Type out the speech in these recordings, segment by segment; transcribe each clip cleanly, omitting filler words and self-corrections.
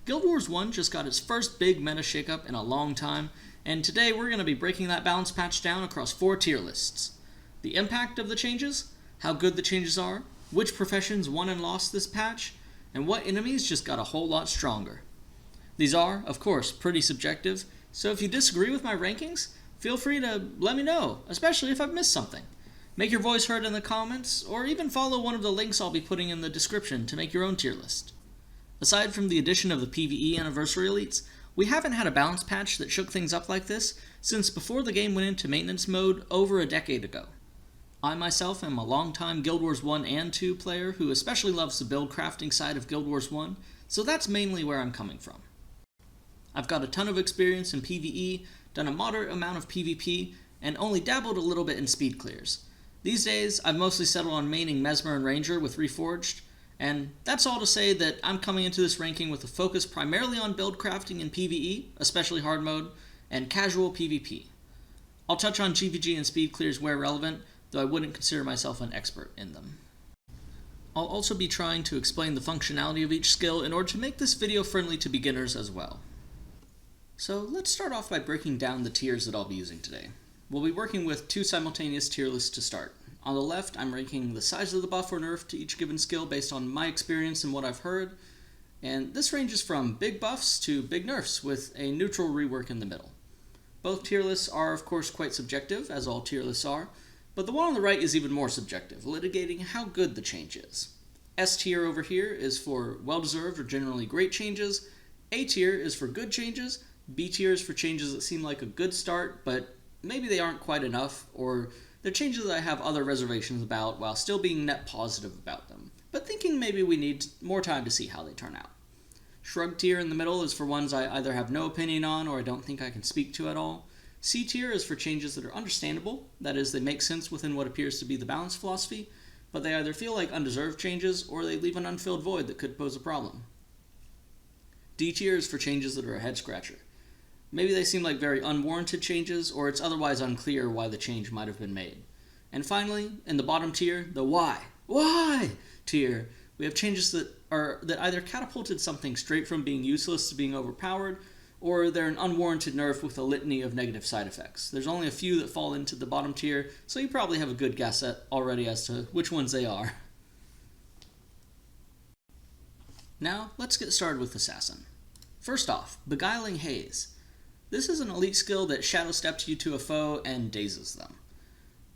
Guild Wars 1 just got its first big meta shakeup in a long time, and today we're going to be breaking that balance patch down across 4 tier lists. The impact of the changes, how good the changes are, which professions won and lost this patch, and what enemies just got a whole lot stronger. These are, of course, pretty subjective, so if you disagree with my rankings, feel free to let me know, especially if I've missed something. Make your voice heard in the comments, or even follow one of the links I'll be putting in the description to make your own tier list. Aside from the addition of the PvE Anniversary Elites, we haven't had a balance patch that shook things up like this since before the game went into maintenance mode over a decade ago. I myself am a longtime Guild Wars 1 and 2 player who especially loves the build crafting side of Guild Wars 1, so that's mainly where I'm coming from. I've got a ton of experience in PvE, done a moderate amount of PvP, and only dabbled a little bit in speed clears. These days, I've mostly settled on maining Mesmer and Ranger with Reforged, and that's all to say that I'm coming into this ranking with a focus primarily on build crafting and PvE, especially hard mode, and casual PvP. I'll touch on GVG and speed clears where relevant, though I wouldn't consider myself an expert in them. I'll also be trying to explain the functionality of each skill in order to make this video friendly to beginners as well. So let's start off by breaking down the tiers that I'll be using today. We'll be working with 2 simultaneous tier lists to start. On the left, I'm ranking the size of the buff or nerf to each given skill based on my experience and what I've heard, and this ranges from big buffs to big nerfs with a neutral rework in the middle. Both tier lists are of course quite subjective, as all tier lists are, but the one on the right is even more subjective, litigating how good the change is. S tier over here is for well-deserved or generally great changes, A tier is for good changes, B tier is for changes that seem like a good start, but maybe they aren't quite enough, or they're changes that I have other reservations about while still being net positive about them, but thinking maybe we need more time to see how they turn out. Shrug tier in the middle is for ones I either have no opinion on or I don't think I can speak to at all. C tier is for changes that are understandable, that is, they make sense within what appears to be the balance philosophy, but they either feel like undeserved changes or they leave an unfilled void that could pose a problem. D tier is for changes that are a head scratcher. Maybe they seem like very unwarranted changes, or it's otherwise unclear why the change might have been made. And finally, in the bottom tier, the why tier, we have changes that either catapulted something straight from being useless to being overpowered, or they're an unwarranted nerf with a litany of negative side effects. There's only a few that fall into the bottom tier, so you probably have a good guess already as to which ones they are. Now, let's get started with Assassin. First off, Beguiling Haze. This is an elite skill that shadow steps you to a foe and dazes them.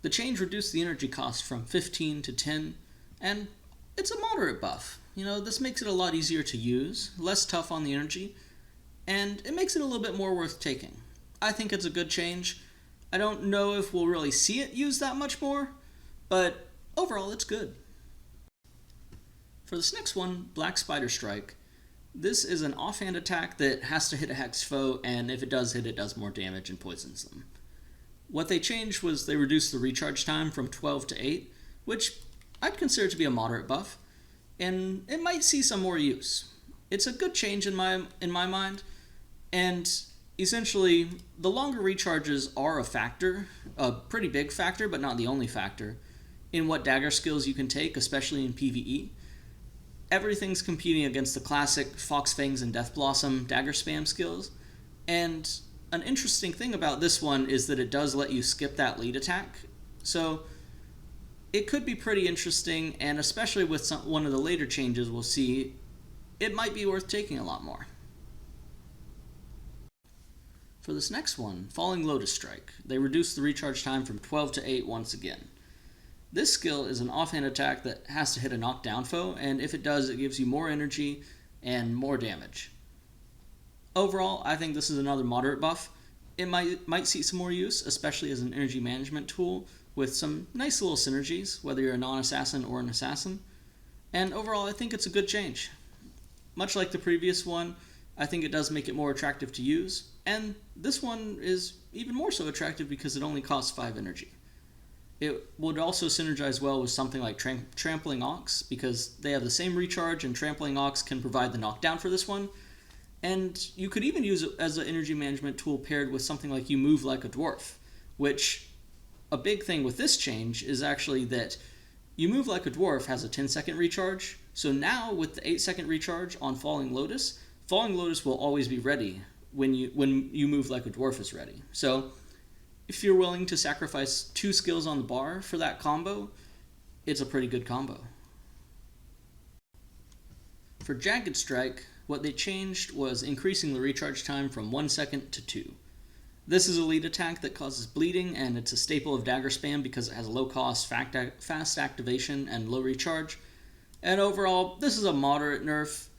The change reduced the energy cost from 15 to 10, and it's a moderate buff. This makes it a lot easier to use, less tough on the energy, and it makes it a little bit more worth taking. I think it's a good change. I don't know if we'll really see it used that much more, but overall it's good. For this next one, Black Spider Strike, this is an offhand attack that has to hit a hex foe, and if it does hit, it does more damage and poisons them. What they changed was they reduced the recharge time from 12 to 8, which I'd consider to be a moderate buff, and it might see some more use. It's a good change in my mind, and essentially, the longer recharges are a factor, a pretty big factor, but not the only factor, in what dagger skills you can take, especially in PvE. Everything's competing against the classic Fox Fangs and Death Blossom dagger spam skills, and an interesting thing about this one is that it does let you skip that lead attack, so it could be pretty interesting, and especially with one of the later changes we'll see, it might be worth taking a lot more. For this next one, Falling Lotus Strike, they reduced the recharge time from 12 to 8 once again. This skill is an offhand attack that has to hit a knockdown foe, and if it does, it gives you more energy and more damage. Overall, I think this is another moderate buff. It might see some more use, especially as an energy management tool, with some nice little synergies, whether you're a non-assassin or an assassin. And overall, I think it's a good change. Much like the previous one, I think it does make it more attractive to use, and this one is even more so attractive because it only costs 5 energy. It would also synergize well with something like Trampling Ox, because they have the same recharge and Trampling Ox can provide the knockdown for this one, and you could even use it as an energy management tool paired with something like You Move Like a Dwarf, which, a big thing with this change is actually that You Move Like a Dwarf has a 10-second recharge, so now with the 8-second recharge on Falling Lotus, Falling Lotus will always be ready when you move like a dwarf is ready. So if you're willing to sacrifice 2 skills on the bar for that combo, it's a pretty good combo. For Jagged Strike, what they changed was increasing the recharge time from 1 second to 2. This is a lead attack that causes bleeding, and it's a staple of dagger spam because it has low cost, fast activation, and low recharge. And overall, this is a moderate nerf.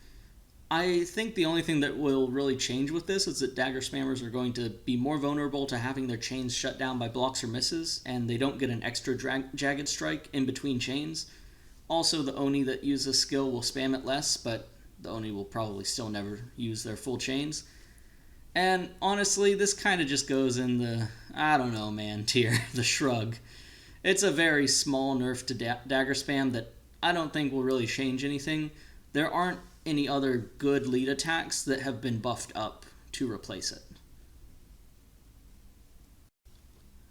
I think the only thing that will really change with this is that dagger spammers are going to be more vulnerable to having their chains shut down by blocks or misses, and they don't get an extra Jagged Strike in between chains. Also, the Oni that use this skill will spam it less, but the Oni will probably still never use their full chains. And honestly, this kind of just goes in the, I don't know, man, tier, the shrug. It's a very small nerf to dagger spam that I don't think will really change anything. There aren't any other good lead attacks that have been buffed up to replace it.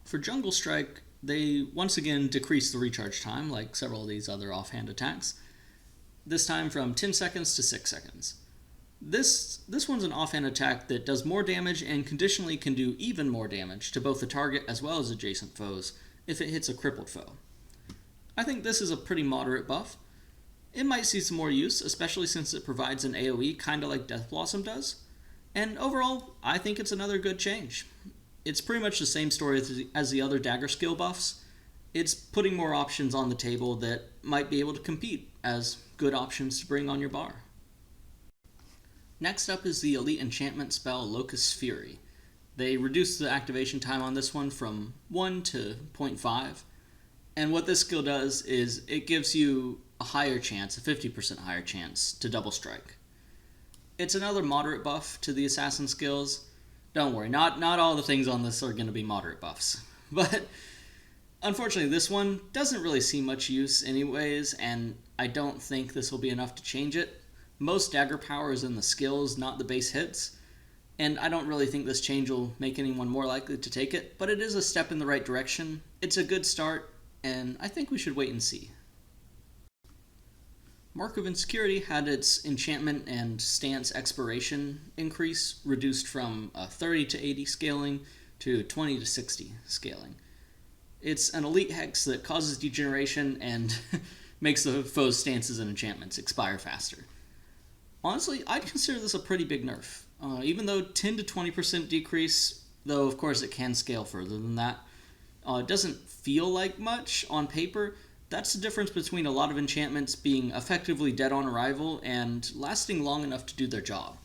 For Jungle Strike, they once again decreased the recharge time, like several of these other offhand attacks. This time from 10 seconds to 6 seconds. This one's an offhand attack that does more damage and conditionally can do even more damage to both the target as well as adjacent foes if it hits a crippled foe. I think this is a pretty moderate buff. It might see some more use, especially since it provides an AoE kinda like Death Blossom does. And overall, I think it's another good change. It's pretty much the same story as the other dagger skill buffs. It's putting more options on the table that might be able to compete as good options to bring on your bar. Next up is the elite enchantment spell Locust Fury. They reduced the activation time on this one from 1 to 0.5. And what this skill does is it gives you a higher chance, a 50% higher chance, to double strike. It's another moderate buff to the assassin skills. Don't worry, not all the things on this are going to be moderate buffs. But unfortunately, this one doesn't really see much use anyways, and I don't think this will be enough to change it. Most dagger power is in the skills, not the base hits, and I don't really think this change will make anyone more likely to take it, but it is a step in the right direction. It's a good start, and I think we should wait and see. Mark of Insecurity had its enchantment and stance expiration increase reduced from 30 to 80 scaling to 20 to 60 scaling. It's an elite hex that causes degeneration and makes the foe's stances and enchantments expire faster. Honestly, I'd consider this a pretty big nerf. Even though 10 to 20% decrease, though of course it can scale further than that, it doesn't feel like much on paper. That's the difference between a lot of enchantments being effectively dead on arrival and lasting long enough to do their job.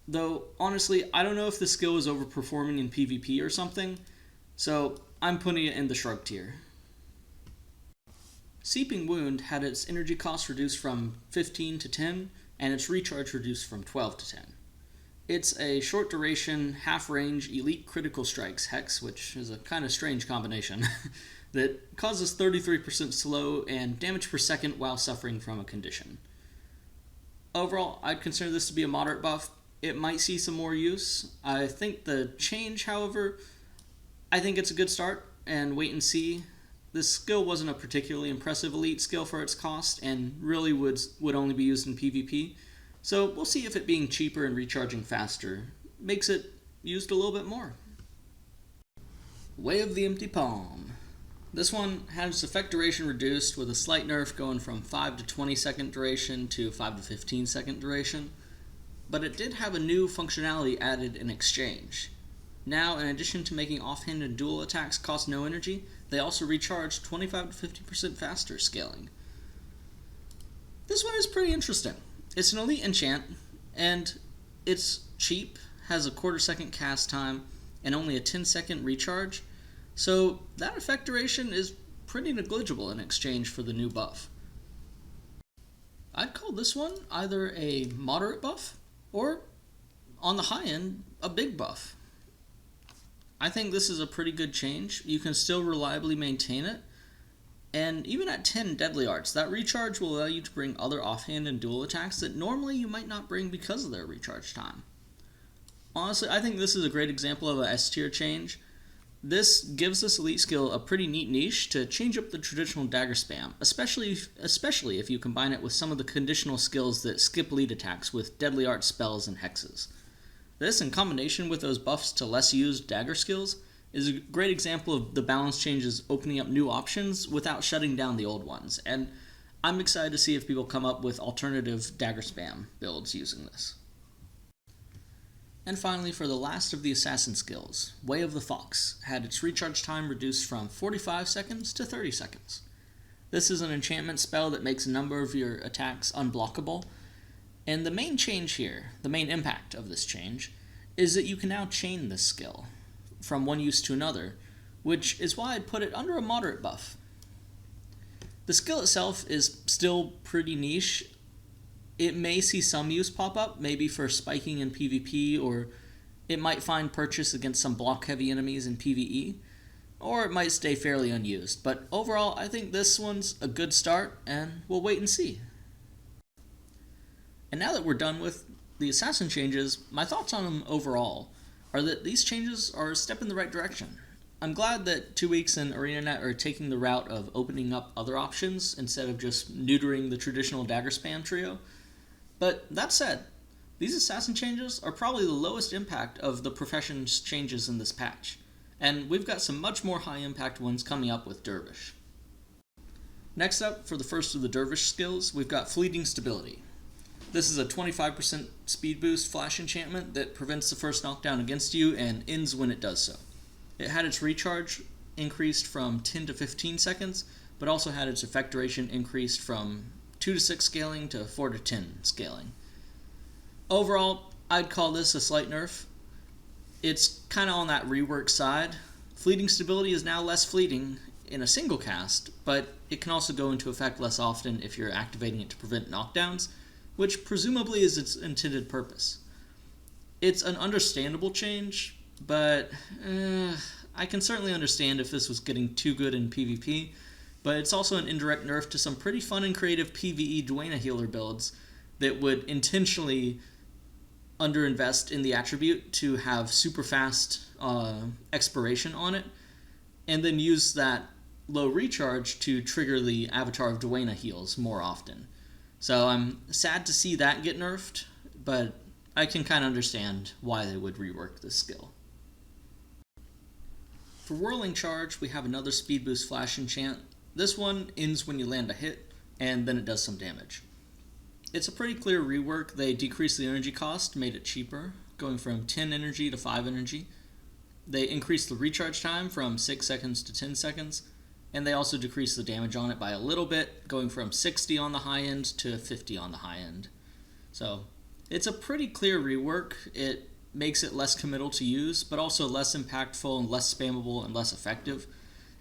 Though, honestly, I don't know if the skill is overperforming in PvP or something, so I'm putting it in the shrug tier. Seeping Wound had its energy cost reduced from 15 to 10, and its recharge reduced from 12 to 10. It's a short duration, half range, elite critical strikes hex, which is a kind of strange combination, that causes 33% slow and damage per second while suffering from a condition. Overall, I'd consider this to be a moderate buff. It might see some more use. I think the change, however, I think it's a good start, and wait and see. This skill wasn't a particularly impressive elite skill for its cost, and really would only be used in PvP, so we'll see if it being cheaper and recharging faster makes it used a little bit more. Way of the Empty Palm. This one has its effect duration reduced with a slight nerf going from 5 to 20 second duration to 5 to 15 second duration, but it did have a new functionality added in exchange. Now, in addition to making offhand and dual attacks cost no energy, they also recharge 25 to 50% faster scaling. This one is pretty interesting. It's an elite enchant, and it's cheap, has a quarter second cast time, and only a 10 second recharge, so that effect duration is pretty negligible in exchange for the new buff. I'd call this one either a moderate buff, or, on the high end, a big buff. I think this is a pretty good change. You can still reliably maintain it, and even at 10 Deadly Arts, that recharge will allow you to bring other offhand and dual attacks that normally you might not bring because of their recharge time. Honestly, I think this is a great example of a S tier change. This gives this elite skill a pretty neat niche to change up the traditional dagger spam, especially if you combine it with some of the conditional skills that skip lead attacks with deadly art spells and hexes. This, in combination with those buffs to less used dagger skills, is a great example of the balance changes opening up new options without shutting down the old ones, and I'm excited to see if people come up with alternative dagger spam builds using this. And finally, for the last of the assassin skills, Way of the Fox had its recharge time reduced from 45 seconds to 30 seconds. This is an enchantment spell that makes a number of your attacks unblockable, and the main change here, the main impact of this change, is that you can now chain this skill from one use to another, which is why I'd put it under a moderate buff. The skill itself is still pretty niche. It may see some use pop up, maybe for spiking in PvP, or it might find purchase against some block-heavy enemies in PvE, or it might stay fairly unused. But overall, I think this one's a good start, and we'll wait and see. And now that we're done with the assassin changes, my thoughts on them overall are that these changes are a step in the right direction. I'm glad that 2 weeks in ArenaNet are taking the route of opening up other options instead of just neutering the traditional dagger spam trio. But that said, these assassin changes are probably the lowest impact of the profession's changes in this patch, and we've got some much more high impact ones coming up with Dervish. Next up, for the first of the Dervish skills, we've got Fleeting Stability. This is a 25% speed boost flash enchantment that prevents the first knockdown against you and ends when it does so. It had its recharge increased from 10 to 15 seconds, but also had its effect duration increased from 2 to 6 scaling to 4 to 10 scaling. Overall, I'd call this a slight nerf. It's kind of on that rework side. Fleeting Stability is now less fleeting in a single cast, but it can also go into effect less often if you're activating it to prevent knockdowns, which presumably is its intended purpose. It's an understandable change, but I can certainly understand if this was getting too good in PvP, but it's also an indirect nerf to some pretty fun and creative PvE Duena healer builds that would intentionally underinvest in the attribute to have super fast expiration on it, and then use that low recharge to trigger the Avatar of Duena heals more often. So I'm sad to see that get nerfed, but I can kind of understand why they would rework this skill. For Whirling Charge, we have another speed boost flash enchant. This one ends when you land a hit, and then it does some damage. It's a pretty clear rework. They decreased the energy cost, made it cheaper, going from 10 energy to 5 energy. They increased the recharge time from 6 seconds to 10 seconds, and they also decreased the damage on it by a little bit, going from 60 on the high end to 50 on the high end. So it's a pretty clear rework. It makes it less committal to use, but also less impactful and less spammable and less effective.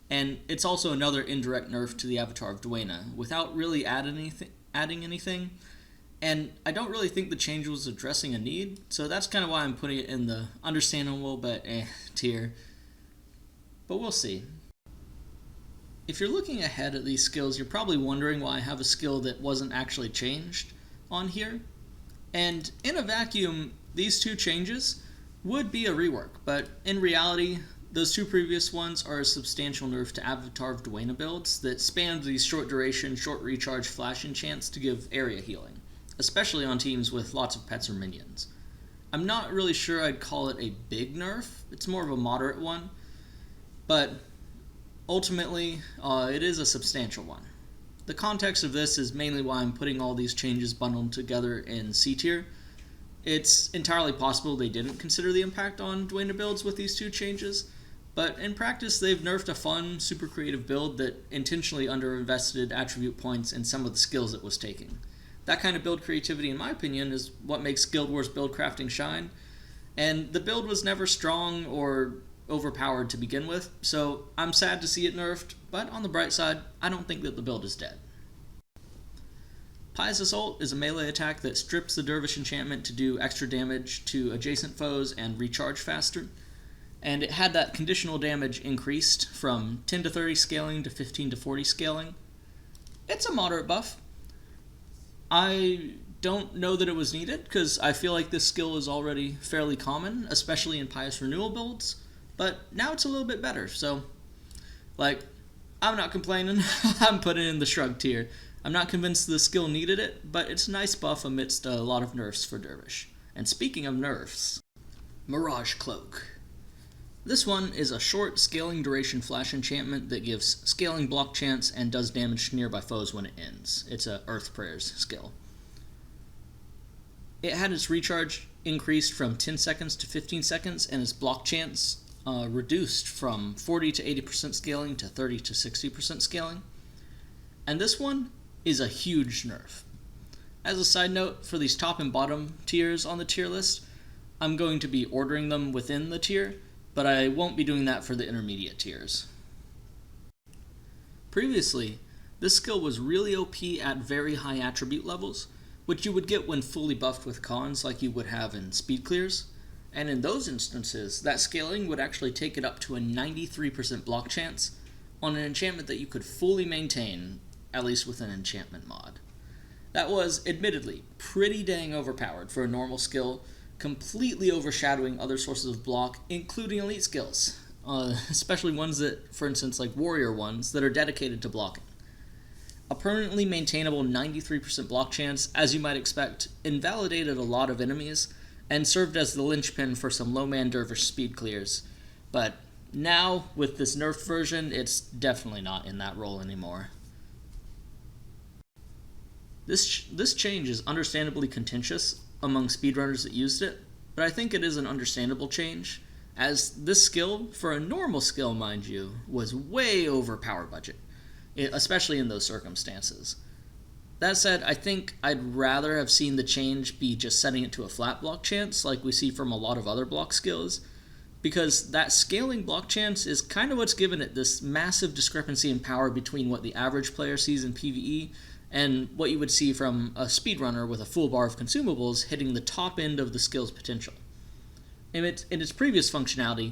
And it's also another indirect nerf to the Avatar of Duena, without really adding anything. And I don't really think the change was addressing a need, so that's kind of why I'm putting it in the understandable but tier. But we'll see. If you're looking ahead at these skills, you're probably wondering why I have a skill that wasn't actually changed on here. And in a vacuum, these two changes would be a rework, but in reality, those two previous ones are a substantial nerf to Avatar of Duena builds that spanned these short duration, short recharge flash enchants to give area healing, especially on teams with lots of pets or minions. I'm not really sure I'd call it a big nerf, it's more of a moderate one, but ultimately, it is a substantial one. The context of this is mainly why I'm putting all these changes bundled together in C tier. It's entirely possible they didn't consider the impact on Duena builds with these two changes, but in practice they've nerfed a fun, super creative build that intentionally underinvested attribute points in some of the skills it was taking. That kind of build creativity, in my opinion, is what makes Guild Wars build crafting shine, and the build was never strong or overpowered to begin with, so I'm sad to see it nerfed, but on the bright side, I don't think that the build is dead. Pious Assault is a melee attack that strips the Dervish enchantment to do extra damage to adjacent foes and recharge faster, and it had that conditional damage increased from 10 to 30 scaling to 15 to 40 scaling. It's a moderate buff. I don't know that it was needed, because I feel like this skill is already fairly common, especially in Pious Renewal builds, but now it's a little bit better, so, like, I'm not complaining. I'm putting in the shrug tier. I'm not convinced the skill needed it, but it's a nice buff amidst a lot of nerfs for Dervish. And speaking of nerfs, Mirage Cloak. This one is a short scaling duration flash enchantment that gives scaling block chance and does damage to nearby foes when it ends. It's a Earth Prayers skill. It had its recharge increased from 10 seconds to 15 seconds, and its block chance reduced from 40 to 80% scaling to 30 to 60% scaling. And this one is a huge nerf. As a side note, for these top and bottom tiers on the tier list, I'm going to be ordering them within the tier, but I won't be doing that for the intermediate tiers. Previously, this skill was really OP at very high attribute levels, which you would get when fully buffed with cons like you would have in speed clears, and in those instances, that scaling would actually take it up to a 93% block chance on an enchantment that you could fully maintain, at least with an enchantment mod. That was, admittedly, pretty dang overpowered for a normal skill, completely overshadowing other sources of block, including elite skills, especially ones that, for instance, like warrior ones, that are dedicated to blocking. A permanently maintainable 93% block chance, as you might expect, invalidated a lot of enemies, and served as the linchpin for some low-man Dervish speed clears. But now, with this nerfed version, it's definitely not in that role anymore. This change is understandably contentious among speedrunners that used it, but I think it is an understandable change, as this skill, for a normal skill mind you, was way over power budget, especially in those circumstances. That said, I think I'd rather have seen the change be just setting it to a flat block chance, like we see from a lot of other block skills, because that scaling block chance is kind of what's given it this massive discrepancy in power between what the average player sees in PvE and what you would see from a speedrunner with a full bar of consumables hitting the top end of the skill's potential. In its previous functionality,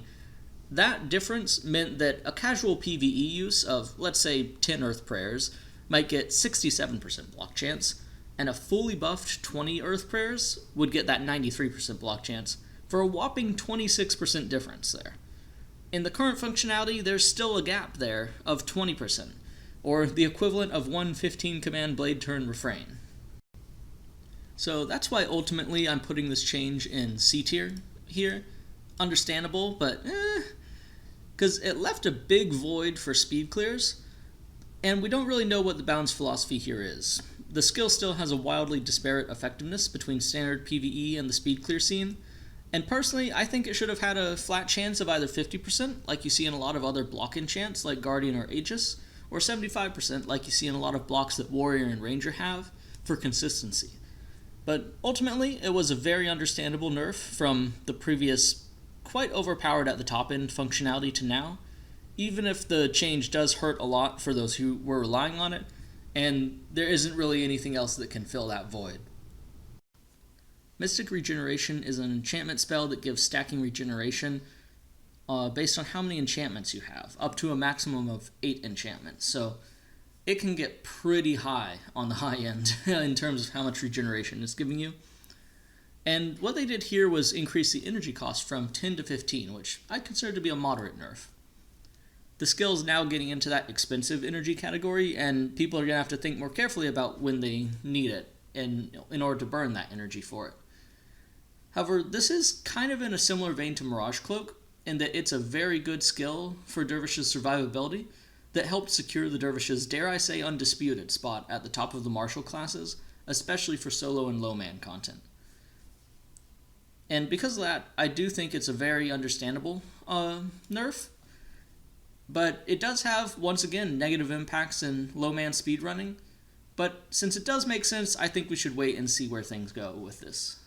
that difference meant that a casual PvE use of, let's say, 10 Earth Prayers might get 67% block chance, and a fully buffed 20 Earth Prayers would get that 93% block chance, for a whopping 26% difference there. In the current functionality, there's still a gap there of 20%, or the equivalent of one 15 command blade turn refrain. So that's why ultimately I'm putting this change in C tier here. Understandable, but because it left a big void for speed clears, and we don't really know what the balance philosophy here is. The skill still has a wildly disparate effectiveness between standard PvE and the speed clear scene, and personally I think it should have had a flat chance of either 50%, like you see in a lot of other block enchants like Guardian or Aegis, or 75% like you see in a lot of blocks that Warrior and Ranger have, for consistency. But ultimately, it was a very understandable nerf from the previous quite overpowered at the top end functionality to now, even if the change does hurt a lot for those who were relying on it, and there isn't really anything else that can fill that void. Mystic Regeneration is an enchantment spell that gives stacking regeneration based on how many enchantments you have, up to a maximum of 8 enchantments. So it can get pretty high on the high end in terms of how much regeneration it's giving you. And what they did here was increase the energy cost from 10 to 15, which I consider to be a moderate nerf. The skill is now getting into that expensive energy category, and people are going to have to think more carefully about when they need it in order to burn that energy for it. However, this is kind of in a similar vein to Mirage Cloak, in that it's a very good skill for Dervish's survivability that helped secure the Dervish's, dare I say, undisputed spot at the top of the martial classes, especially for solo and low-man content. And because of that, I do think it's a very understandable nerf, but it does have, once again, negative impacts in low-man speedrunning, but since it does make sense, I think we should wait and see where things go with this.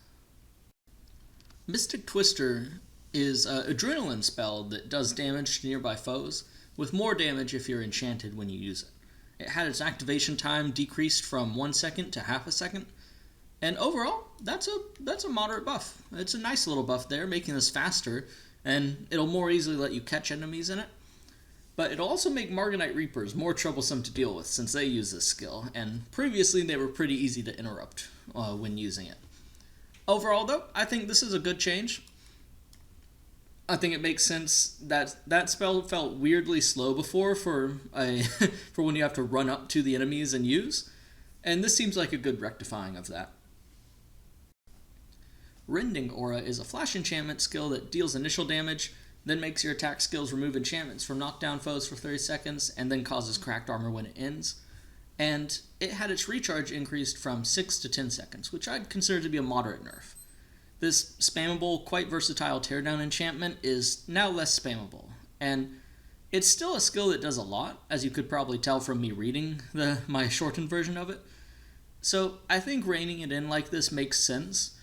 Mystic Twister is an adrenaline spell that does damage to nearby foes, with more damage if you're enchanted when you use it. It had its activation time decreased from 1 second to half a second, and overall, that's a moderate buff. It's a nice little buff there, making this faster, and it'll more easily let you catch enemies in it. But it'll also make Marganite Reapers more troublesome to deal with since they use this skill, and previously they were pretty easy to interrupt when using it. Overall though, I think this is a good change. I think it makes sense that that spell felt weirdly slow before for a for when you have to run up to the enemies and use, and this seems like a good rectifying of that. Rending Aura is a flash enchantment skill that deals initial damage, then makes your attack skills remove enchantments from knockdown foes for 30 seconds, and then causes cracked armor when it ends. And it had its recharge increased from 6 to 10 seconds, which I'd consider to be a moderate nerf. This spammable, quite versatile teardown enchantment is now less spammable, and it's still a skill that does a lot, as you could probably tell from me reading my shortened version of it. So I think reining it in like this makes sense,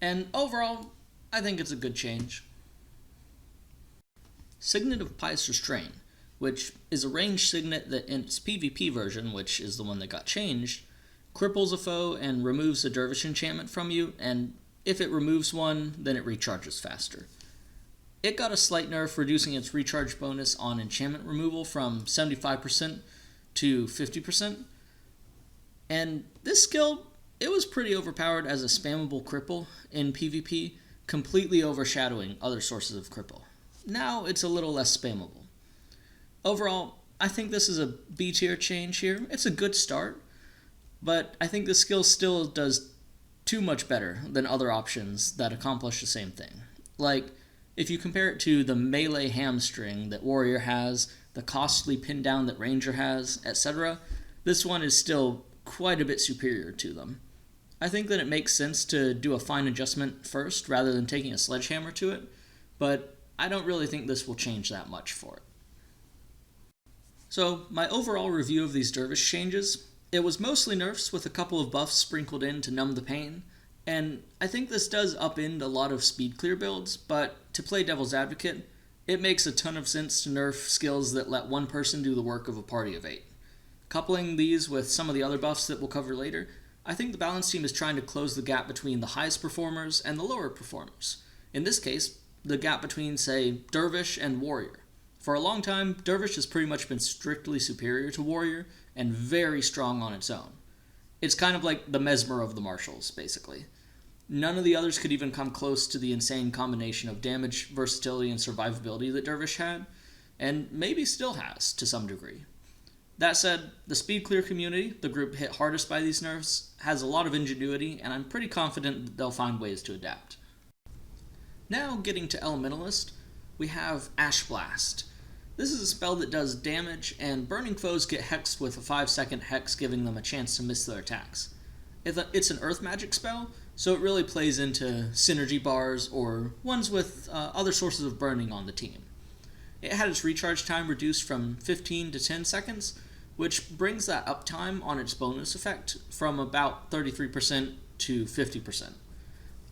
and overall, I think it's a good change. Signet of Pious Restraint, which is a ranged signet that in its PvP version, which is the one that got changed, cripples a foe and removes a Dervish enchantment from you, and if it removes one, then it recharges faster. It got a slight nerf, reducing its recharge bonus on enchantment removal from 75% to 50%. And this skill, it was pretty overpowered as a spammable cripple in PvP, completely overshadowing other sources of cripple. Now it's a little less spammable. Overall, I think this is a B tier change here. It's a good start, but I think the skill still does too much better than other options that accomplish the same thing. Like, if you compare it to the melee hamstring that Warrior has, the costly pin down that Ranger has, etc., this one is still quite a bit superior to them. I think that it makes sense to do a fine adjustment first rather than taking a sledgehammer to it, but I don't really think this will change that much for it. So, my overall review of these Dervish changes: it was mostly nerfs with a couple of buffs sprinkled in to numb the pain, and I think this does upend a lot of speed clear builds, but to play devil's advocate, it makes a ton of sense to nerf skills that let one person do the work of a party of 8. Coupling these with some of the other buffs that we'll cover later, I think the balance team is trying to close the gap between the highest performers and the lower performers. In this case, the gap between, say, Dervish and Warrior. For a long time, Dervish has pretty much been strictly superior to Warrior, and very strong on its own. It's kind of like the Mesmer of the martials, basically. None of the others could even come close to the insane combination of damage, versatility, and survivability that Dervish had, and maybe still has, to some degree. That said, the speed clear community, the group hit hardest by these nerfs, has a lot of ingenuity, and I'm pretty confident that they'll find ways to adapt. Now, getting to Elementalist, we have Ash Blast. This is a spell that does damage, and burning foes get hexed with a 5-second hex, giving them a chance to miss their attacks. It's an earth magic spell, so it really plays into synergy bars or ones with other sources of burning on the team. It had its recharge time reduced from 15 to 10 seconds, which brings that uptime on its bonus effect from about 33% to 50%.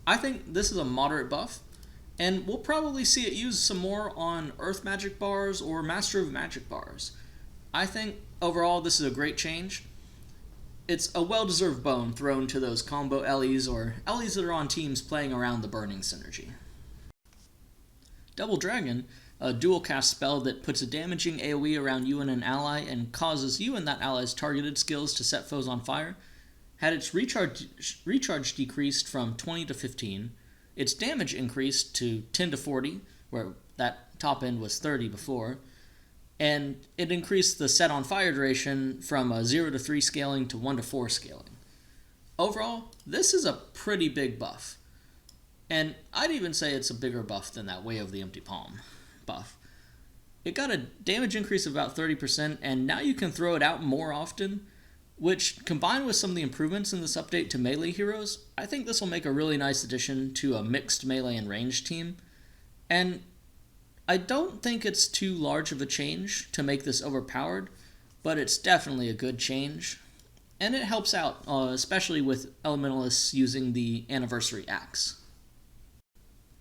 I think this is a moderate buff, and we'll probably see it used some more on Earth Magic bars or Master of Magic bars. I think, overall, this is a great change. It's a well-deserved bone thrown to those combo Ellies or Ellies that are on teams playing around the burning synergy. Double Dragon, a dual-cast spell that puts a damaging AoE around you and an ally and causes you and that ally's targeted skills to set foes on fire, had its recharge decreased from 20 to 15, its damage increased to 10 to 40, where that top end was 30 before, and it increased the set on fire duration from a 0 to 3 scaling to 1 to 4 scaling. Overall, this is a pretty big buff, and I'd even say it's a bigger buff than that Way of the Empty Palm buff. It got a damage increase of about 30%, and now you can throw it out more often, which, combined with some of the improvements in this update to melee heroes, I think this will make a really nice addition to a mixed melee and ranged team. And I don't think it's too large of a change to make this overpowered, but it's definitely a good change. And it helps out, especially with Elementalists using the Anniversary Axe.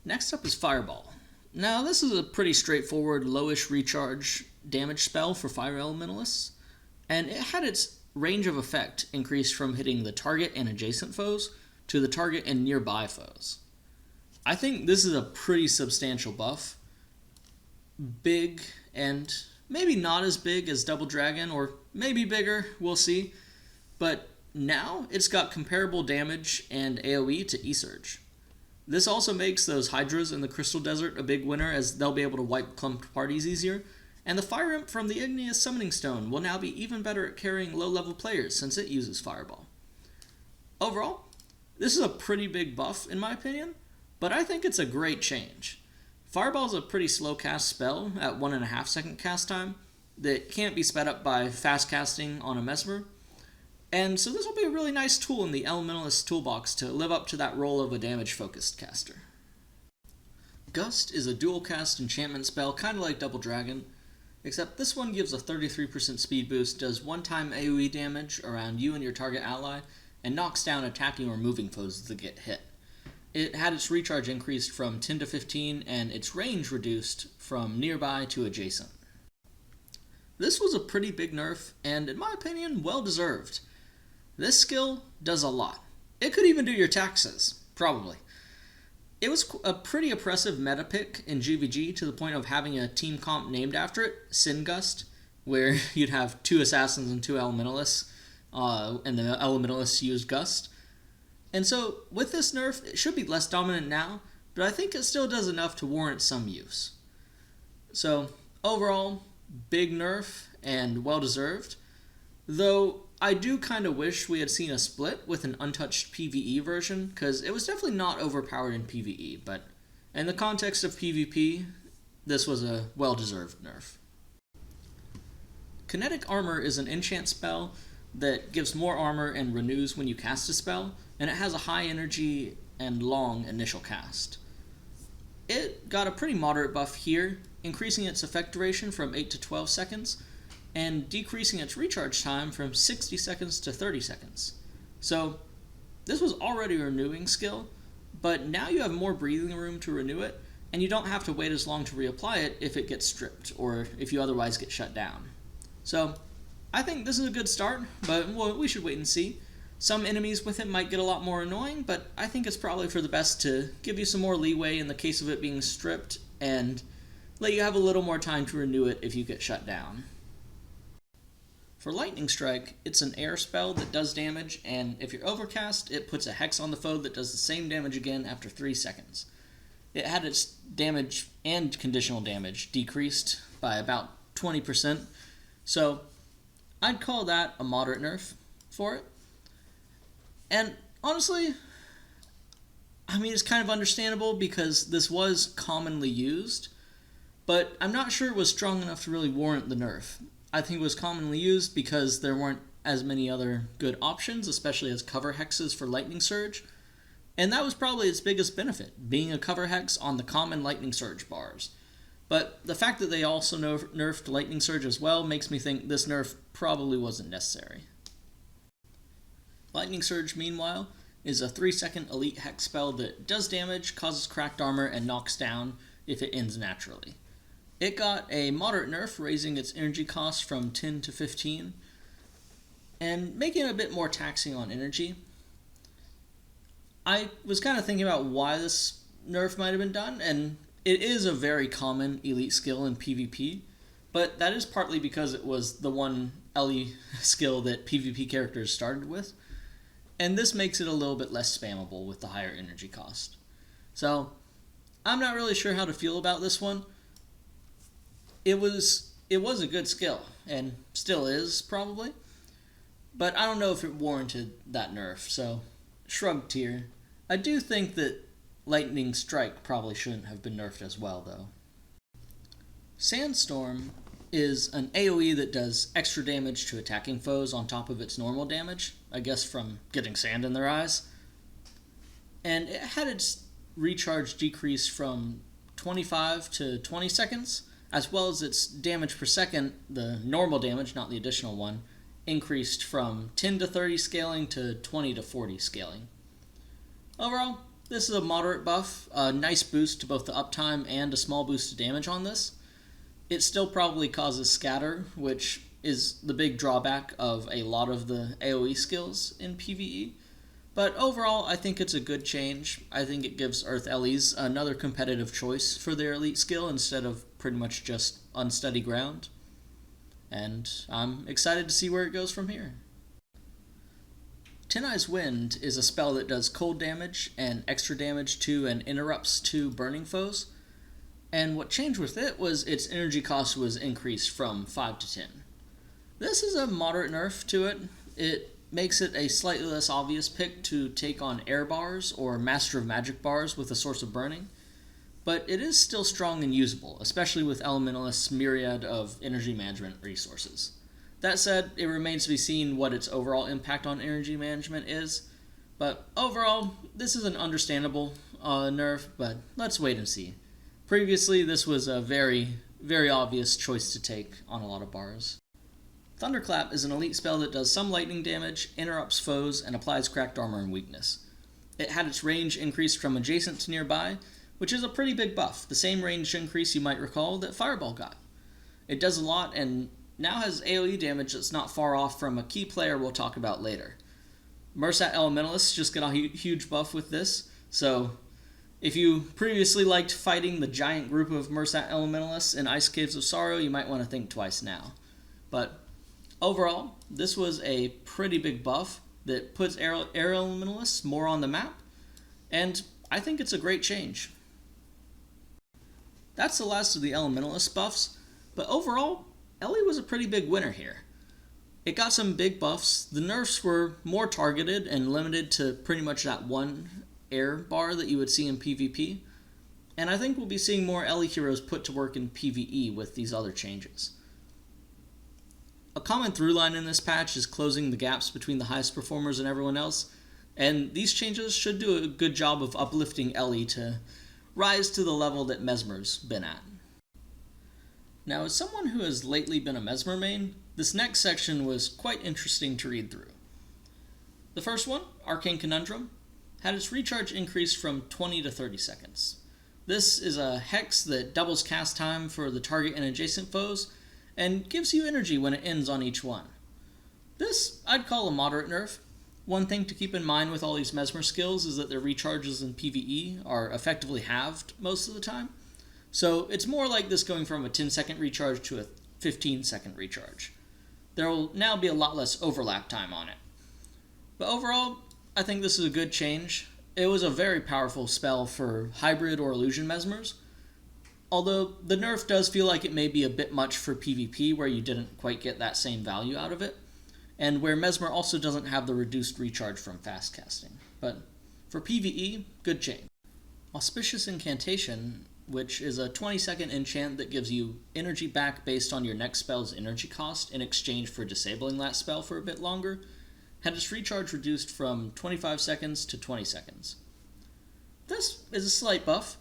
Next up is Fireball. Now, this is a pretty straightforward, lowish recharge damage spell for Fire Elementalists, and it had its range of effect increased from hitting the target and adjacent foes to the target and nearby foes. I think this is a pretty substantial buff. Big, and maybe not as big as Double Dragon, or maybe bigger, we'll see. But now it's got comparable damage and AoE to E-Surge. This also makes those Hydras in the Crystal Desert a big winner, as they'll be able to wipe clumped parties easier, and the Fire Imp from the Igneous Summoning Stone will now be even better at carrying low-level players since it uses Fireball. Overall, this is a pretty big buff in my opinion, but I think it's a great change. Fireball is a pretty slow cast spell at 1.5 second cast time that can't be sped up by fast casting on a Mesmer, and so this will be a really nice tool in the Elementalist toolbox to live up to that role of a damage-focused caster. Gust is a dual-cast enchantment spell, kind of like Double Dragon, except this one gives a 33% speed boost, does one-time AoE damage around you and your target ally, and knocks down attacking or moving foes that get hit. It had its recharge increased from 10 to 15, and its range reduced from nearby to adjacent. This was a pretty big nerf, and in my opinion, well-deserved. This skill does a lot. It could even do your taxes, probably. It was a pretty oppressive meta pick in GVG to the point of having a team comp named after it, Sin Gust, where you'd have 2 assassins and 2 elementalists, and the elementalists used Gust. And so, with this nerf, it should be less dominant now, but I think it still does enough to warrant some use. So, overall, big nerf and well-deserved, though I do kind of wish we had seen a split with an untouched PvE version, because it was definitely not overpowered in PvE, but in the context of PvP, this was a well-deserved nerf. Kinetic Armor is an enchant spell that gives more armor and renews when you cast a spell, and it has a high energy and long initial cast. It got a pretty moderate buff here, increasing its effect duration from 8 to 12 seconds, and decreasing its recharge time from 60 seconds to 30 seconds. So, this was already a renewing skill, but now you have more breathing room to renew it, and you don't have to wait as long to reapply it if it gets stripped, or if you otherwise get shut down. So, I think this is a good start, but we should wait and see. Some enemies with it might get a lot more annoying, but I think it's probably for the best to give you some more leeway in the case of it being stripped, and let you have a little more time to renew it if you get shut down. For Lightning Strike, it's an air spell that does damage, and if you're overcast, it puts a hex on the foe that does the same damage again after 3 seconds. It had its damage and conditional damage decreased by about 20%, so I'd call that a moderate nerf for it. And honestly, I mean, it's kind of understandable because this was commonly used, but I'm not sure it was strong enough to really warrant the nerf. I think it was commonly used because there weren't as many other good options, especially as cover hexes for Lightning Surge, and that was probably its biggest benefit, being a cover hex on the common Lightning Surge bars. But the fact that they also nerfed Lightning Surge as well makes me think this nerf probably wasn't necessary. Lightning Surge, meanwhile, is a 3-second elite hex spell that does damage, causes cracked armor, and knocks down if it ends naturally. It got a moderate nerf, raising its energy cost from 10 to 15, and making it a bit more taxing on energy. I was kind of thinking about why this nerf might have been done, and it is a very common elite skill in PvP, but that is partly because it was the one LE skill that PvP characters started with, and this makes it a little bit less spammable with the higher energy cost. So, I'm not really sure how to feel about this one. It was a good skill, and still is, probably, but I don't know if it warranted that nerf, so shrugged here. I do think that Lightning Strike probably shouldn't have been nerfed as well, though. Sandstorm is an AoE that does extra damage to attacking foes on top of its normal damage, I guess from getting sand in their eyes. And it had its recharge decrease from 25 to 20 seconds, as well as its damage per second, the normal damage, not the additional one, increased from 10 to 30 scaling to 20 to 40 scaling. Overall, this is a moderate buff, a nice boost to both the uptime and a small boost to damage on this. It still probably causes scatter, which is the big drawback of a lot of the AoE skills in PvE. But overall, I think it's a good change. I think it gives Earth LEs another competitive choice for their elite skill instead of pretty much just unsteady ground. And I'm excited to see where it goes from here. Ten Eyes Wind is a spell that does cold damage and extra damage to and interrupts to burning foes. And what changed with it was its energy cost was increased from 5 to 10. This is a moderate nerf to it. It makes it a slightly less obvious pick to take on air bars or Master of Magic bars with a source of burning, but it is still strong and usable, especially with Elementalist's myriad of energy management resources. That said, it remains to be seen what its overall impact on energy management is, but overall, this is an understandable nerf, but let's wait and see. Previously, this was a very, very obvious choice to take on a lot of bars. Thunderclap is an elite spell that does some lightning damage, interrupts foes, and applies cracked armor and weakness. It had its range increased from adjacent to nearby, which is a pretty big buff, the same range increase you might recall that Fireball got. It does a lot and now has AoE damage that's not far off from a key player we'll talk about later. Mursat Elementalists just got a huge buff with this, so if you previously liked fighting the giant group of Mursat Elementalists in Ice Caves of Sorrow, you might want to think twice now. But overall, this was a pretty big buff that puts Air Elementalists more on the map, and I think it's a great change. That's the last of the Elementalist buffs, but overall, Ellie was a pretty big winner here. It got some big buffs. The nerfs were more targeted and limited to pretty much that one air bar that you would see in PvP, and I think we'll be seeing more Ellie heroes put to work in PvE with these other changes. A common through line in this patch is closing the gaps between the highest performers and everyone else, and these changes should do a good job of uplifting Ellie to rise to the level that Mesmer's been at. Now, as someone who has lately been a Mesmer main, this next section was quite interesting to read through. The first one, Arcane Conundrum, had its recharge increased from 20 to 30 seconds. This is a hex that doubles cast time for the target and adjacent foes, and gives you energy when it ends on each one. This I'd call a moderate nerf. One thing to keep in mind with all these Mesmer skills is that their recharges in PvE are effectively halved most of the time. So it's more like this going from a 10-second recharge to a 15-second recharge. There will now be a lot less overlap time on it. But overall, I think this is a good change. It was a very powerful spell for hybrid or illusion Mesmers, although the nerf does feel like it may be a bit much for PvP where you didn't quite get that same value out of it, and where Mesmer also doesn't have the reduced recharge from fast casting. But for PvE, good change. Auspicious Incantation, which is a 20-second enchant that gives you energy back based on your next spell's energy cost in exchange for disabling that spell for a bit longer, had its recharge reduced from 25 seconds to 20 seconds. This is a slight buff.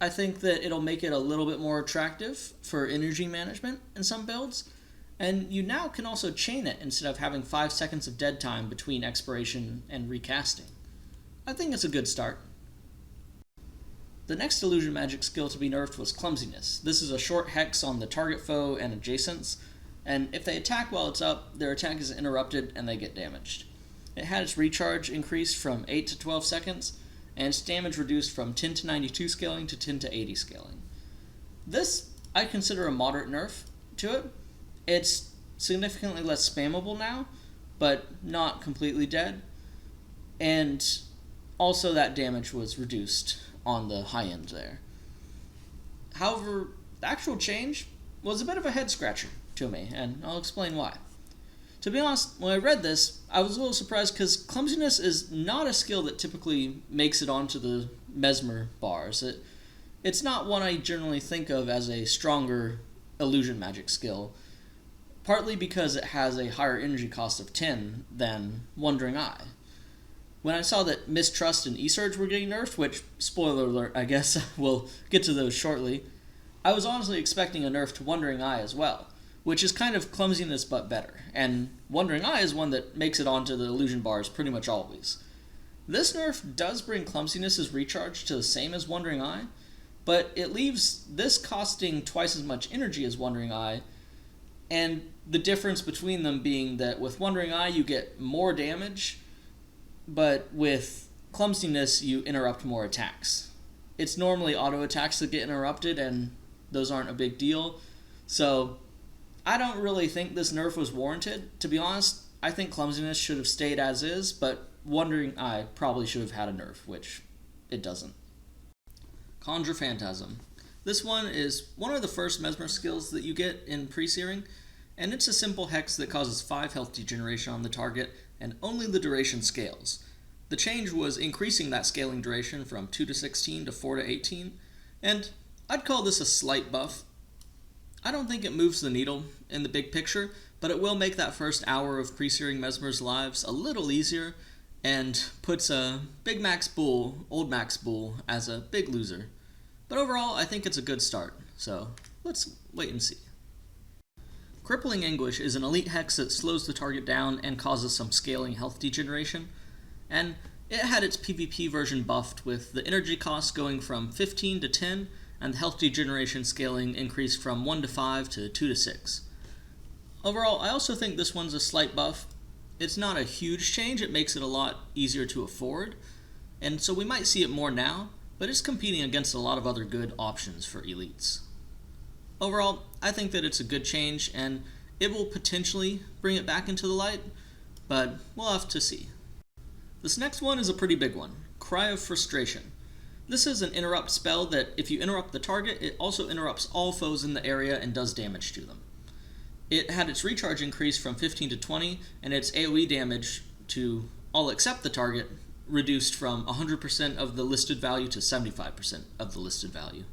I think that it'll make it a little bit more attractive for energy management in some builds, and you now can also chain it instead of having 5 seconds of dead time between expiration and recasting. I think it's a good start. The next illusion magic skill to be nerfed was Clumsiness. This is a short hex on the target foe and adjacents, and if they attack while it's up, their attack is interrupted and they get damaged. It had its recharge increased from 8 to 12 seconds, and its damage reduced from 10 to 92 scaling to 10 to 80 scaling. This I consider a moderate nerf to it. It's significantly less spammable now, but not completely dead, and also that damage was reduced on the high end there. However, the actual change was a bit of a head scratcher to me, and I'll explain why. To be honest, when I read this, I was a little surprised because Clumsiness is not a skill that typically makes it onto the Mesmer bars. It's not one I generally think of as a stronger illusion magic skill, partly because it has a higher energy cost of 10 than Wandering Eye. When I saw that Mistrust and E-Surge were getting nerfed, which, spoiler alert, I guess we'll get to those shortly, I was honestly expecting a nerf to Wandering Eye as well, which is kind of Clumsiness but better, and Wandering Eye is one that makes it onto the illusion bars pretty much always. This nerf does bring Clumsiness's recharge to the same as Wandering Eye, but it leaves this costing twice as much energy as Wandering Eye, and the difference between them being that with Wandering Eye you get more damage, but with Clumsiness you interrupt more attacks. It's normally auto attacks that get interrupted, and those aren't a big deal, so I don't really think this nerf was warranted. To be honest, I think Clumsiness should have stayed as is, but Wandering Eye probably should have had a nerf, which it doesn't. Conjure Phantasm. This one is one of the first Mesmer skills that you get in pre-searing, and it's a simple hex that causes 5 health degeneration on the target, and only the duration scales. The change was increasing that scaling duration from 2 to 16 to 4 to 18, and I'd call this a slight buff. I don't think it moves the needle in the big picture, but it will make that first hour of pre-searing Mesmer's lives a little easier, and puts a big Max Bull, old Max Bull, as a big loser. But overall, I think it's a good start, so let's wait and see. Crippling Anguish is an elite hex that slows the target down and causes some scaling health degeneration, and it had its PvP version buffed with the energy cost going from 15 to 10, and the health degeneration scaling increased from 1 to 5 to 2 to 6. Overall, I also think this one's a slight buff. It's not a huge change, it makes it a lot easier to afford, and so we might see it more now, but it's competing against a lot of other good options for elites. Overall, I think that it's a good change, and it will potentially bring it back into the light, but we'll have to see. This next one is a pretty big one, Cry of Frustration. This is an interrupt spell that if you interrupt the target, it also interrupts all foes in the area and does damage to them. It had its recharge increase from 15 to 20, and its AoE damage to all except the target reduced from 100% of the listed value to 75% of the listed value.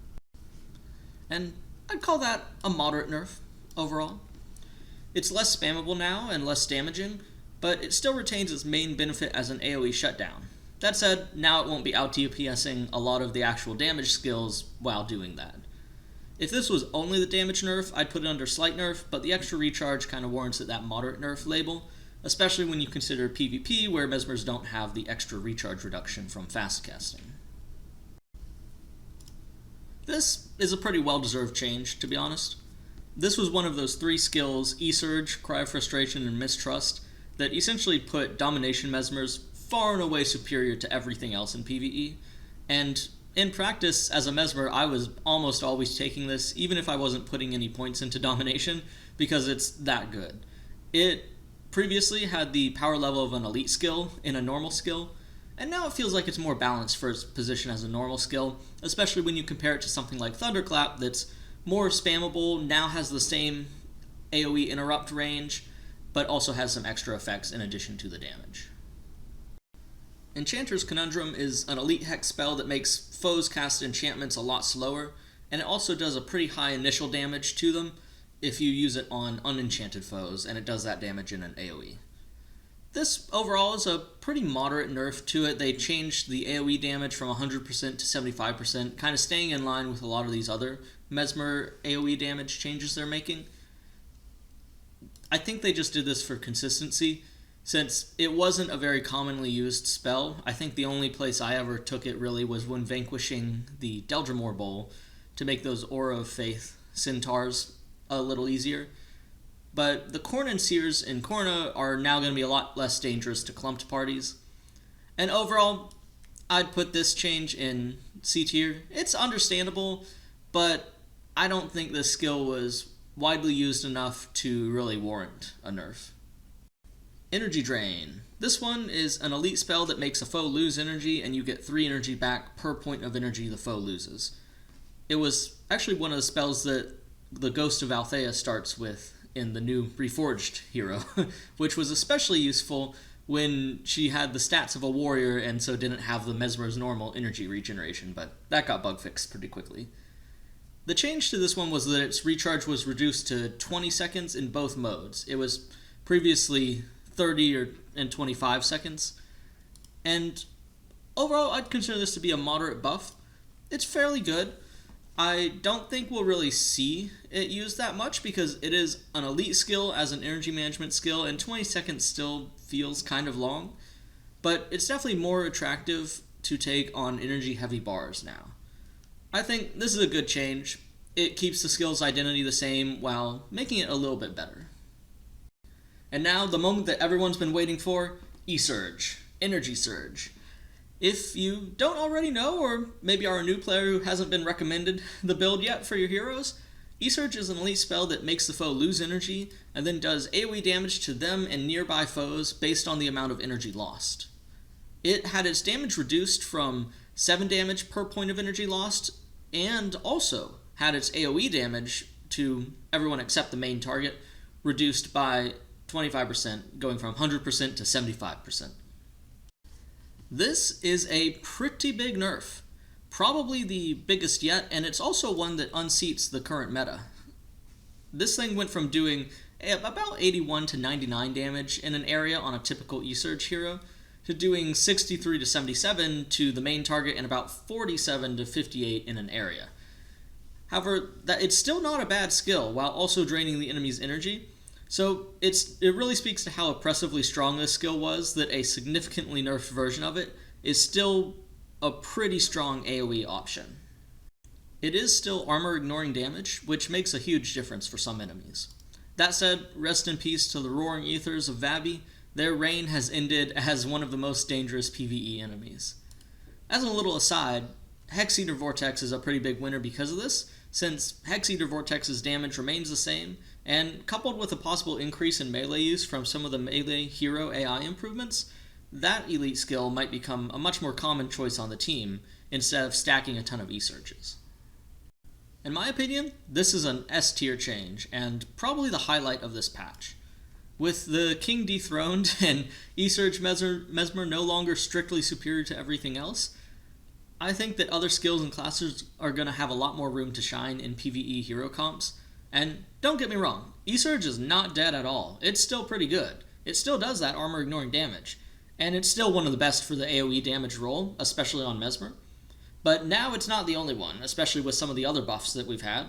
And I'd call that a moderate nerf overall. It's less spammable now and less damaging, but it still retains its main benefit as an AoE shutdown. That said, now it won't be out-DPSing a lot of the actual damage skills while doing that. If this was only the damage nerf, I'd put it under slight nerf, but the extra recharge kind of warrants it that moderate nerf label, especially when you consider PvP, where Mesmers don't have the extra recharge reduction from fast casting. This is a pretty well-deserved change, to be honest. This was one of those 3 skills, E-Surge, Cry of Frustration, and Mistrust, that essentially put Domination Mesmers far and away superior to everything else in PvE, and in practice, as a Mesmer, I was almost always taking this, even if I wasn't putting any points into Domination, because it's that good. It previously had the power level of an elite skill in a normal skill, and now it feels like it's more balanced for its position as a normal skill, especially when you compare it to something like Thunderclap that's more spammable, now has the same AoE interrupt range, but also has some extra effects in addition to the damage. Enchanter's Conundrum is an elite hex spell that makes foes cast enchantments a lot slower, and it also does a pretty high initial damage to them if you use it on unenchanted foes, and it does that damage in an AoE. This overall is a pretty moderate nerf to it. They changed the AoE damage from 100% to 75%, kind of staying in line with a lot of these other Mesmer AoE damage changes they're making. I think they just did this for consistency. Since it wasn't a very commonly used spell, I think the only place I ever took it really was when vanquishing the Deldrimor Bowl to make those Aura of Faith centaurs a little easier. But the Corn Seers in Corna are now going to be a lot less dangerous to clumped parties. And overall, I'd put this change in C tier. It's understandable, but I don't think this skill was widely used enough to really warrant a nerf. Energy Drain. This one is an elite spell that makes a foe lose energy, and you get 3 energy back per point of energy the foe loses. It was actually one of the spells that the Ghost of Althea starts with in the new Reforged hero, which was especially useful when she had the stats of a warrior and so didn't have the Mesmer's normal energy regeneration, but that got bug fixed pretty quickly. The change to this one was that its recharge was reduced to 20 seconds in both modes. It was previously 30 and 25 seconds. And overall, I'd consider this to be a moderate buff. It's fairly good. I don't think we'll really see it used that much because it is an elite skill as an energy management skill, and 20 seconds still feels kind of long. But it's definitely more attractive to take on energy-heavy bars now. I think this is a good change. It keeps the skill's identity the same while making it a little bit better. And now, the moment that everyone's been waiting for, E-Surge, Energy Surge. If you don't already know, or maybe are a new player who hasn't been recommended the build yet for your heroes, E-Surge is an elite spell that makes the foe lose energy, and then does AoE damage to them and nearby foes based on the amount of energy lost. It had its damage reduced from 7 damage per point of energy lost, and also had its AoE damage to everyone except the main target reduced by 25%, going from 100% to 75%. This is a pretty big nerf. Probably the biggest yet, and it's also one that unseats the current meta. This thing went from doing about 81 to 99 damage in an area on a typical E-Surge hero, to doing 63 to 77 to the main target and about 47 to 58 in an area. However, it's still not a bad skill while also draining the enemy's energy, so it really speaks to how oppressively strong this skill was that a significantly nerfed version of it is still a pretty strong AoE option. It is still armor ignoring damage, which makes a huge difference for some enemies. That said, rest in peace to the roaring ethers of Vabi. Their reign has ended as one of the most dangerous PvE enemies. As a little aside, Hex Eater Vortex is a pretty big winner because of this, since Hex Eater Vortex's damage remains the same, and coupled with a possible increase in melee use from some of the melee hero AI improvements, that elite skill might become a much more common choice on the team instead of stacking a ton of E-Surges. In my opinion, this is an S tier change, and probably the highlight of this patch. With the king dethroned and E-Surge Mesmer no longer strictly superior to everything else, I think that other skills and classes are going to have a lot more room to shine in PvE hero comps. And don't get me wrong, E-Surge is not dead at all. It's still pretty good. It still does that armor ignoring damage. And it's still one of the best for the AoE damage roll, especially on Mesmer. But now it's not the only one, especially with some of the other buffs that we've had,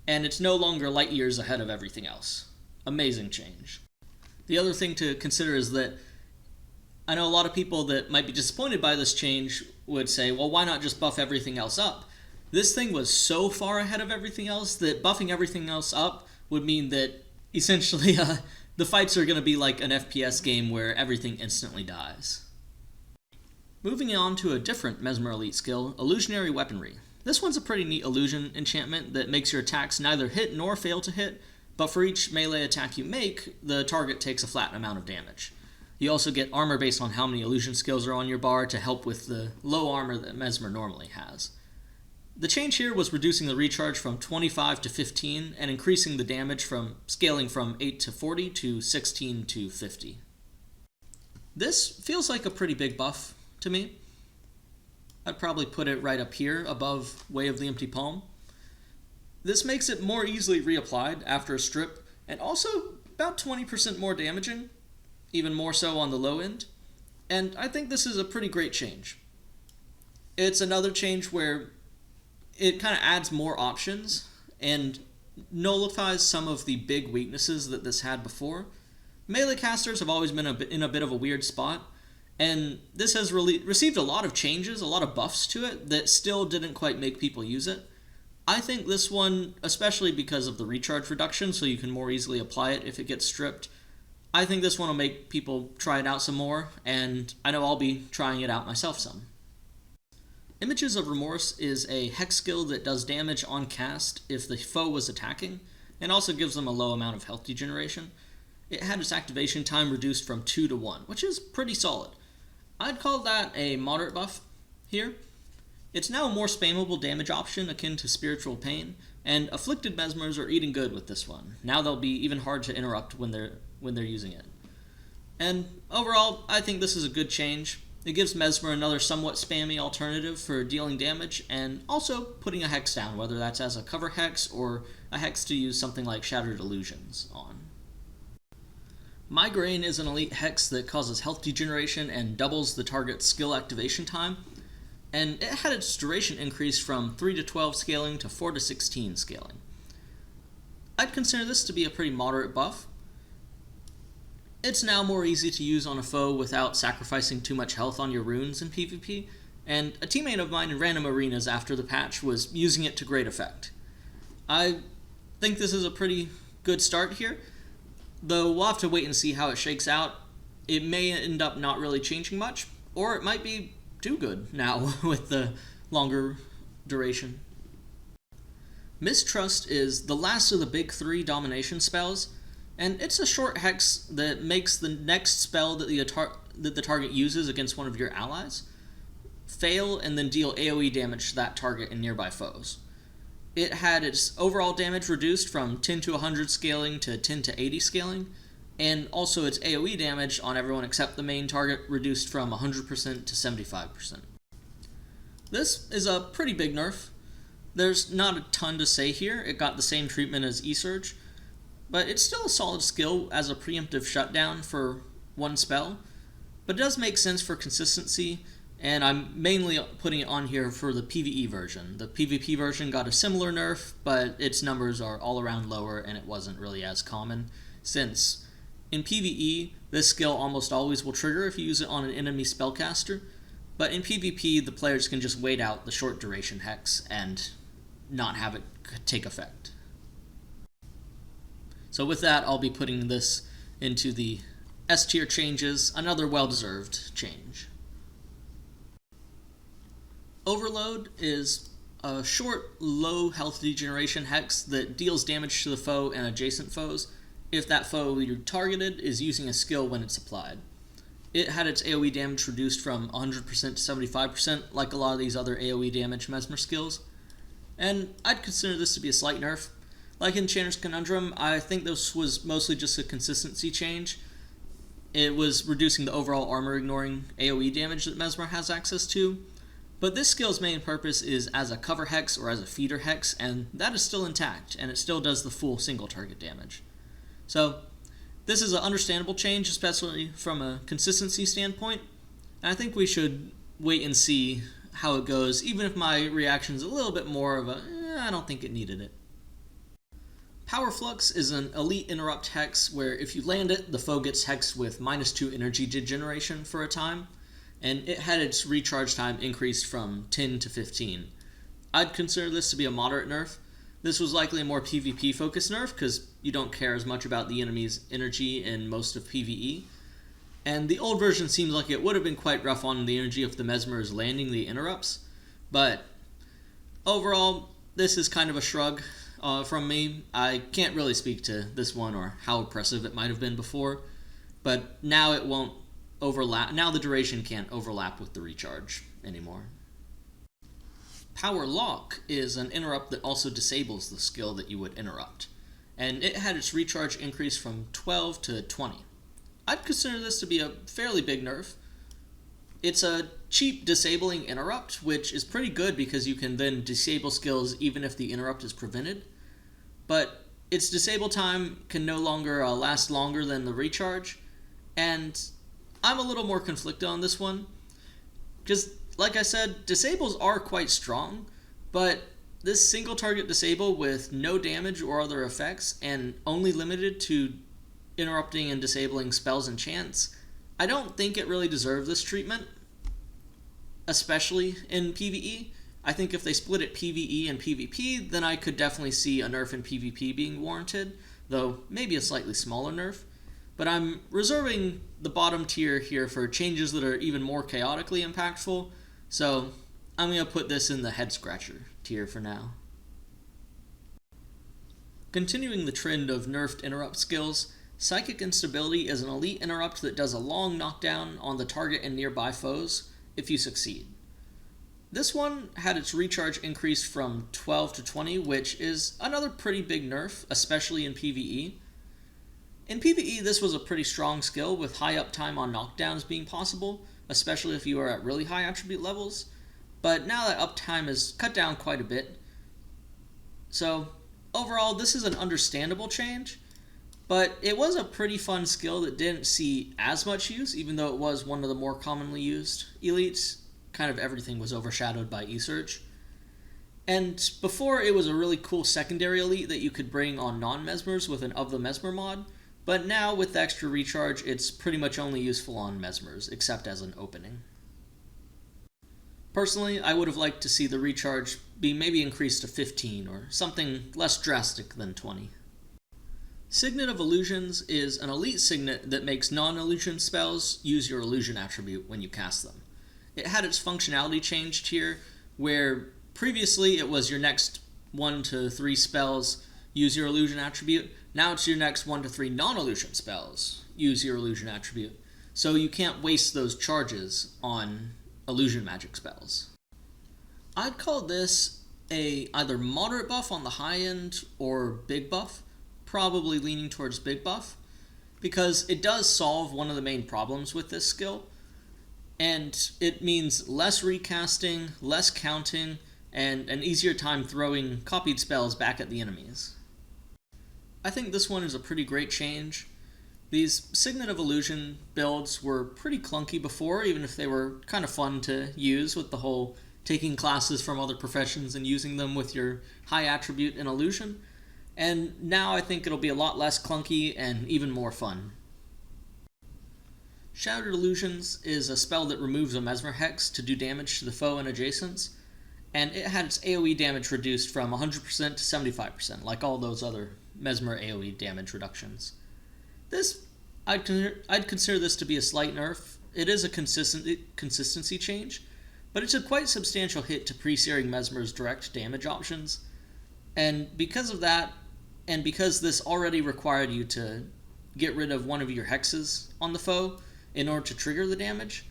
and it's no longer light years ahead of everything else. Amazing change. The other thing to consider is that I know a lot of people that might be disappointed by this change would say, well, why not just buff everything else up? This thing was so far ahead of everything else that buffing everything else up would mean that essentially the fights are going to be like an FPS game where everything instantly dies. Moving on to a different Mesmer Elite skill, Illusionary Weaponry. This one's a pretty neat illusion enchantment that makes your attacks neither hit nor fail to hit, but for each melee attack you make, the target takes a flat amount of damage. You also get armor based on how many illusion skills are on your bar to help with the low armor that Mesmer normally has. The change here was reducing the recharge from 25 to 15 and increasing the damage from scaling from 8 to 40 to 16 to 50. This feels like a pretty big buff to me. I'd probably put it right up here above Way of the Empty Palm. This makes it more easily reapplied after a strip and also about 20% more damaging, even more so on the low end, and I think this is a pretty great change. It's another change where it kind of adds more options and nullifies some of the big weaknesses that this had before. Melee casters have always been in a bit of a weird spot, and this has received a lot of changes, a lot of buffs to it that still didn't quite make people use it. I think this one, especially because of the recharge reduction, so you can more easily apply it if it gets stripped, I think this one will make people try it out some more, and I know I'll be trying it out myself some. Images of Remorse is a hex skill that does damage on cast if the foe was attacking, and also gives them a low amount of health degeneration. It had its activation time reduced from 2 to 1, which is pretty solid. I'd call that a moderate buff here. It's now a more spammable damage option akin to Spiritual Pain, and Afflicted Mesmers are eating good with this one. Now they'll be even hard to interrupt when they're using it. And overall, I think this is a good change. It gives Mesmer another somewhat spammy alternative for dealing damage, and also putting a hex down, whether that's as a cover hex or a hex to use something like Shattered Illusions on. Migraine is an elite hex that causes health degeneration and doubles the target's skill activation time, and it had its duration increased from 3 to 12 scaling to 4 to 16 scaling. I'd consider this to be a pretty moderate buff. It's now more easy to use on a foe without sacrificing too much health on your runes in PvP, and a teammate of mine in random arenas after the patch was using it to great effect. I think this is a pretty good start here, though we'll have to wait and see how it shakes out. It may end up not really changing much, or it might be too good now with the longer duration. Mistrust is the last of the big 3 domination spells, and it's a short hex that makes the next spell that the target uses against one of your allies fail and then deal AoE damage to that target and nearby foes. It had its overall damage reduced from 10 to 100 scaling to 10 to 80 scaling, and also its AoE damage on everyone except the main target reduced from 100% to 75%. This is a pretty big nerf. There's not a ton to say here. It got the same treatment as E-Surge, but it's still a solid skill as a preemptive shutdown for one spell, but it does make sense for consistency, and I'm mainly putting it on here for the PvE version. The PvP version got a similar nerf, but its numbers are all around lower and it wasn't really as common, since in PvE, this skill almost always will trigger if you use it on an enemy spellcaster, but in PvP, the players can just wait out the short duration hex and not have it take effect. So with that, I'll be putting this into the S tier changes, another well-deserved change. Overload is a short, low health degeneration hex that deals damage to the foe and adjacent foes if that foe you targeted is using a skill when it's applied. It had its AoE damage reduced from 100% to 75%, like a lot of these other AoE damage Mesmer skills, and I'd consider this to be a slight nerf. Like in Enchanter's Conundrum, I think this was mostly just a consistency change. It was reducing the overall armor ignoring AoE damage that Mesmer has access to, but this skill's main purpose is as a cover hex or as a feeder hex, and that is still intact, and it still does the full single target damage. So, this is an understandable change, especially from a consistency standpoint, and I think we should wait and see how it goes, even if my reaction is a little bit more of a, I don't think it needed it. Power Flux is an elite interrupt hex where if you land it, the foe gets hexed with -2 energy degeneration for a time, and it had its recharge time increased from 10 to 15. I'd consider this to be a moderate nerf. This was likely a more PvP focused nerf because you don't care as much about the enemy's energy in most of PvE. And the old version seems like it would have been quite rough on the energy if the Mesmer is landing the interrupts, but overall, this is kind of a shrug from me. I can't really speak to this one or how oppressive it might have been before, but now it won't overlap. Now the duration can't overlap with the recharge anymore. Power Lock is an interrupt that also disables the skill that you would interrupt, and it had its recharge increase from 12 to 20. I'd consider this to be a fairly big nerf. It's a cheap disabling interrupt, which is pretty good because you can then disable skills even if the interrupt is prevented, but its disable time can no longer last longer than the recharge, and I'm a little more conflicted on this one, because like I said, disables are quite strong, but this single target disable with no damage or other effects and only limited to interrupting and disabling spells and chants, I don't think it really deserves this treatment, especially in PvE. I think if they split it PvE and PvP, then I could definitely see a nerf in PvP being warranted, though maybe a slightly smaller nerf. But I'm reserving the bottom tier here for changes that are even more chaotically impactful, so I'm going to put this in the head scratcher tier for now. Continuing the trend of nerfed interrupt skills, Psychic Instability is an elite interrupt that does a long knockdown on the target and nearby foes if you succeed. This one had its recharge increase from 12 to 20, which is another pretty big nerf, especially in PvE. In PvE, this was a pretty strong skill with high uptime on knockdowns being possible, especially if you are at really high attribute levels, but now that uptime is cut down quite a bit. So, overall, this is an understandable change, but it was a pretty fun skill that didn't see as much use, even though it was one of the more commonly used elites. Kind of everything was overshadowed by E-Surge. And before, it was a really cool secondary elite that you could bring on non-Mesmers with an Of the Mesmer mod, but now with the extra recharge, it's pretty much only useful on Mesmers, except as an opening. Personally, I would have liked to see the recharge be maybe increased to 15, or something less drastic than 20. Signet of Illusions is an elite signet that makes non-illusion spells use your illusion attribute when you cast them. It had its functionality changed here, where previously it was your next 1 to 3 spells use your illusion attribute. Now it's your next 1 to 3 non-illusion spells use your illusion attribute. So you can't waste those charges on illusion magic spells. I'd call this a either moderate buff on the high end or big buff, probably leaning towards big buff, because it does solve one of the main problems with this skill, and it means less recasting, less counting, and an easier time throwing copied spells back at the enemies. I think this one is a pretty great change. These Signet of Illusion builds were pretty clunky before, even if they were kind of fun to use with the whole taking classes from other professions and using them with your high attribute in illusion. And now I think it'll be a lot less clunky and even more fun. Shattered Illusions is a spell that removes a Mesmer Hex to do damage to the foe and adjacents, and it had its AoE damage reduced from 100% to 75%, like all those other Mesmer AoE damage reductions. I'd consider this to be a slight nerf. It is a consistency change, but it's a quite substantial hit to pre-searing Mesmer's direct damage options, and because of that, and because this already required you to get rid of one of your hexes on the foe in order to trigger the damage,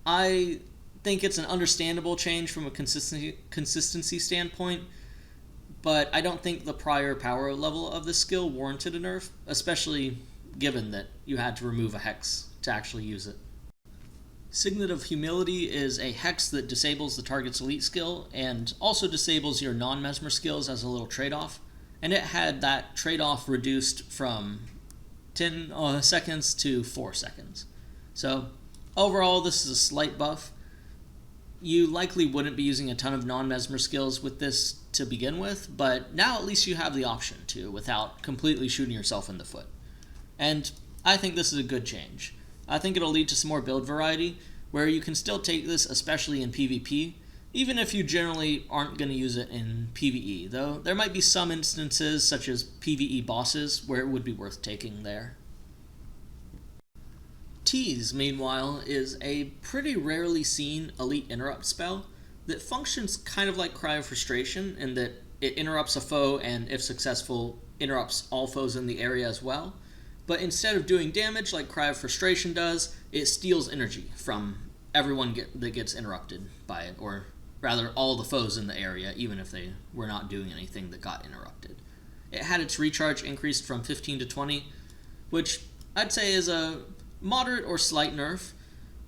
I think it's an understandable change from a consistency standpoint, but I don't think the prior power level of this skill warranted a nerf, especially given that you had to remove a hex to actually use it. Signet of Humility is a hex that disables the target's elite skill and also disables your non-Mesmer skills as a little trade-off, and it had that trade-off reduced from 10 seconds to 4 seconds. So overall, this is a slight buff. You likely wouldn't be using a ton of non-Mesmer skills with this to begin with, but now at least you have the option to without completely shooting yourself in the foot. And I think this is a good change. I think it'll lead to some more build variety, where you can still take this, especially in PvP, even if you generally aren't going to use it in PvE, though there might be some instances, such as PvE bosses, where it would be worth taking there. Tease, meanwhile, is a pretty rarely seen elite interrupt spell that functions kind of like Cry of Frustration in that it interrupts a foe and, if successful, interrupts all foes in the area as well. But instead of doing damage like Cry of Frustration does, it steals energy from everyone that gets interrupted by it, or rather all the foes in the area, even if they were not doing anything that got interrupted. It had its recharge increased from 15 to 20, which I'd say is a moderate or slight nerf,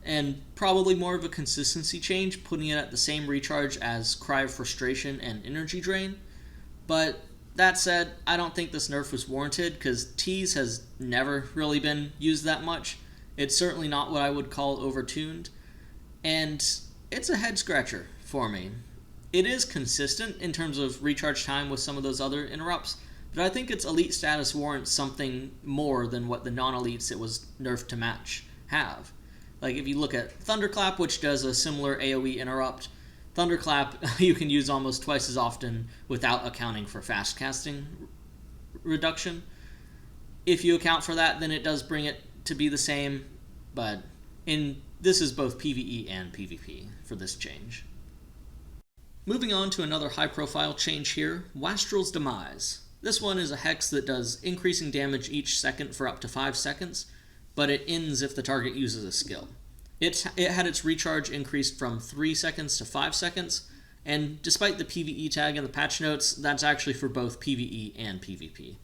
and probably more of a consistency change, putting it at the same recharge as Cry of Frustration and Energy Drain. But that said, I don't think this nerf was warranted, because Tease has never really been used that much. It's certainly not what I would call overtuned, and it's a head scratcher for me. It is consistent in terms of recharge time with some of those other interrupts, but I think its elite status warrants something more than what the non-elites it was nerfed to match have. Like if you look at Thunderclap, which does a similar AoE interrupt, Thunderclap you can use almost twice as often without accounting for fast casting reduction. If you account for that, then it does bring it to be the same, but this is both PvE and PvP for this change. Moving on to another high-profile change here, Wastrel's Demise. This one is a hex that does increasing damage each second for up to 5 seconds, but it ends if the target uses a skill. It had its recharge increased from 3 seconds to 5 seconds, and despite the PvE tag in the patch notes, that's actually for both PvE and PvP.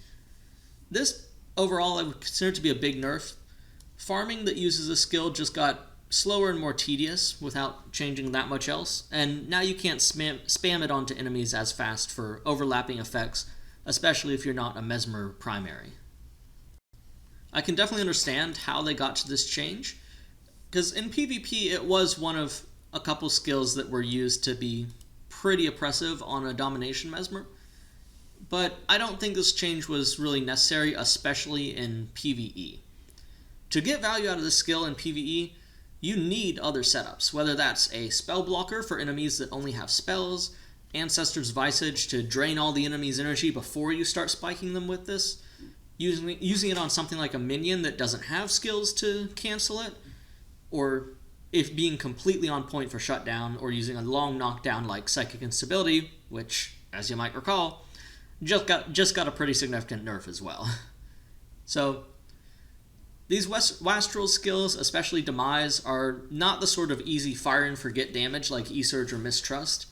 This, overall, I would consider to be a big nerf. Farming that uses a skill just got slower and more tedious without changing that much else, and now you can't spam it onto enemies as fast for overlapping effects, especially if you're not a Mesmer primary. I can definitely understand how they got to this change, because in PvP it was one of a couple skills that were used to be pretty oppressive on a domination Mesmer, but I don't think this change was really necessary, especially in PvE. To get value out of this skill in PvE, you need other setups, whether that's a spell blocker for enemies that only have spells, Ancestor's Visage to drain all the enemy's energy before you start spiking them with this, using it on something like a minion that doesn't have skills to cancel it, or if being completely on point for shutdown, or using a long knockdown like Psychic Instability, which as you might recall, just got a pretty significant nerf as well. So these Wastrel skills, especially Demise, are not the sort of easy fire and forget damage like E-Surge or Mistrust,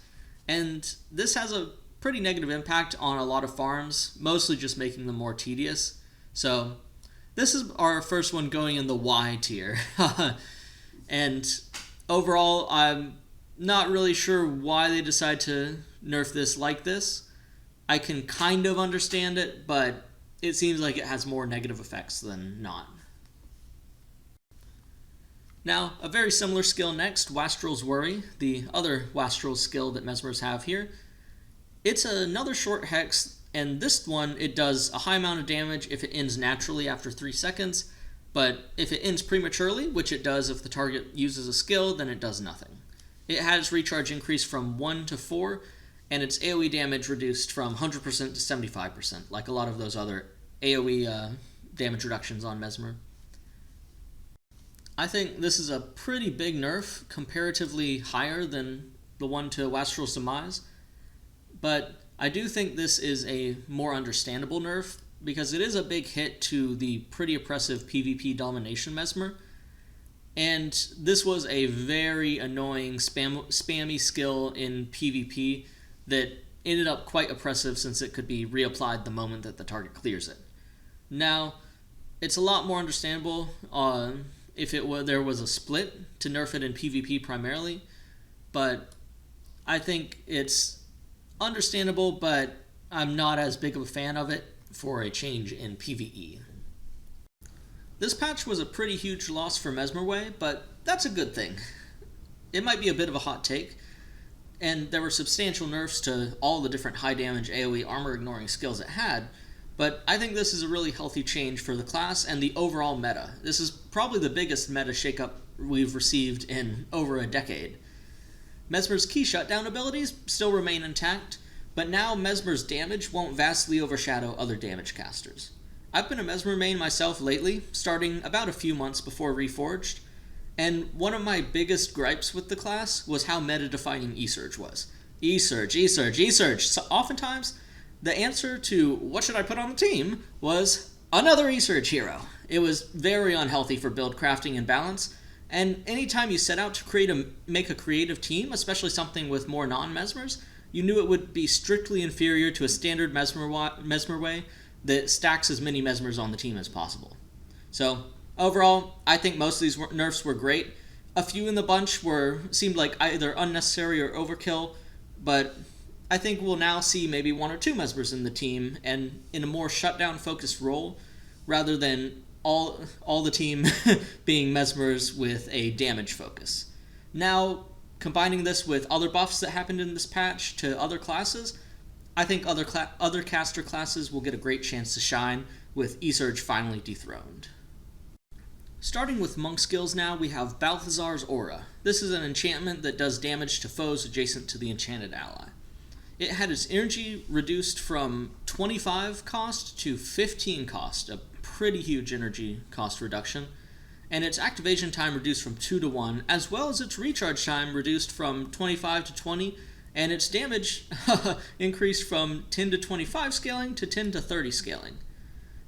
and this has a pretty negative impact on a lot of farms, mostly just making them more tedious. So this is our first one going in the Y tier. And overall, I'm not really sure why they decide to nerf this like this. I can kind of understand it, but it seems like it has more negative effects than not. Now, a very similar skill next, Wastrel's Worry, the other Wastrel skill that Mesmers have here. It's another short hex, and this one, it does a high amount of damage if it ends naturally after 3 seconds, but if it ends prematurely, which it does if the target uses a skill, then it does nothing. It has recharge increase from 1 to 4, and its AoE damage reduced from 100% to 75%, like a lot of those other AoE damage reductions on Mesmer. I think this is a pretty big nerf, comparatively higher than the one to Wastrel's Demise, but I do think this is a more understandable nerf, because it is a big hit to the pretty oppressive PvP domination Mesmer, and this was a very annoying spammy skill in PvP that ended up quite oppressive since it could be reapplied the moment that the target clears it. Now, it's a lot more understandable if there was a split to nerf it in PvP primarily, but I think it's understandable, but I'm not as big of a fan of it for a change in PvE. This patch was a pretty huge loss for Mesmerway, but that's a good thing. It might be a bit of a hot take, and there were substantial nerfs to all the different high damage AoE armor ignoring skills it had, but I think this is a really healthy change for the class and the overall meta. This is probably the biggest meta shakeup we've received in over a decade. Mesmer's key shutdown abilities still remain intact, but now Mesmer's damage won't vastly overshadow other damage casters. I've been a Mesmer main myself lately, starting about a few months before Reforged, and one of my biggest gripes with the class was how meta-defining E-Surge was. E-Surge, E-Surge, E-Surge. So oftentimes, the answer to what should I put on the team was another E-Surge hero. It was very unhealthy for build crafting and balance, and anytime you set out to make a creative team, especially something with more non-Mesmers, you knew it would be strictly inferior to a standard Mesmer way that stacks as many Mesmers on the team as possible. So, overall, I think most of these nerfs were great. A few in the bunch seemed like either unnecessary or overkill, but I think we'll now see maybe 1 or 2 Mesmers in the team, and in a more shutdown-focused role, rather than all the team being Mesmers with a damage focus. Now, combining this with other buffs that happened in this patch to other classes, I think other caster classes will get a great chance to shine, with E-Surge finally dethroned. Starting with monk skills now, we have Balthazar's Aura. This is an enchantment that does damage to foes adjacent to the enchanted ally. It had its energy reduced from 25 cost to 15 cost, a pretty huge energy cost reduction, and its activation time reduced from 2 to 1, as well as its recharge time reduced from 25 to 20, and its damage increased from 10 to 25 scaling to 10 to 30 scaling.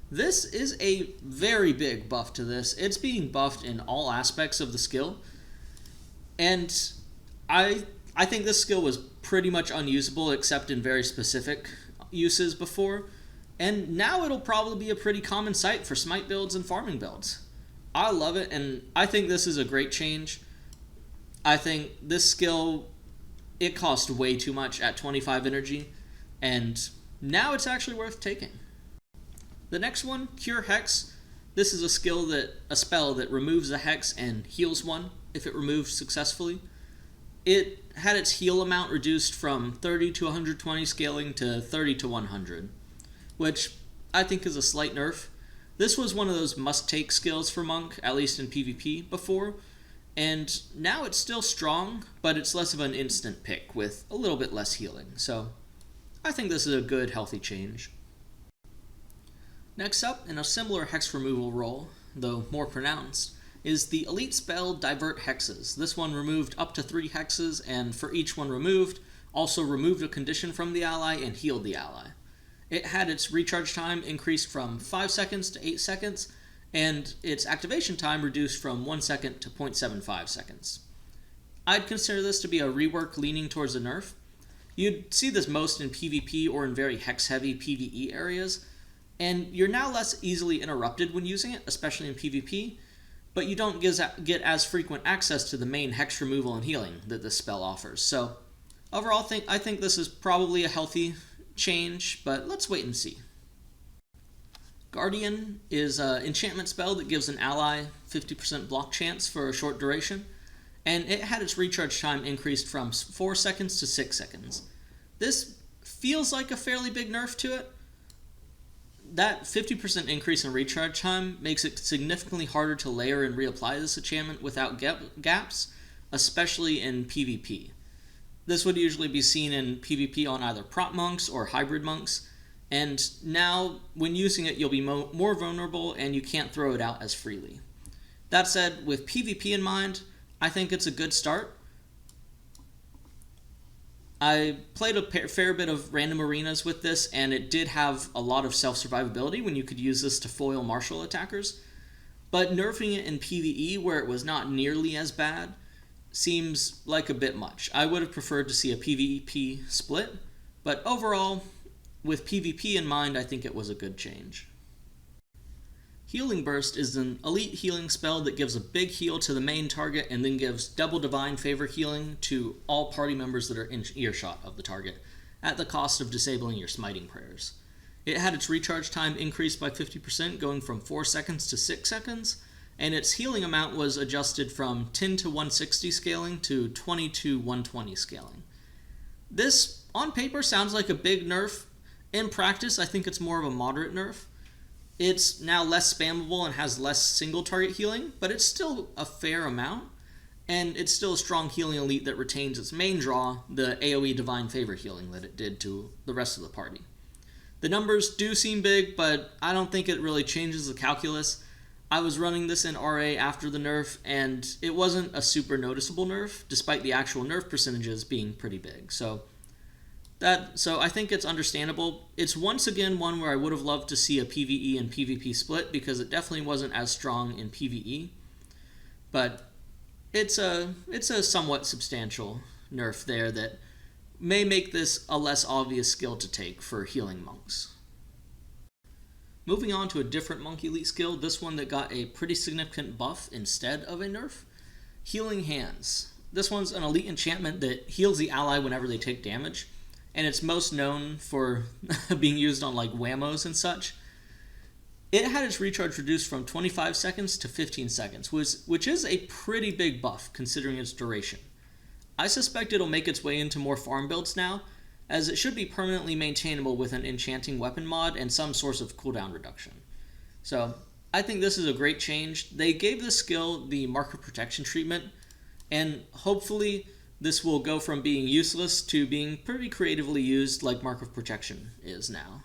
This is a very big buff to this. It's being buffed in all aspects of the skill, and I think this skill was pretty much unusable except in very specific uses before, and now it'll probably be a pretty common sight for smite builds and farming builds. I love it, and I think this is a great change. I think this skill, it cost way too much at 25 energy, and now it's actually worth taking. The next one, Cure Hex. This is a spell that removes a hex and heals one if it removes successfully. It had its heal amount reduced from 30 to 120 scaling to 30 to 100, which I think is a slight nerf. This was one of those must-take skills for Monk, at least in PvP, before, and now it's still strong, but it's less of an instant pick with a little bit less healing, so I think this is a good, healthy change. Next up, in a similar hex removal role, though more pronounced, is the elite spell Divert Hexes. This one removed up to 3 hexes, and for each one removed, also removed a condition from the ally and healed the ally. It had its recharge time increased from 5 seconds to 8 seconds, and its activation time reduced from 1 second to 0.75 seconds. I'd consider this to be a rework leaning towards a nerf. You'd see this most in PvP or in very hex-heavy PvE areas, and you're now less easily interrupted when using it, especially in PvP, but you don't get as frequent access to the main hex removal and healing that this spell offers. So, overall, I think this is probably a healthy change, but let's wait and see. Guardian is an enchantment spell that gives an ally 50% block chance for a short duration, and it had its recharge time increased from 4 seconds to 6 seconds. This feels like a fairly big nerf to it. That 50% increase in recharge time makes it significantly harder to layer and reapply this enchantment without gaps, especially in PvP. This would usually be seen in PvP on either prop monks or hybrid monks, and now when using it you'll be more vulnerable and you can't throw it out as freely. That said, with PvP in mind, I think it's a good start. I played a fair bit of random arenas with this, and it did have a lot of self-survivability when you could use this to foil martial attackers, but nerfing it in PvE where it was not nearly as bad seems like a bit much. I would have preferred to see a PvP split, but overall, with PvP in mind, I think it was a good change. Healing Burst is an elite healing spell that gives a big heal to the main target and then gives double divine favor healing to all party members that are in earshot of the target, at the cost of disabling your smiting prayers. It had its recharge time increased by 50%, going from 4 seconds to 6 seconds, and its healing amount was adjusted from 10 to 160 scaling to 20 to 120 scaling. This, on paper, sounds like a big nerf. In practice, I think it's more of a moderate nerf. It's now less spammable and has less single target healing, but it's still a fair amount, and it's still a strong healing elite that retains its main draw, the AoE Divine Favor healing that it did to the rest of the party. The numbers do seem big, but I don't think it really changes the calculus. I was running this in RA after the nerf, and it wasn't a super noticeable nerf, despite the actual nerf percentages being pretty big. So I think it's understandable. It's once again one where I would have loved to see a PvE and PvP split, because it definitely wasn't as strong in PvE. But it's a somewhat substantial nerf there that may make this a less obvious skill to take for healing monks. Moving on to a different monk elite skill, this one that got a pretty significant buff instead of a nerf. Healing Hands. This one's an elite enchantment that heals the ally whenever they take damage, and it's most known for being used on like whammos and such. It had its recharge reduced from 25 seconds to 15 seconds, which is a pretty big buff considering its duration. I suspect it'll make its way into more farm builds now, as it should be permanently maintainable with an enchanting weapon mod and some source of cooldown reduction. So I think this is a great change. They gave this skill the Mark of Protection treatment, and hopefully this will go from being useless to being pretty creatively used like Mark of Protection is now.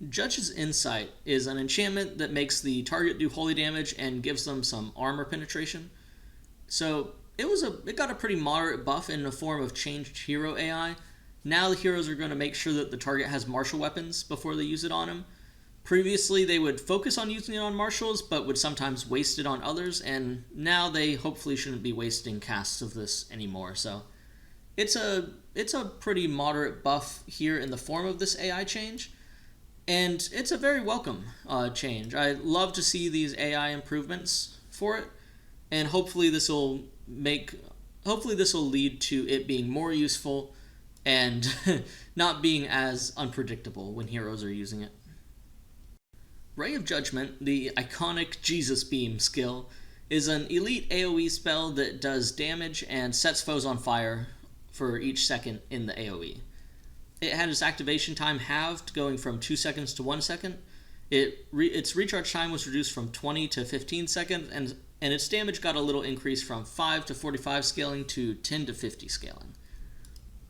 Judge's Insight is an enchantment that makes the target do holy damage and gives them some armor penetration. So it got a pretty moderate buff in the form of changed hero AI. Now the heroes are going to make sure that the target has martial weapons before they use it on him. Previously, they would focus on using it on martials, but would sometimes waste it on others, and now they hopefully shouldn't be wasting casts of this anymore. So it's a pretty moderate buff here in the form of this AI change, and it's a very welcome change. I love to see these AI improvements for it, and hopefully this will lead to it being more useful and not being as unpredictable when heroes are using it. Ray of Judgment, the iconic Jesus Beam skill, is an elite AoE spell that does damage and sets foes on fire for each second in the AoE. It had its activation time halved, going from 2 seconds to 1 second. Its recharge time was reduced from 20 to 15 seconds, and its damage got a little increase from 5 to 45 scaling to 10 to 50 scaling.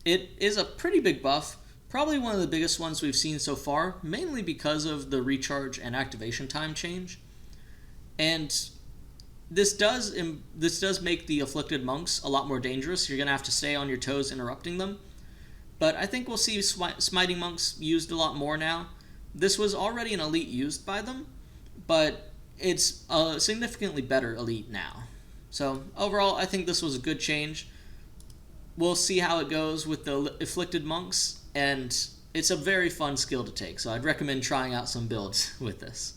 It is a pretty big buff, probably one of the biggest ones we've seen so far, mainly because of the recharge and activation time change. And this does make the afflicted monks a lot more dangerous. You're gonna have to stay on your toes interrupting them. But I think we'll see smiting monks used a lot more now. This was already an elite used by them, but it's a significantly better elite now. So overall, I think this was a good change. We'll see how it goes with the afflicted monks, and it's a very fun skill to take, so I'd recommend trying out some builds with this.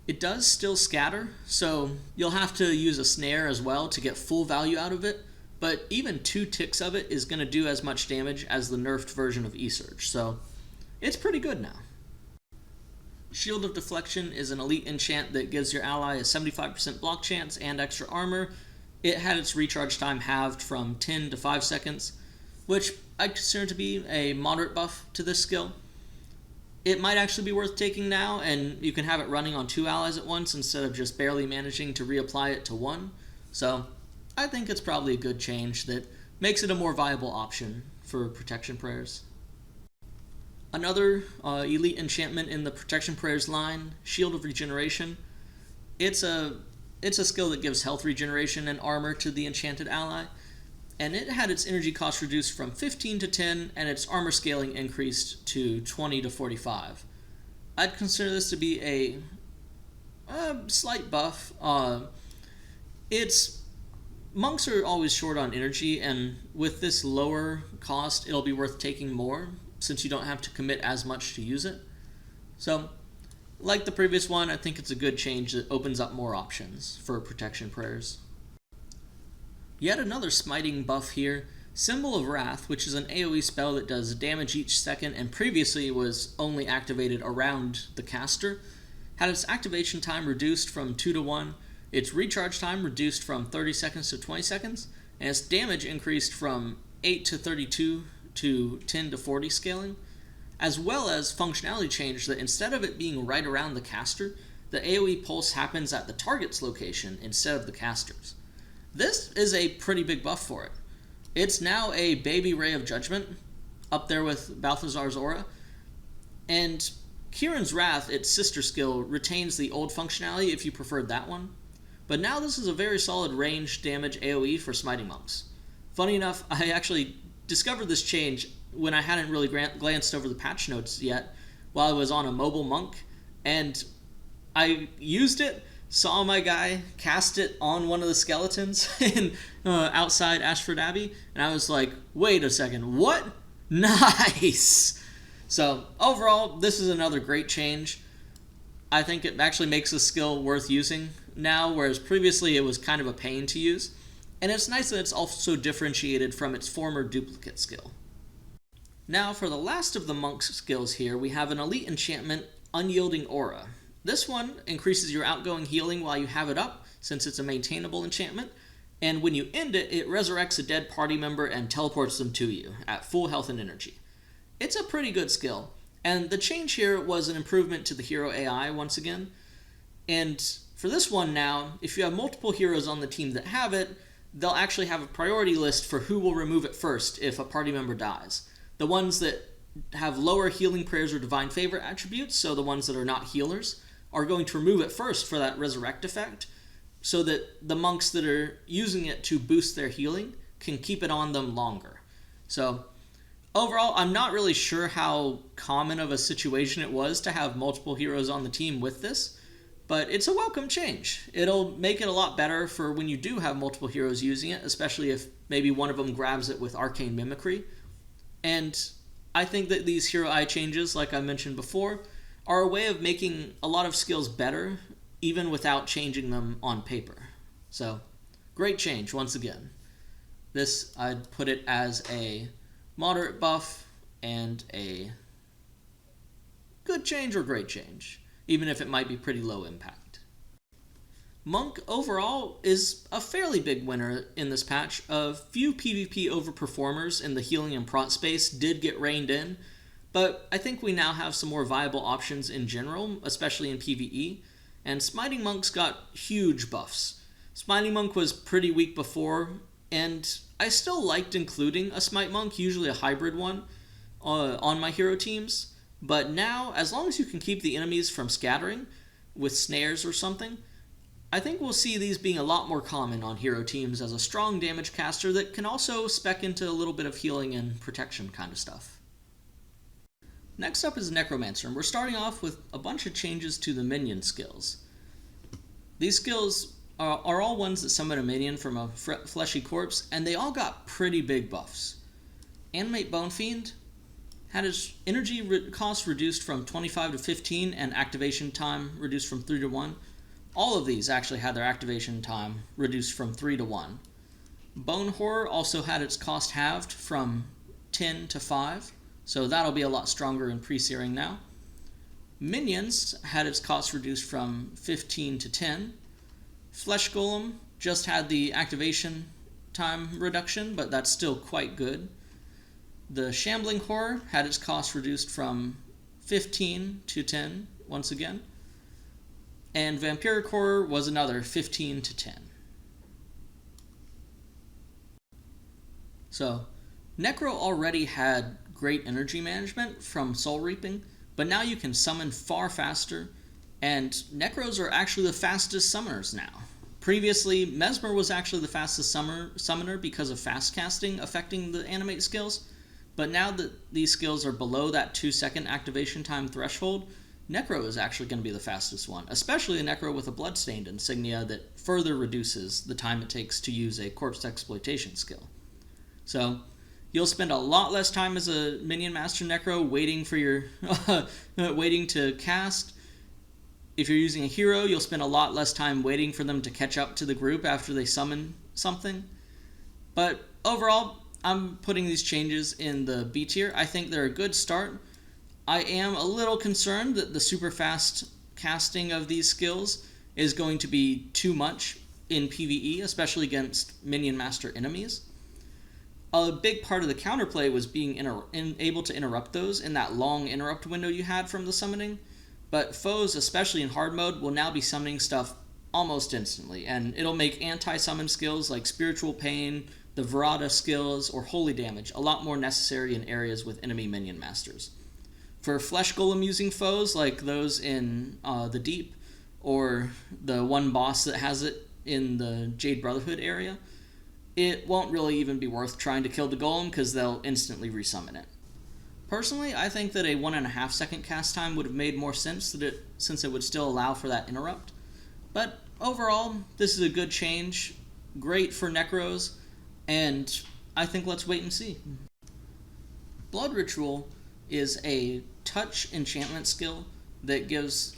It does still scatter, so you'll have to use a snare as well to get full value out of it, but even 2 ticks of it is going to do as much damage as the nerfed version of E-Surge, so it's pretty good now. Shield of Deflection is an elite enchant that gives your ally a 75% block chance and extra armor. It had its recharge time halved from 10 to 5 seconds, which I consider to be a moderate buff to this skill. It might actually be worth taking now, and you can have it running on 2 allies at once instead of just barely managing to reapply it to 1. So I think it's probably a good change that makes it a more viable option for protection prayers. Another elite enchantment in the protection prayers line, Shield of Regeneration. It's a skill that gives health regeneration and armor to the enchanted ally, and it had its energy cost reduced from 15 to 10 and its armor scaling increased to 20 to 45. I'd consider this to be a slight buff. Monks are always short on energy, and with this lower cost, it'll be worth taking more since you don't have to commit as much to use it. So, like the previous one, I think it's a good change that opens up more options for protection prayers. Yet another smiting buff here, Symbol of Wrath, which is an AoE spell that does damage each second and previously was only activated around the caster, had its activation time reduced from 2 to 1, its recharge time reduced from 30 seconds to 20 seconds, and its damage increased from 8 to 32 to 10 to 40 scaling, as well as functionality change that instead of it being right around the caster, the AoE pulse happens at the target's location instead of the caster's. This is a pretty big buff for it. It's now a baby Ray of Judgment, up there with Balthazar's Aura, and Kieran's Wrath, its sister skill, retains the old functionality if you preferred that one, but now this is a very solid range damage AoE for smiting monks. Funny enough, I actually discovered this change when I hadn't really glanced over the patch notes yet while I was on a mobile monk, and I used it, saw my guy cast it on one of the skeletons in outside Ashford Abbey, and I was like, wait a second, what? Nice! So overall, this is another great change. I think it actually makes the skill worth using now, whereas previously it was kind of a pain to use. And it's nice that it's also differentiated from its former duplicate skill. Now for the last of the monk's skills here, we have an elite enchantment, Unyielding Aura. This one increases your outgoing healing while you have it up, since it's a maintainable enchantment, and when you end it, it resurrects a dead party member and teleports them to you at full health and energy. It's a pretty good skill, and the change here was an improvement to the hero AI once again. And for this one now, if you have multiple heroes on the team that have it, they'll actually have a priority list for who will remove it first if a party member dies. The ones that have lower healing prayers or divine favor attributes, so the ones that are not healers, are going to remove it first for that resurrect effect, so that the monks that are using it to boost their healing can keep it on them longer. So overall, I'm not really sure how common of a situation it was to have multiple heroes on the team with this, but it's a welcome change. It'll make it a lot better for when you do have multiple heroes using it, especially if maybe one of them grabs it with Arcane Mimicry. And I think that these hero eye changes, like I mentioned before, are a way of making a lot of skills better, even without changing them on paper. So, great change once again. This, I'd put it as a moderate buff and a good change or great change, even if it might be pretty low impact. Monk overall is a fairly big winner in this patch. A few PvP overperformers in the healing and prot space did get reined in, but I think we now have some more viable options in general, especially in PvE, and Smiting Monks got huge buffs. Smiting Monk was pretty weak before, and I still liked including a Smite Monk, usually a hybrid one, on my hero teams, but now, as long as you can keep the enemies from scattering with snares or something, I think we'll see these being a lot more common on hero teams as a strong damage caster that can also spec into a little bit of healing and protection kind of stuff. Next up is Necromancer, and we're starting off with a bunch of changes to the minion skills. These skills are all ones that summon a minion from a fleshy corpse, and they all got pretty big buffs. Animate Bone Fiend had its energy cost reduced from 25 to 15 and activation time reduced from 3 to 1. All of these actually had their activation time reduced from 3 to 1. Bone Horror also had its cost halved from 10 to 5, so that'll be a lot stronger in pre-searing now. Minions had its cost reduced from 15 to 10. Flesh Golem just had the activation time reduction, but that's still quite good. The Shambling Horror had its cost reduced from 15 to 10 once again. And Vampiric Horror was another 15 to 10. So, Necro already had great energy management from Soul Reaping, but now you can summon far faster, and Necros are actually the fastest summoners now. Previously, Mesmer was actually the fastest summoner because of fast casting affecting the animate skills, but now that these skills are below that 2-second activation time threshold, Necro is actually going to be the fastest one, especially a Necro with a Bloodstained insignia that further reduces the time it takes to use a corpse exploitation skill. So, you'll spend a lot less time as a Minion Master Necro waiting for your waiting to cast. If you're using a hero, you'll spend a lot less time waiting for them to catch up to the group after they summon something. But overall, I'm putting these changes in the B tier. I think they're a good start. I am a little concerned that the super fast casting of these skills is going to be too much in PvE, especially against Minion Master enemies. A big part of the counterplay was being able to interrupt those in that long interrupt window you had from the summoning, but foes, especially in hard mode, will now be summoning stuff almost instantly, and it'll make anti-summon skills like Spiritual Pain, the Verada skills, or Holy Damage a lot more necessary in areas with enemy Minion Masters. For Flesh Golem using foes like those in the Deep, or the one boss that has it in the Jade Brotherhood area, it won't really even be worth trying to kill the Golem because they'll instantly resummon it. Personally, I think that a 1.5 second cast time would have made more sense since it would still allow for that interrupt. But overall, this is a good change, great for Necros, and I think let's wait and see. Blood Ritual is a touch enchantment skill that gives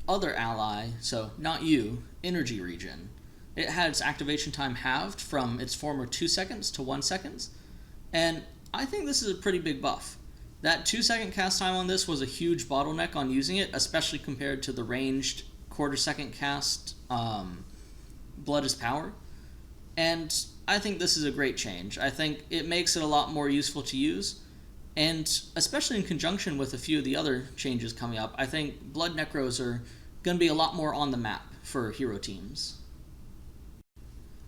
other ally, so not you, energy regen. It had its activation time halved from its former 2 seconds to 1 second, and I think this is a pretty big buff. That 2-second cast time on this was a huge bottleneck on using it, especially compared to the ranged quarter-second cast Blood is Power, and I think this is a great change. I think it makes it a lot more useful to use, and especially in conjunction with a few of the other changes coming up, I think Blood Necros are going to be a lot more on the map for hero teams.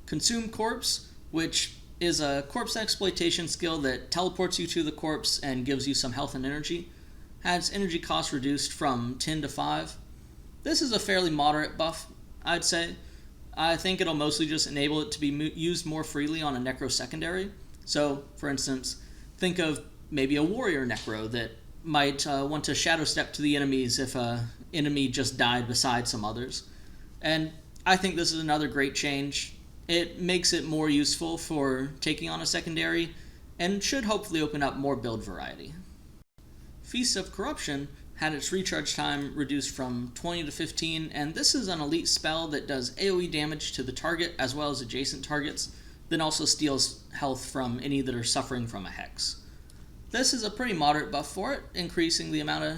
Consume Corpse, which is a corpse exploitation skill that teleports you to the corpse and gives you some health and energy, has energy cost reduced from 10 to 5. This is a fairly moderate buff, I'd say. I think it'll mostly just enable it to be used more freely on a Necro secondary. So, for instance, think of maybe a Warrior Necro that might want to Shadow Step to the enemies if an enemy just died beside some others. And I think this is another great change. It makes it more useful for taking on a secondary, and should hopefully open up more build variety. Feast of Corruption had its recharge time reduced from 20 to 15, and this is an elite spell that does AoE damage to the target as well as adjacent targets, then also steals health from any that are suffering from a hex. This is a pretty moderate buff for it, increasing the amount of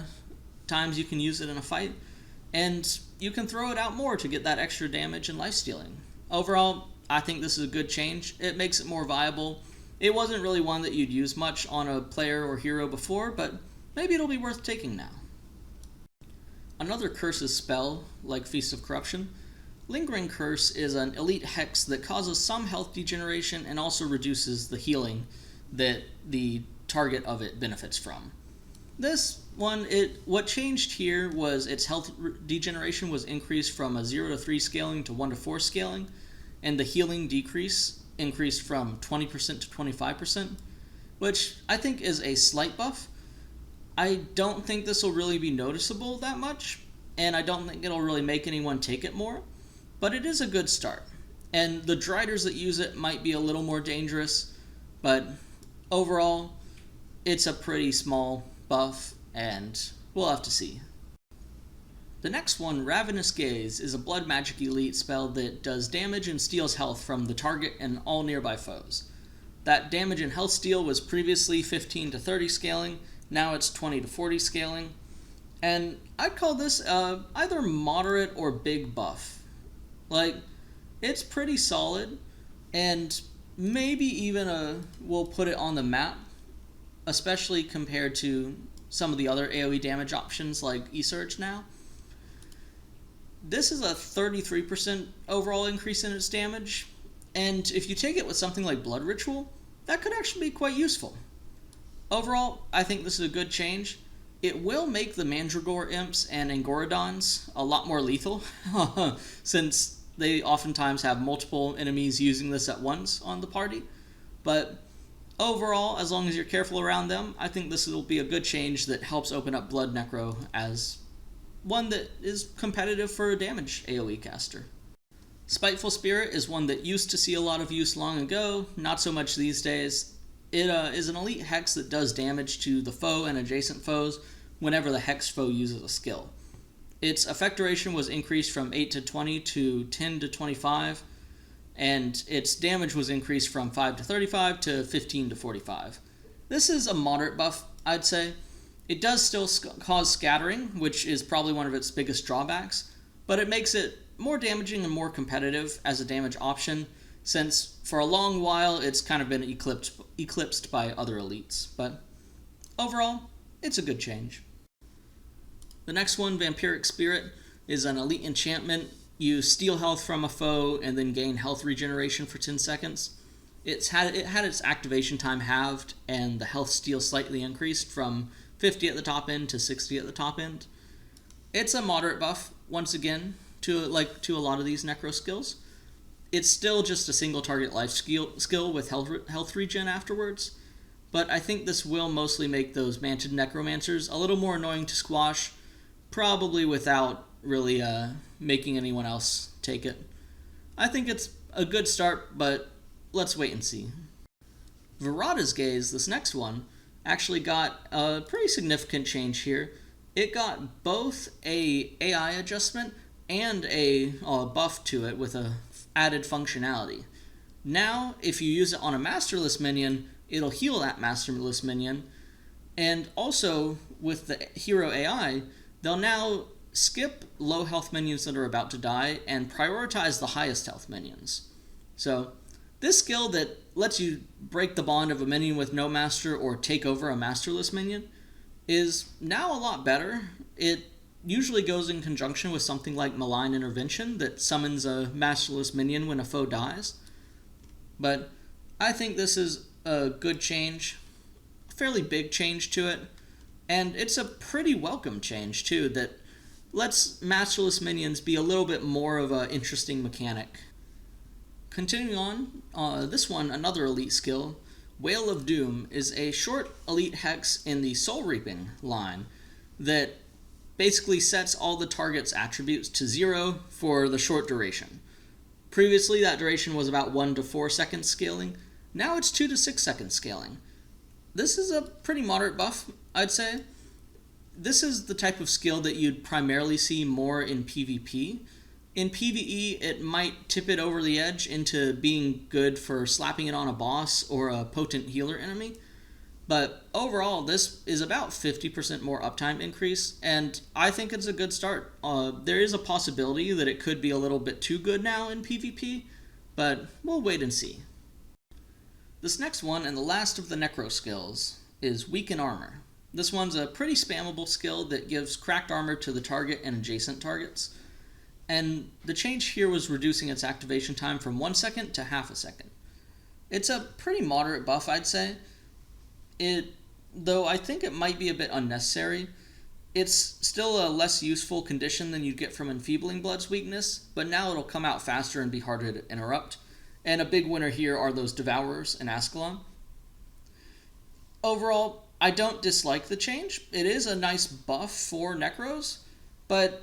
times you can use it in a fight, and you can throw it out more to get that extra damage and lifestealing. Overall, I think this is a good change. It makes it more viable. It wasn't really one that you'd use much on a player or hero before, but maybe it'll be worth taking now. Another Curses spell, like Feast of Corruption, Lingering Curse is an elite hex that causes some health degeneration and also reduces the healing that the target of it benefits from. This one, what changed here was its health degeneration was increased from a 0 to 3 scaling to 1 to 4 scaling, and the healing decrease increased from 20% to 25%, which I think is a slight buff. I don't think this will really be noticeable that much, and I don't think it'll really make anyone take it more, but it is a good start. And the Driders that use it might be a little more dangerous, but overall, it's a pretty small buff, and we'll have to see. The next one, Ravenous Gaze, is a blood magic elite spell that does damage and steals health from the target and all nearby foes. That damage and health steal was previously 15 to 30 scaling, now it's 20 to 40 scaling, and I'd call this either moderate or big buff. Like, it's pretty solid, and maybe even we'll put it on the map, especially compared to some of the other AoE damage options like E-Surge now. This is a 33% overall increase in its damage, and if you take it with something like Blood Ritual, that could actually be quite useful. Overall, I think this is a good change. It will make the Mandragore Imps and Angorodons a lot more lethal, since they oftentimes have multiple enemies using this at once on the party. But overall, as long as you're careful around them, I think this will be a good change that helps open up Blood Necro as one that is competitive for a damage AoE caster. Spiteful Spirit is one that used to see a lot of use long ago, not so much these days. It is an elite hex that does damage to the foe and adjacent foes whenever the hexed foe uses a skill. Its effect duration was increased from 8 to 20 to 10 to 25, and its damage was increased from 5 to 35 to 15 to 45. This is a moderate buff, I'd say. It does still cause scattering, which is probably one of its biggest drawbacks, but it makes it more damaging and more competitive as a damage option, since for a long while it's kind of been eclipsed by other elites. But overall, it's a good change. The next one, Vampiric Spirit, is an elite enchantment. You steal health from a foe and then gain health regeneration for 10 seconds. It had its activation time halved and the health steal slightly increased from 50 at the top end to 60 at the top end. It's a moderate buff, once again, to a lot of these necro skills. It's still just a single target life skill with health regen afterwards, but I think this will mostly make those manted necromancers a little more annoying to squash, probably without really making anyone else take it. I think it's a good start, but let's wait and see. Virata's Gaze, this next one, actually got a pretty significant change here. It got both a AI adjustment and a buff to it with a added functionality. Now, if you use it on a Masterless minion, it'll heal that Masterless minion, and also with the hero AI, they'll now skip low health minions that are about to die and prioritize the highest health minions. So, this skill that lets you break the bond of a minion with no master or take over a Masterless minion is now a lot better. It usually goes in conjunction with something like Malign Intervention that summons a Masterless minion when a foe dies. But I think this is a good change, a fairly big change to it, and it's a pretty welcome change too that lets Masterless minions be a little bit more of an interesting mechanic. Continuing on, this one, another elite skill, Whale of Doom, is a short elite hex in the Soul Reaping line that basically sets all the target's attributes to 0 for the short duration. Previously, that duration was about 1 to 4 seconds scaling. Now it's 2 to 6 seconds scaling. This is a pretty moderate buff, I'd say. This is the type of skill that you'd primarily see more in PvP. In PvE, it might tip it over the edge into being good for slapping it on a boss or a potent healer enemy. But overall, this is about 50% more uptime increase, and I think it's a good start. There is a possibility that it could be a little bit too good now in PvP, but we'll wait and see. This next one, and the last of the Necro skills, is Weaken Armor. This one's a pretty spammable skill that gives cracked armor to the target and adjacent targets. And the change here was reducing its activation time from 1 second to half a second. It's a pretty moderate buff, I'd say. It though I think it might be a bit unnecessary. It's still a less useful condition than you'd get from Enfeebling Blood's weakness, but now it'll come out faster and be harder to interrupt. And a big winner here are those Devourers in Ascalon. Overall, I don't dislike the change. It is a nice buff for Necros, but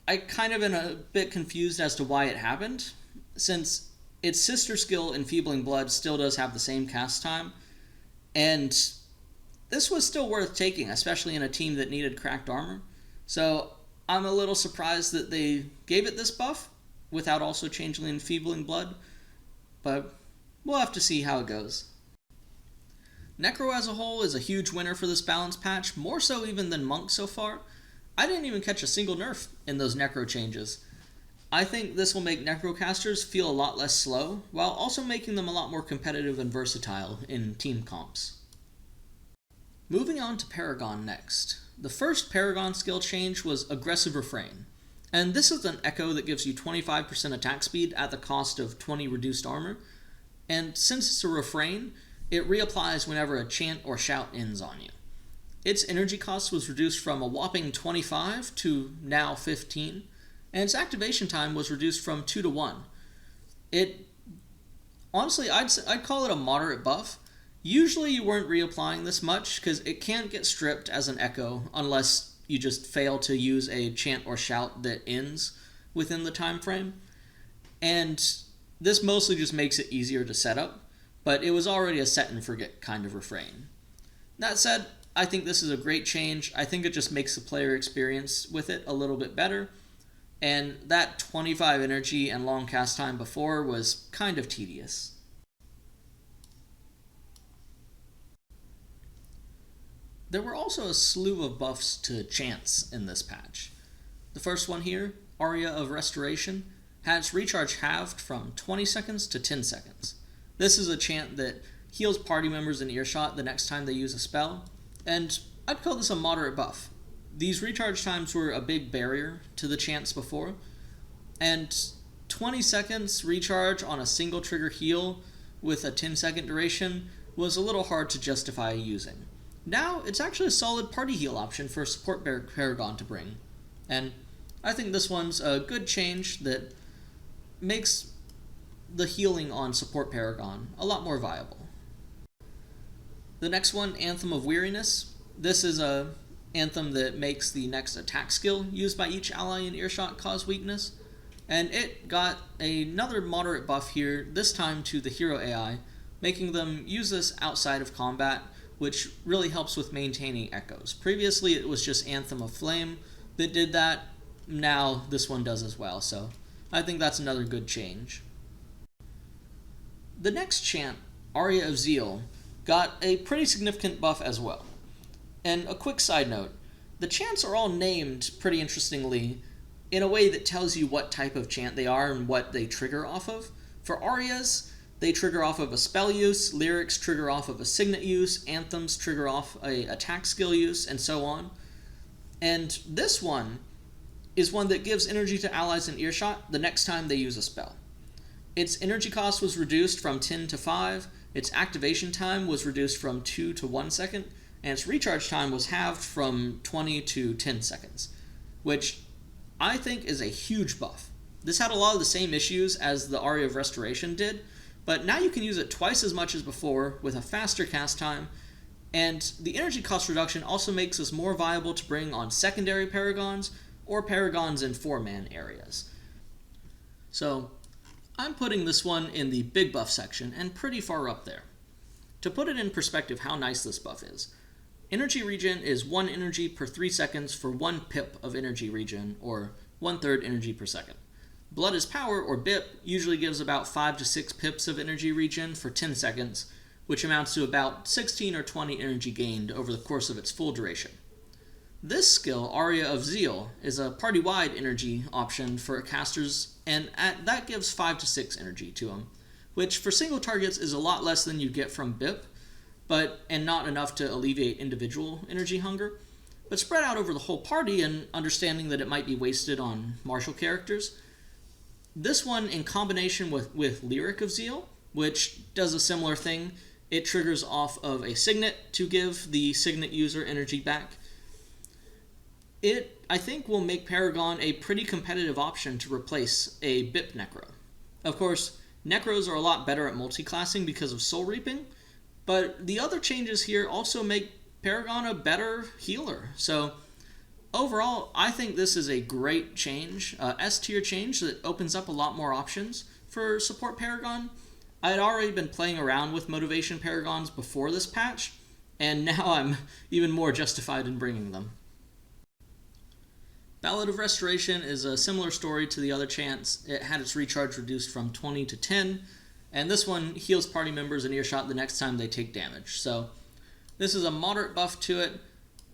I kind of am a bit confused as to why it happened, since its sister skill, Enfeebling Blood, still does have the same cast time, and this was still worth taking, especially in a team that needed cracked armor. So I'm a little surprised that they gave it this buff without also changing Enfeebling Blood, but we'll have to see how it goes. Necro as a whole is a huge winner for this balance patch, more so even than Monk so far. I didn't even catch a single nerf in those Necro changes. I think this will make Necrocasters feel a lot less slow, while also making them a lot more competitive and versatile in team comps. Moving on to Paragon next. The first Paragon skill change was Aggressive Refrain, and this is an echo that gives you 25% attack speed at the cost of 20 reduced armor, and since it's a refrain, it reapplies whenever a chant or shout ends on you. Its energy cost was reduced from a whopping 25 to now 15, and its activation time was reduced from 2 to 1. Honestly, I'd call it a moderate buff. Usually you weren't reapplying this much, because it can't get stripped as an echo unless you just fail to use a chant or shout that ends within the time frame. And this mostly just makes it easier to set up, but it was already a set and forget kind of refrain. That said, I think this is a great change. I think it just makes the player experience with it a little bit better, and that 25 energy and long cast time before was kind of tedious. There were also a slew of buffs to chants in this patch. The first one here, Aria of Restoration, had its recharge halved from 20 seconds to 10 seconds. This is a chant that heals party members in earshot the next time they use a spell, and I'd call this a moderate buff. These recharge times were a big barrier to the chants before, and 20 seconds recharge on a single trigger heal with a 10-second duration was a little hard to justify using. Now, it's actually a solid party heal option for a support Paragon to bring, and I think this one's a good change that makes the healing on support Paragon a lot more viable. The next one, Anthem of Weariness. This is a anthem that makes the next attack skill used by each ally in earshot cause weakness, and it got another moderate buff here, this time to the hero AI, making them use this outside of combat, which really helps with maintaining echoes. Previously it was just Anthem of Flame that did that, now this one does as well, so I think that's another good change. The next chant, Aria of Zeal, got a pretty significant buff as well. And a quick side note, the chants are all named pretty interestingly in a way that tells you what type of chant they are and what they trigger off of. For Arias, they trigger off of a spell use, lyrics trigger off of a signet use, anthems trigger off a attack skill use, and so on. And this one is one that gives energy to allies in earshot the next time they use a spell. Its energy cost was reduced from 10 to 5, its activation time was reduced from 2 to 1 second, and its recharge time was halved from 20 to 10 seconds, which I think is a huge buff. This had a lot of the same issues as the Aria of Restoration did, but now you can use it twice as much as before with a faster cast time, and the energy cost reduction also makes this more viable to bring on secondary Paragons or Paragons in 4-man areas. So I'm putting this one in the big buff section and pretty far up there. To put it in perspective how nice this buff is, energy regen is 1 energy per 3 seconds for 1 pip of energy regen, or 1/3 energy per second. Blood is Power, or BIP, usually gives about 5 to 6 pips of energy regen for 10 seconds, which amounts to about 16 or 20 energy gained over the course of its full duration. This skill, Aria of Zeal, is a party-wide energy option for casters, and that gives 5 to 6 energy to them, which for single targets is a lot less than you get from BIP, and not enough to alleviate individual energy hunger, but spread out over the whole party and understanding that it might be wasted on martial characters. This one, in combination with Lyric of Zeal, which does a similar thing, It triggers off of a signet to give the signet user energy back. It, I think, will make Paragon a pretty competitive option to replace a BIP Necro. Of course, Necros are a lot better at multiclassing because of Soul Reaping, but the other changes here also make Paragon a better healer. So overall, I think this is a great change, S-tier change that opens up a lot more options for support Paragon. I had already been playing around with Motivation Paragons before this patch, and now I'm even more justified in bringing them. Ballad of Restoration is a similar story to the other chants. It had its recharge reduced from 20 to 10, and this one heals party members in earshot the next time they take damage. So this is a moderate buff to it,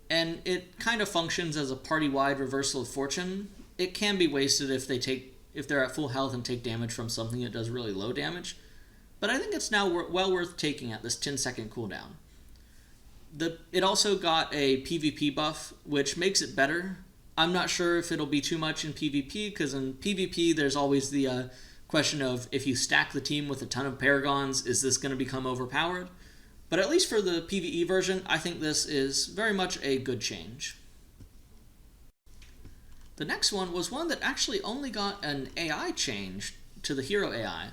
and it kind of functions as a party-wide reversal of fortune. It can be wasted if they're at full health and take damage from something that does really low damage, but I think it's now well worth taking at this 10-second cooldown. It also got a PvP buff, which makes it better. I'm not sure if it'll be too much in PvP, because in PvP there's always the question of if you stack the team with a ton of Paragons, is this going to become overpowered? But at least for the PvE version, I think this is very much a good change. The next one was one that actually only got an AI change to the hero AI,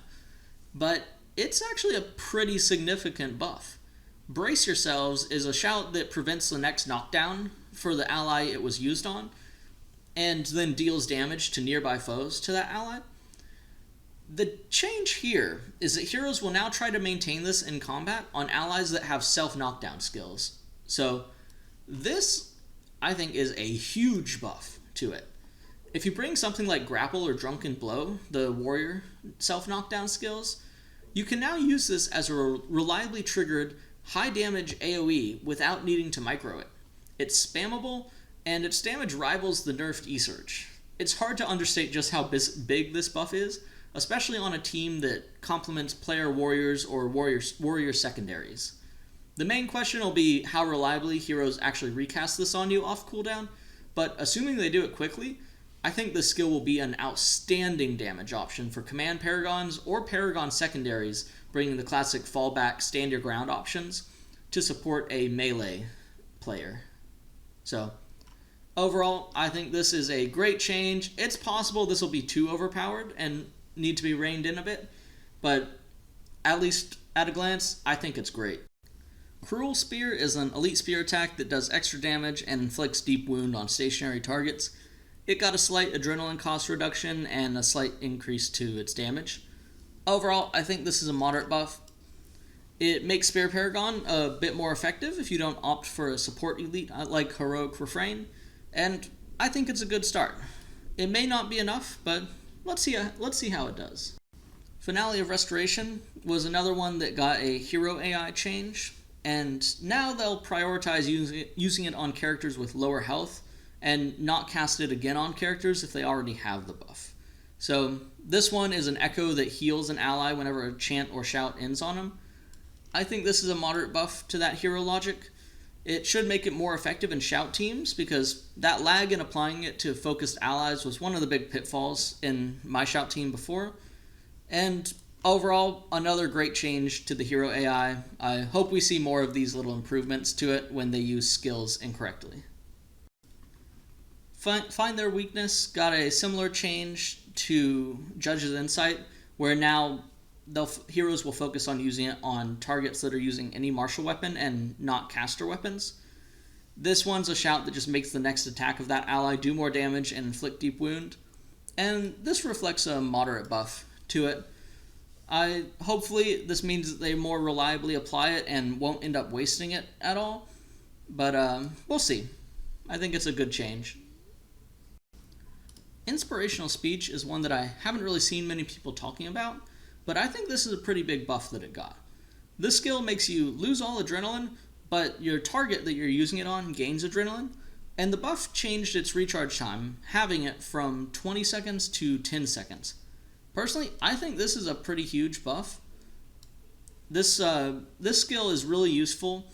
but it's actually a pretty significant buff. Brace Yourselves is a shout that prevents the next knockdown for the ally it was used on, and then deals damage to nearby foes to that ally. The change here is that heroes will now try to maintain this in combat on allies that have self-knockdown skills. So this, I think, is a huge buff to it. If you bring something like Grapple or Drunken Blow, the warrior self-knockdown skills, you can now use this as a reliably triggered high damage AoE without needing to micro it. It's spammable, and its damage rivals the nerfed E-Surge. It's hard to understate just how big this buff is, especially on a team that complements player warriors or warrior secondaries. The main question will be how reliably heroes actually recast this on you off cooldown, but assuming they do it quickly, I think this skill will be an outstanding damage option for command Paragons or Paragon secondaries, bringing the classic fallback stand your ground options to support a melee player. So overall, I think this is a great change. It's possible this will be too overpowered and need to be reined in a bit, but at least at a glance, I think it's great. Cruel Spear is an elite spear attack that does extra damage and inflicts deep wound on stationary targets. It got a slight adrenaline cost reduction and a slight increase to its damage. Overall, I think this is a moderate buff. It makes Spear Paragon a bit more effective if you don't opt for a support elite like Heroic Refrain, and I think it's a good start. It may not be enough, but let's see how it does. Finale of Restoration was another one that got a hero AI change, and now they'll prioritize using it on characters with lower health and not cast it again on characters if they already have the buff. So this one is an echo that heals an ally whenever a chant or shout ends on him. I think this is a moderate buff to that hero logic. It should make it more effective in shout teams, because that lag in applying it to focused allies was one of the big pitfalls in my shout team before. And overall, another great change to the hero AI. I hope we see more of these little improvements to it when they use skills incorrectly. Find Their Weakness got a similar change to Judge's Insight, where now heroes will focus on using it on targets that are using any martial weapon and not caster weapons. This one's a shout that just makes the next attack of that ally do more damage and inflict deep wound, and this reflects a moderate buff to it. Hopefully this means that they more reliably apply it and won't end up wasting it at all, but we'll see. I think it's a good change. Inspirational Speech is one that I haven't really seen many people talking about, but I think this is a pretty big buff that it got. This skill makes you lose all adrenaline, but your target that you're using it on gains adrenaline, and the buff changed its recharge time, having it from 20 seconds to 10 seconds. Personally, I think this is a pretty huge buff. This skill is really useful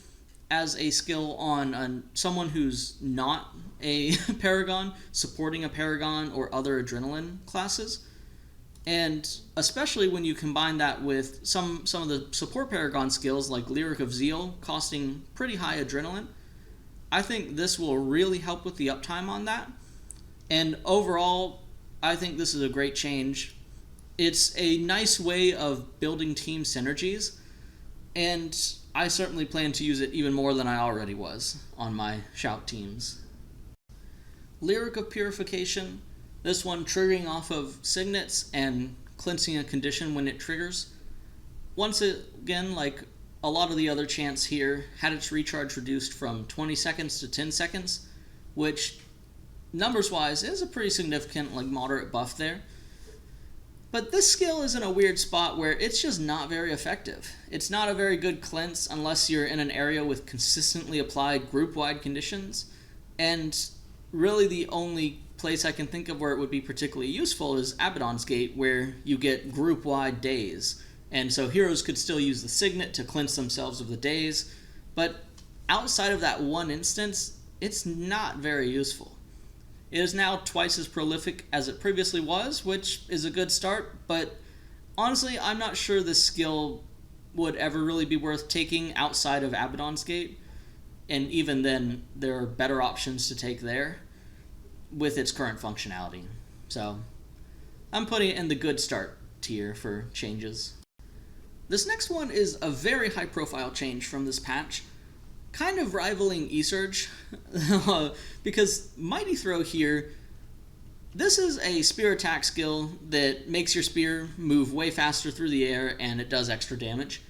as a skill on someone who's not a Paragon, supporting a Paragon or other adrenaline classes. And especially when you combine that with some of the support Paragon skills like Lyric of Zeal costing pretty high adrenaline, I think this will really help with the uptime on that. And overall, I think this is a great change. It's a nice way of building team synergies, and I certainly plan to use it even more than I already was on my Shout teams. Lyric of Purification, this one triggering off of signets and cleansing a condition when it triggers. Once again, like a lot of the other chants here, had its recharge reduced from 20 seconds to 10 seconds, which numbers-wise is a pretty significant, like moderate buff there. But this skill is in a weird spot where it's just not very effective. It's not a very good cleanse unless you're in an area with consistently applied group-wide conditions, and really the only place I can think of where it would be particularly useful is Abaddon's Gate, where you get group-wide days. And so heroes could still use the signet to cleanse themselves of the days, but outside of that one instance, it's not very useful. It is now twice as prolific as it previously was, which is a good start, but honestly, I'm not sure this skill would ever really be worth taking outside of Abaddon's Gate, and even then, there are better options to take there with its current functionality. So, I'm putting it in the good start tier for changes. This next one is a very high profile change from this patch, kind of rivaling E-Surge, because Mighty Throw here, this is a spear attack skill that makes your spear move way faster through the air, and it does extra damage.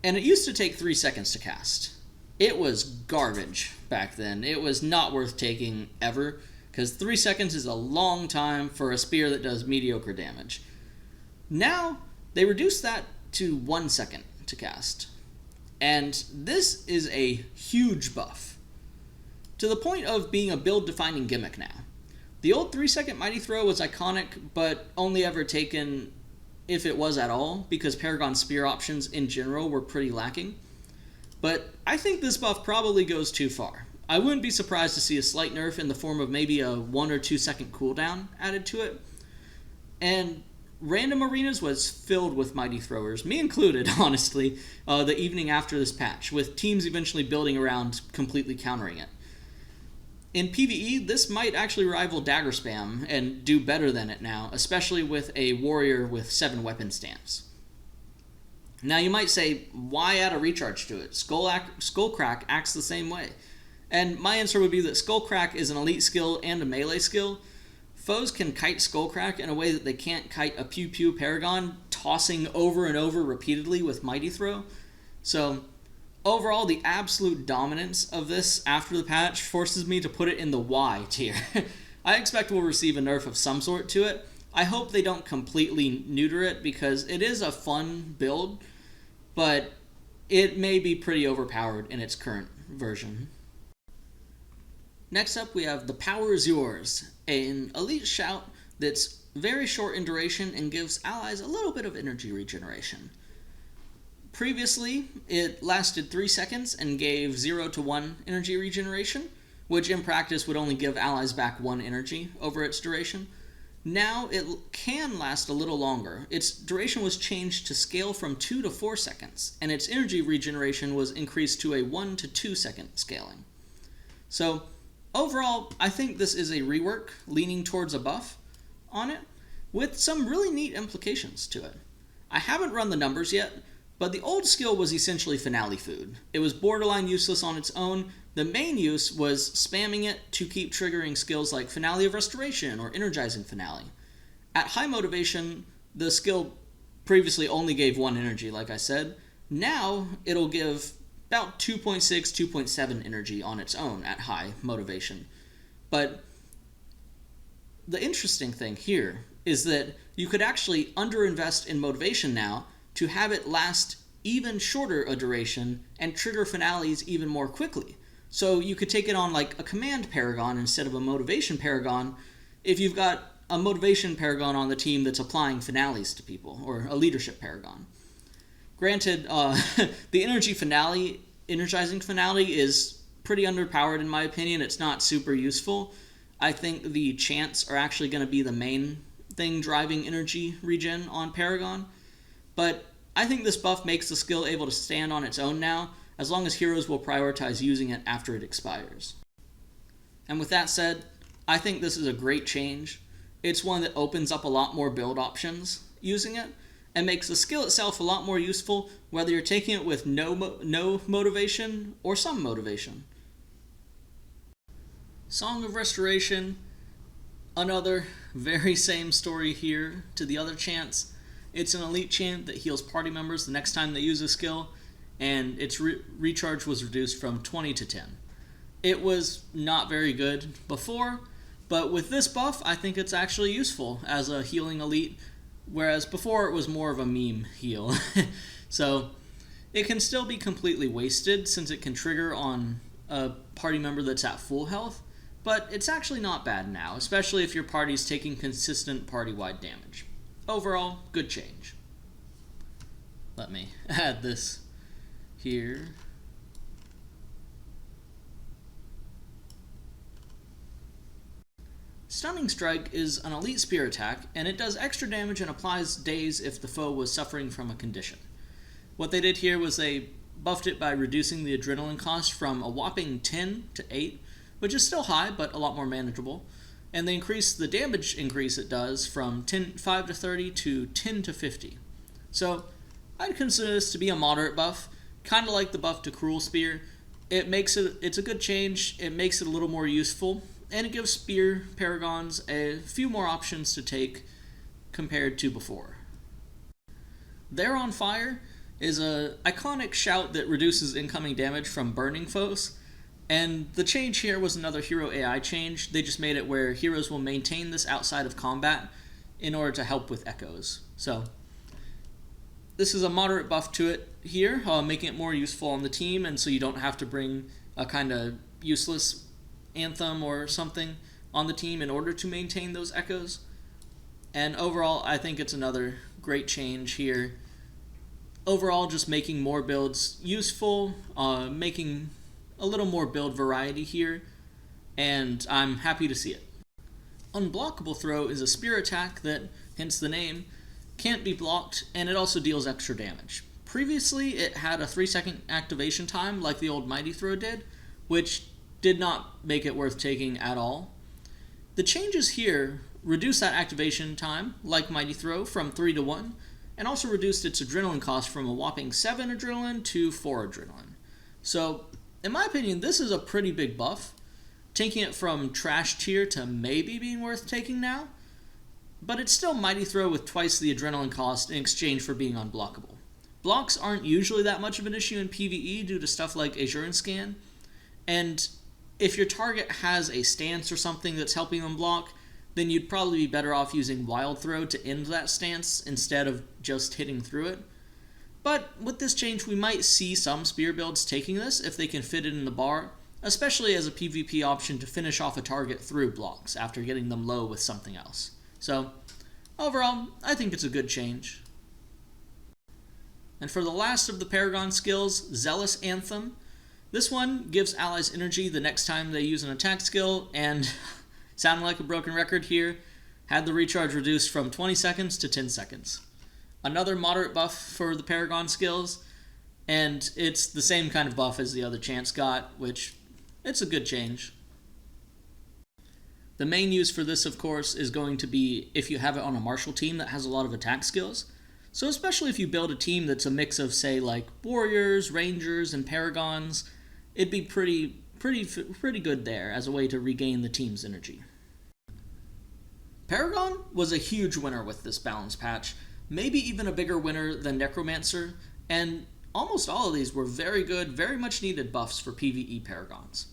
And it used to take 3 seconds to cast. It was garbage back then. It was not worth taking ever, because 3 seconds is a long time for a spear that does mediocre damage. Now, they reduced that to 1 second to cast. And this is a huge buff, to the point of being a build-defining gimmick now. The old 3-second Mighty Throw was iconic, but only ever taken if it was at all, because Paragon spear options in general were pretty lacking. But I think this buff probably goes too far. I wouldn't be surprised to see a slight nerf in the form of maybe a 1 or 2 second cooldown added to it. And random arenas was filled with Mighty Throwers, me included, honestly, the evening after this patch, with teams eventually building around completely countering it. In PvE, this might actually rival Dagger Spam and do better than it now, especially with a warrior with 7 weapon stamps. Now you might say, why add a recharge to it? Skullcrack acts the same way. And my answer would be that Skullcrack is an elite skill and a melee skill. Foes can kite Skullcrack in a way that they can't kite a Pew Pew Paragon, tossing over and over repeatedly with Mighty Throw. So, overall, the absolute dominance of this after the patch forces me to put it in the Y tier. I expect we'll receive a nerf of some sort to it. I hope they don't completely neuter it, because it is a fun build, but it may be pretty overpowered in its current version. Next up, we have The Power Is Yours, an elite shout that's very short in duration and gives allies a little bit of energy regeneration. Previously, it lasted 3 seconds and gave 0 to 1 energy regeneration, which in practice would only give allies back 1 energy over its duration. Now it can last a little longer. Its duration was changed to scale from 2 to 4 seconds, and its energy regeneration was increased to a 1 to 2 second scaling. So, overall, I think this is a rework leaning towards a buff on it, with some really neat implications to it. I haven't run the numbers yet, but the old skill was essentially finale food. It was borderline useless on its own. The main use was spamming it to keep triggering skills like Finale of Restoration or Energizing Finale. At high motivation, the skill previously only gave 1 energy, like I said. Now, it'll give about 2.6, 2.7 energy on its own at high motivation. But the interesting thing here is that you could actually underinvest in motivation now to have it last even shorter a duration and trigger finales even more quickly. So you could take it on like a command Paragon instead of a motivation Paragon if you've got a motivation Paragon on the team that's applying finales to people, or a leadership Paragon. Granted, the energizing finale is pretty underpowered in my opinion. It's not super useful. I think the chants are actually going to be the main thing driving energy regen on Paragon, but I think this buff makes the skill able to stand on its own now, as long as heroes will prioritize using it after it expires. And with that said, I think this is a great change. It's one that opens up a lot more build options using it, and makes the skill itself a lot more useful, whether you're taking it with no motivation or some motivation. Song of Restoration, another very same story here to the other chants. It's an elite chant that heals party members the next time they use a skill, and its recharge was reduced from 20 to 10. It was not very good before, but with this buff, I think it's actually useful as a healing elite, whereas before it was more of a meme heal. So it can still be completely wasted since it can trigger on a party member that's at full health, but it's actually not bad now, especially if your party's taking consistent party-wide damage. Overall, good change. Let me add this here. Stunning Strike is an elite spear attack, and it does extra damage and applies daze if the foe was suffering from a condition. What they did here was they buffed it by reducing the adrenaline cost from a whopping 10 to 8, which is still high, but a lot more manageable, and they increased the damage increase it does from 5 to 30 to 10 to 50. So I'd consider this to be a moderate buff, kind of like the buff to Cruel Spear. It's a good change, it makes it a little more useful, and it gives Spear Paragons a few more options to take compared to before. They're on Fire is an iconic shout that reduces incoming damage from burning foes, and the change here was another hero AI change. They just made it where heroes will maintain this outside of combat in order to help with echoes. So this is a moderate buff to it here, making it more useful on the team, and so you don't have to bring a kind of useless Anthem or something on the team in order to maintain those echoes. And overall, I think it's another great change here. Overall, just making more builds useful, making a little more build variety here, and I'm happy to see it. Unblockable Throw is a spear attack that, hence the name, can't be blocked, and it also deals extra damage. Previously, it had a 3-second activation time like the old Mighty Throw did, which did not make it worth taking at all. The changes here reduced that activation time, like Mighty Throw, from 3 to 1, and also reduced its adrenaline cost from a whopping 7 adrenaline to 4 adrenaline. So, in my opinion, this is a pretty big buff, taking it from trash tier to maybe being worth taking now, but it's still Mighty Throw with twice the adrenaline cost in exchange for being unblockable. Blocks aren't usually that much of an issue in PvE due to stuff like Azure Scan, and if your target has a stance or something that's helping them block, then you'd probably be better off using Wild Throw to end that stance instead of just hitting through it. But with this change, we might see some spear builds taking this if they can fit it in the bar, especially as a PvP option to finish off a target through blocks after getting them low with something else. So, overall, I think it's a good change. And for the last of the Paragon skills, Zealous Anthem. This one gives allies energy the next time they use an attack skill, and sounding like a broken record here, had the recharge reduced from 20 seconds to 10 seconds. Another moderate buff for the Paragon skills, and it's the same kind of buff as the other chants got, which, it's a good change. The main use for this, of course, is going to be if you have it on a martial team that has a lot of attack skills. So especially if you build a team that's a mix of, say, like warriors, rangers, and paragons, it'd be pretty good there as a way to regain the team's energy. Paragon was a huge winner with this balance patch, maybe even a bigger winner than Necromancer, and almost all of these were very good, very much needed buffs for PvE Paragons.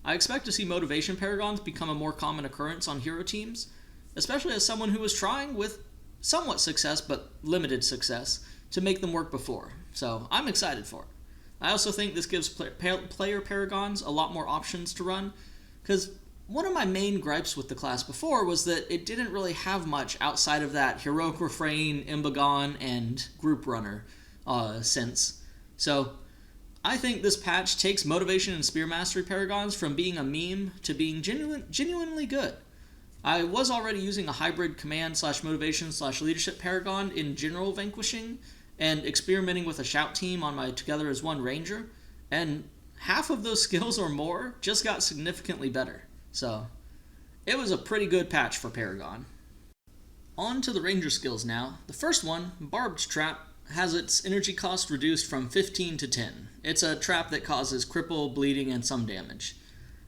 I expect to see Motivation Paragons become a more common occurrence on hero teams, especially as someone who was trying with somewhat success, but limited success, to make them work before, so I'm excited for it. I also think this gives player Paragons a lot more options to run, because one of my main gripes with the class before was that it didn't really have much outside of that Heroic Refrain, Imbagon, and Group Runner sense. So I think this patch takes Motivation and Spear Mastery Paragons from being a meme to being genuinely good. I was already using a hybrid command slash motivation slash leadership paragon in general vanquishing and experimenting with a shout team on my Together as One Ranger, and half of those skills or more just got significantly better. So it was a pretty good patch for Paragon. On to the Ranger skills now. The first one, Barbed Trap, has its energy cost reduced from 15 to 10. It's a trap that causes cripple, bleeding, and some damage.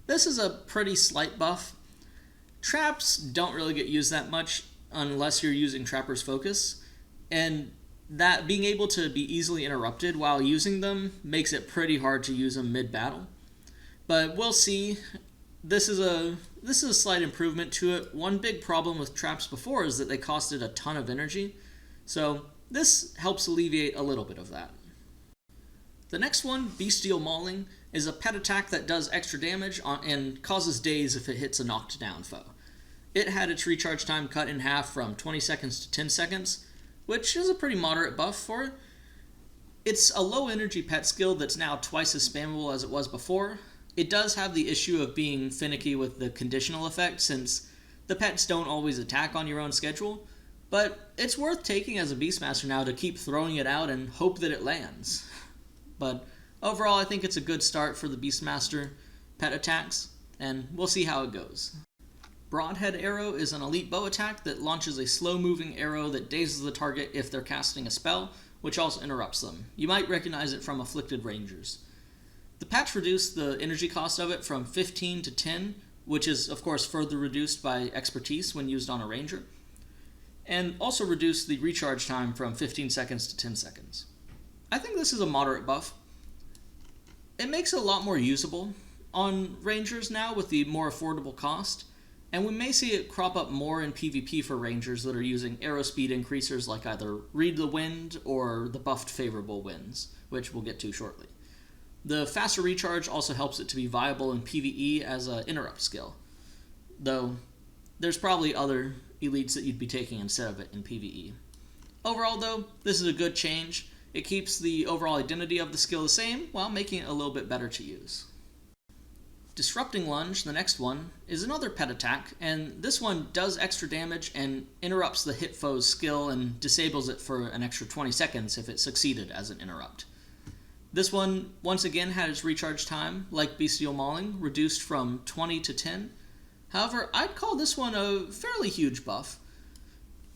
This is a pretty slight buff. Traps don't really get used that much unless you're using Trapper's Focus, and that being able to be easily interrupted while using them makes it pretty hard to use them mid-battle. But we'll see. This is a slight improvement to it. One big problem with traps before is that they costed a ton of energy, so this helps alleviate a little bit of that. The next one, Bestial Mauling, is a pet attack that does extra damage and causes daze if it hits a knocked down foe. It had its recharge time cut in half from 20 seconds to 10 seconds, which is a pretty moderate buff for it. It's a low energy pet skill that's now twice as spammable as it was before. It does have the issue of being finicky with the conditional effect, since the pets don't always attack on your own schedule, but it's worth taking as a Beastmaster now to keep throwing it out and hope that it lands. But overall, I think it's a good start for the Beastmaster pet attacks, and we'll see how it goes. Broadhead Arrow is an elite bow attack that launches a slow-moving arrow that dazes the target if they're casting a spell, which also interrupts them. You might recognize it from Afflicted Rangers. The patch reduced the energy cost of it from 15 to 10, which is, of course, further reduced by expertise when used on a ranger, and also reduced the recharge time from 15 seconds to 10 seconds. I think this is a moderate buff. It makes it a lot more usable on rangers now with the more affordable cost, and we may see it crop up more in PvP for rangers that are using arrow speed increasers like either Read the Wind or the buffed favorable winds, which we'll get to shortly. The faster recharge also helps it to be viable in PvE as an interrupt skill, though there's probably other elites that you'd be taking instead of it in PvE. Overall though, this is a good change. It keeps the overall identity of the skill the same while making it a little bit better to use. Disrupting Lunge, the next one, is another pet attack, and this one does extra damage and interrupts the hit foe's skill and disables it for an extra 20 seconds if it succeeded as an interrupt. This one, once again, had its recharge time, like Bestial Mauling, reduced from 20 to 10. However, I'd call this one a fairly huge buff.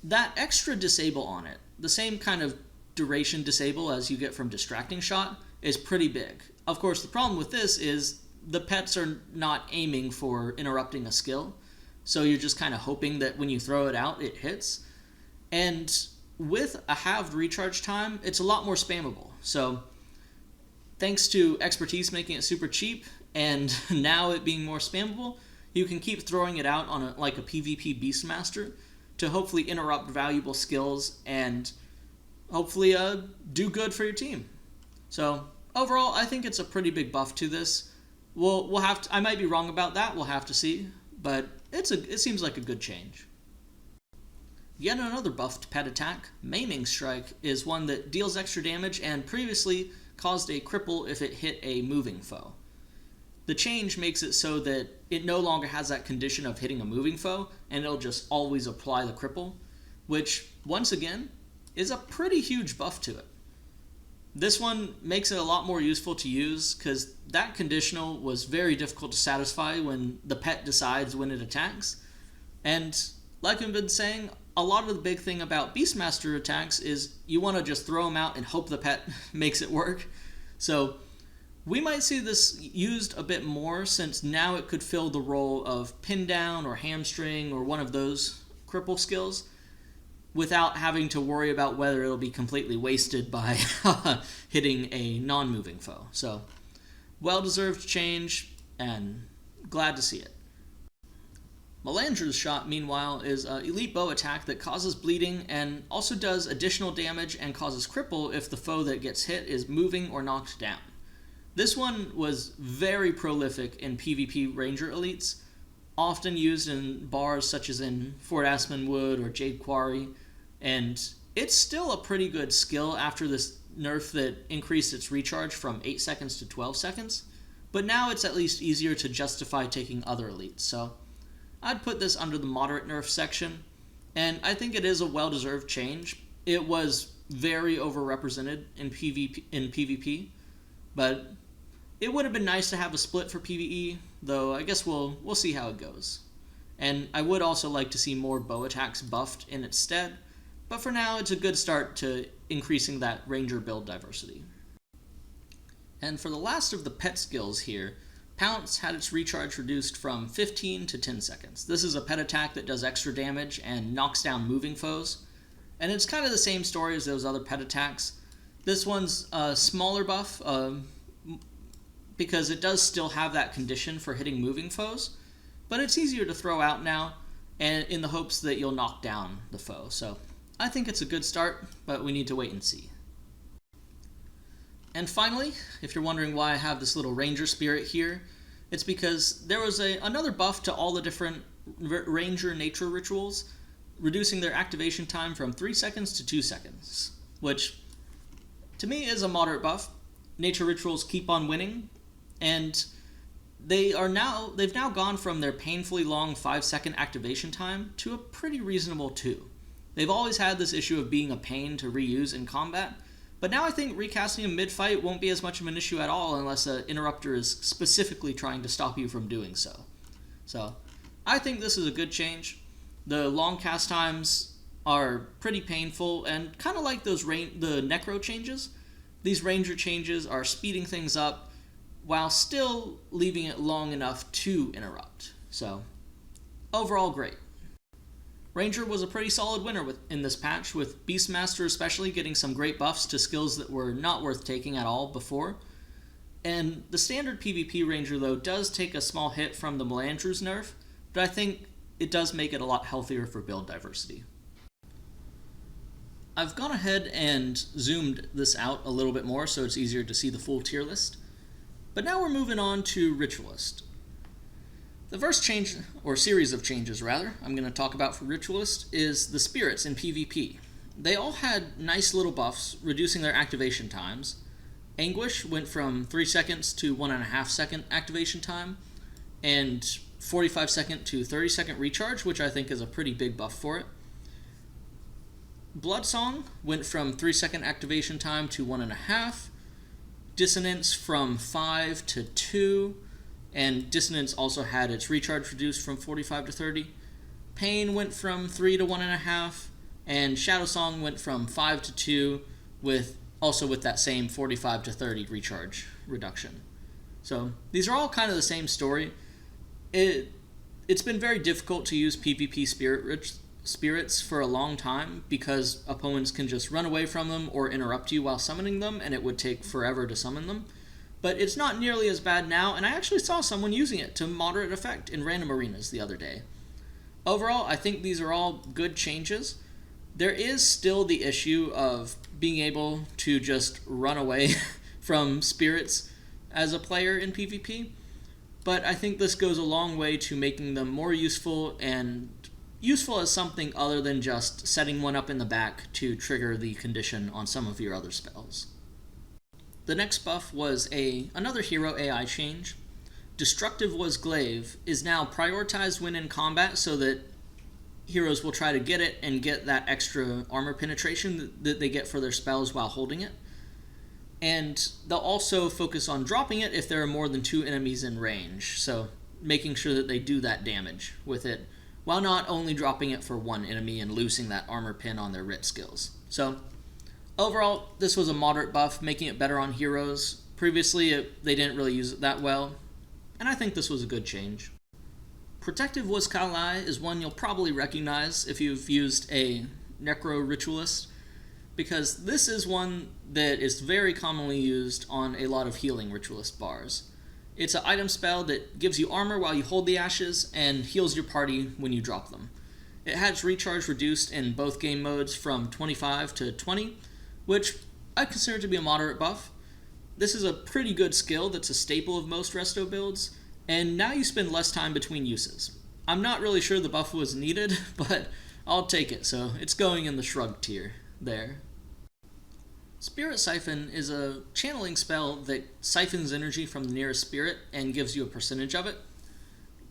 That extra disable on it, the same kind of duration disable as you get from Distracting Shot, is pretty big. Of course, the problem with this is the pets are not aiming for interrupting a skill, so you're just kind of hoping that when you throw it out, it hits. And with a halved recharge time, it's a lot more spammable. So thanks to expertise making it super cheap, and now it being more spammable, you can keep throwing it out on like a PvP Beastmaster to hopefully interrupt valuable skills and hopefully do good for your team. So overall, I think it's a pretty big buff to this. We'll have to, I might be wrong about that, we'll have to see, but it seems like a good change. Yet another buffed pet attack, Maiming Strike, is one that deals extra damage and previously caused a cripple if it hit a moving foe. The change makes it so that it no longer has that condition of hitting a moving foe, and it'll just always apply the cripple, which, once again, is a pretty huge buff to it. This one makes it a lot more useful to use, because that conditional was very difficult to satisfy when the pet decides when it attacks, and like I've been saying, a lot of the big thing about Beastmaster attacks is you want to just throw them out and hope the pet makes it work. So we might see this used a bit more, since now it could fill the role of pin down or hamstring or one of those cripple skills without having to worry about whether it'll be completely wasted by hitting a non-moving foe. So well-deserved change, and glad to see it. Melandra's Shot, meanwhile, is an elite bow attack that causes bleeding and also does additional damage and causes cripple if the foe that gets hit is moving or knocked down. This one was very prolific in PvP Ranger elites, often used in bars such as in Fort Aspenwood or Jade Quarry, and it's still a pretty good skill after this nerf that increased its recharge from 8 seconds to 12 seconds, but now it's at least easier to justify taking other elites, so I'd put this under the moderate nerf section, and I think it is a well-deserved change. It was very overrepresented in PvP, but it would have been nice to have a split for PvE, though I guess we'll see how it goes. And I would also like to see more bow attacks buffed in its stead, but for now it's a good start to increasing that ranger build diversity. And for the last of the pet skills here, Pounce had its recharge reduced from 15 to 10 seconds. This is a pet attack that does extra damage and knocks down moving foes, and it's kind of the same story as those other pet attacks. This one's a smaller buff, because it does still have that condition for hitting moving foes, but it's easier to throw out now, and in the hopes that you'll knock down the foe. So I think it's a good start, but we need to wait and see. And finally, if you're wondering why I have this little ranger spirit here, it's because there was another buff to all the different ranger nature rituals, reducing their activation time from 3 seconds to 2 seconds, which to me is a moderate buff. Nature rituals keep on winning, and they've now gone from their painfully long 5-second activation time to a pretty reasonable 2. They've always had this issue of being a pain to reuse in combat, but now I think recasting them mid-fight won't be as much of an issue at all unless an interrupter is specifically trying to stop you from doing so. So I think this is a good change. The long cast times are pretty painful, and kind of like the Necro changes, these Ranger changes are speeding things up while still leaving it long enough to interrupt. So overall, great. Ranger was a pretty solid winner in this patch, with Beastmaster especially getting some great buffs to skills that were not worth taking at all before. And the standard PvP Ranger, though, does take a small hit from the Melandru's nerf, but I think it does make it a lot healthier for build diversity. I've gone ahead and zoomed this out a little bit more so it's easier to see the full tier list, but now we're moving on to Ritualist. The first change, or series of changes rather, I'm going to talk about for Ritualist is the spirits in PvP. They all had nice little buffs, reducing their activation times. Anguish went from 3 seconds to 1.5 second activation time, and 45 second to 30 second recharge, which I think is a pretty big buff for it. Bloodsong went from 3 second activation time to 1.5. Dissonance from 5 to 2. And Dissonance also had its recharge reduced from 45 to 30. Pain went from 3 to 1.5, and Shadow Song went from 5 to 2, with that same 45 to 30 recharge reduction. So these are all kind of the same story. It's been very difficult to use PvP spirits for a long time because opponents can just run away from them or interrupt you while summoning them, and it would take forever to summon them. But it's not nearly as bad now, and I actually saw someone using it to moderate effect in random arenas the other day. Overall, I think these are all good changes. There is still the issue of being able to just run away from spirits as a player in PvP, but I think this goes a long way to making them more useful, and useful as something other than just setting one up in the back to trigger the condition on some of your other spells. The next buff was another hero AI change. Destructive Was Glaive is now prioritized when in combat so that heroes will try to get it and get that extra armor penetration that they get for their spells while holding it. And they'll also focus on dropping it if there are more than 2 enemies in range, so making sure that they do that damage with it, while not only dropping it for 1 enemy and losing that armor pin on their writ skills. So overall, this was a moderate buff, making it better on heroes. Previously, they didn't really use it that well, and I think this was a good change. Protective Was Kalai is one you'll probably recognize if you've used a Necro Ritualist, because this is one that is very commonly used on a lot of healing Ritualist bars. It's an item spell that gives you armor while you hold the ashes and heals your party when you drop them. It has recharge reduced in both game modes from 25 to 20, which I consider to be a moderate buff. This is a pretty good skill that's a staple of most resto builds, and now you spend less time between uses. I'm not really sure the buff was needed, but I'll take it, so it's going in the shrug tier there. Spirit Siphon is a channeling spell that siphons energy from the nearest spirit and gives you a percentage of it.